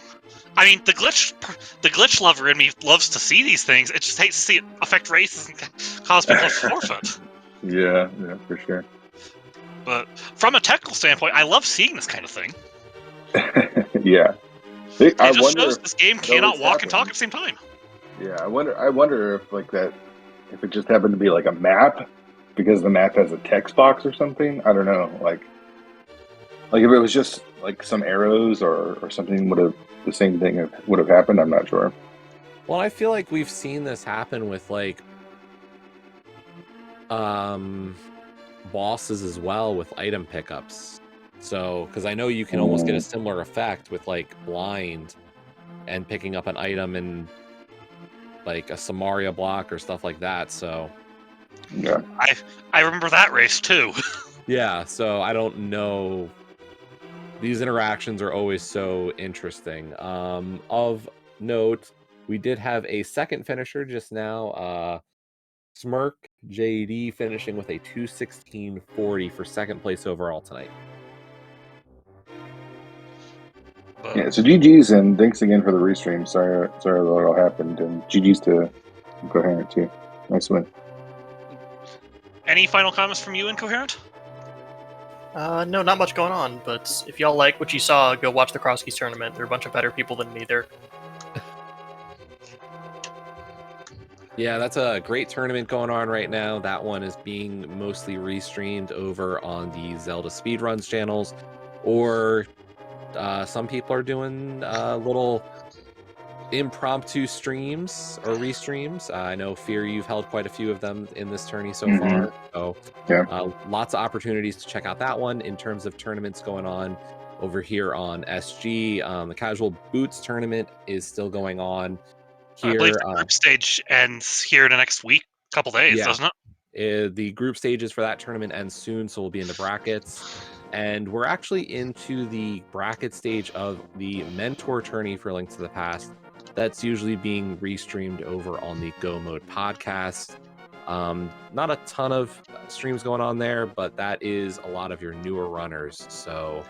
Speaker 2: I mean, the glitch lover in me loves to see these things. It just hates to see it affect races and cause people to forfeit.
Speaker 4: Yeah, for sure.
Speaker 2: But from a technical standpoint, I love seeing this kind of thing.
Speaker 4: Yeah.
Speaker 2: It just shows this game cannot walk and talk at the same time.
Speaker 4: Yeah, I wonder if if it just happened to be a map, because the map has a text box or something. I don't know. If it was just some arrows or something, the same thing would have happened. I'm not sure.
Speaker 1: Well, I feel like we've seen this happen with bosses as well with item pickups. So, because I know you can almost get a similar effect with blind and picking up an item in a Samaria block or stuff like that. So,
Speaker 4: yeah,
Speaker 2: I remember that race too.
Speaker 1: Yeah, so I don't know. These interactions are always so interesting. Of note, we did have a second finisher just now. Smirk JD finishing with a 2:16.40 for second place overall tonight.
Speaker 4: Yeah, so GG's, and thanks again for the restream. Sorry that all happened, and GG's to Incoherent too. Nice win.
Speaker 2: Any final comments from you, Incoherent?
Speaker 3: No, not much going on, but if y'all like what you saw, go watch the Cross Keys tournament. There are a bunch of better people than me there.
Speaker 1: Yeah, that's a great tournament going on right now. That one is being mostly restreamed over on the Zelda Speedruns channels, or some people are doing little impromptu streams or restreams. I know, Fear, you've held quite a few of them in this tourney so far. So lots of opportunities to check out that one. In terms of tournaments going on over here on SG, the Casual Boots tournament is still going on. Here,
Speaker 2: I believe the group stage ends here in the next week, couple days, doesn't it?
Speaker 1: The group stages for that tournament ends soon, so we'll be in the brackets. And we're actually into the bracket stage of the Mentor tourney for Link to the Past. That's usually being restreamed over on the Go Mode podcast. Not a ton of streams going on there, but that is a lot of your newer runners. So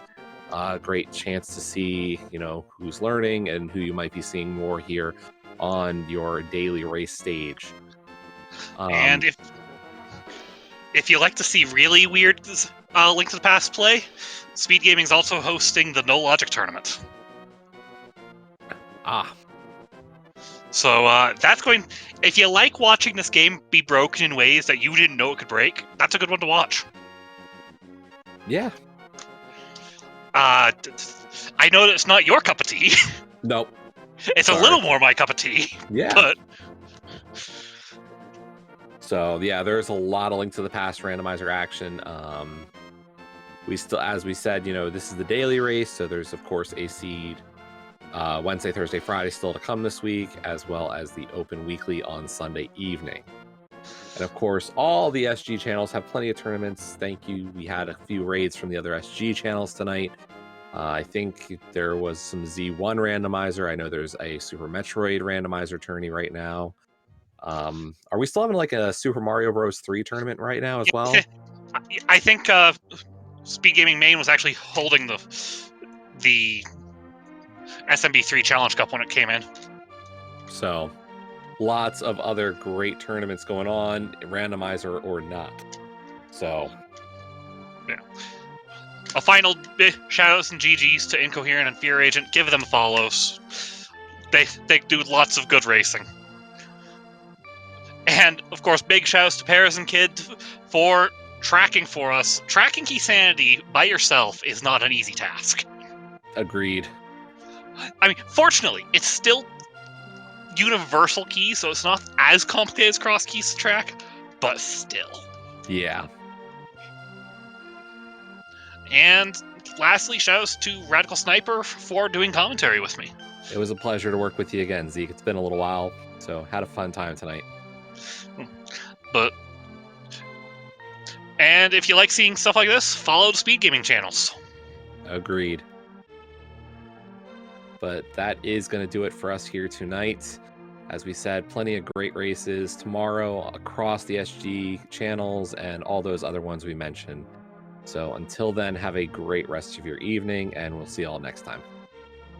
Speaker 1: great chance to see, who's learning and who you might be seeing more here on your daily race stage.
Speaker 2: And if you like to see really weird Link to the Past play, Speed Gaming's also hosting the No Logic tournament. So that's going. If you like watching this game be broken in ways that you didn't know it could break, that's a good one to watch.
Speaker 1: Yeah.
Speaker 2: I know that it's not your cup of tea.
Speaker 1: Nope.
Speaker 2: It's
Speaker 1: Sorry.
Speaker 2: a little more my cup of tea.
Speaker 1: Yeah.
Speaker 2: But
Speaker 1: so yeah, there's a lot of Link to the Past randomizer action. We still, as we said, this is the daily race, so there's of course a seed Wednesday, Thursday, Friday still to come this week, as well as the open weekly on Sunday evening. And of course, all the SG channels have plenty of tournaments. Thank you. We had a few raids from the other SG channels tonight. I think there was some Z1 randomizer. I know there's a Super Metroid randomizer tourney right now. Are we still having like a Super Mario Bros. 3 tournament right now as well?
Speaker 2: I think Speed Gaming Main was actually holding the SMB3 Challenge Cup when it came in.
Speaker 1: So, lots of other great tournaments going on, randomizer or not. So,
Speaker 2: yeah. A final shout-outs and GGs to Incoherent and Fear Agent. Give them follows. They do lots of good racing. And, of course, big shout-outs to Paris and Kid for tracking for us. Tracking Key Sanity by yourself is not an easy task.
Speaker 1: agreed.
Speaker 2: I mean, fortunately, it's still universal key, so it's not as complicated as cross keys to track, but still.
Speaker 1: Yeah.
Speaker 2: And lastly, shoutouts to Radical Sniper for doing commentary with me.
Speaker 1: It was a pleasure to work with you again, Zeke. It's been a little while, so had a fun time tonight.
Speaker 2: And if you like seeing stuff like this, follow the Speed Gaming channels.
Speaker 1: Agreed. But that is going to do it for us here tonight. As we said, plenty of great races tomorrow across the SG channels and all those other ones we mentioned. So until then, have a great rest of your evening, and we'll see you all next time.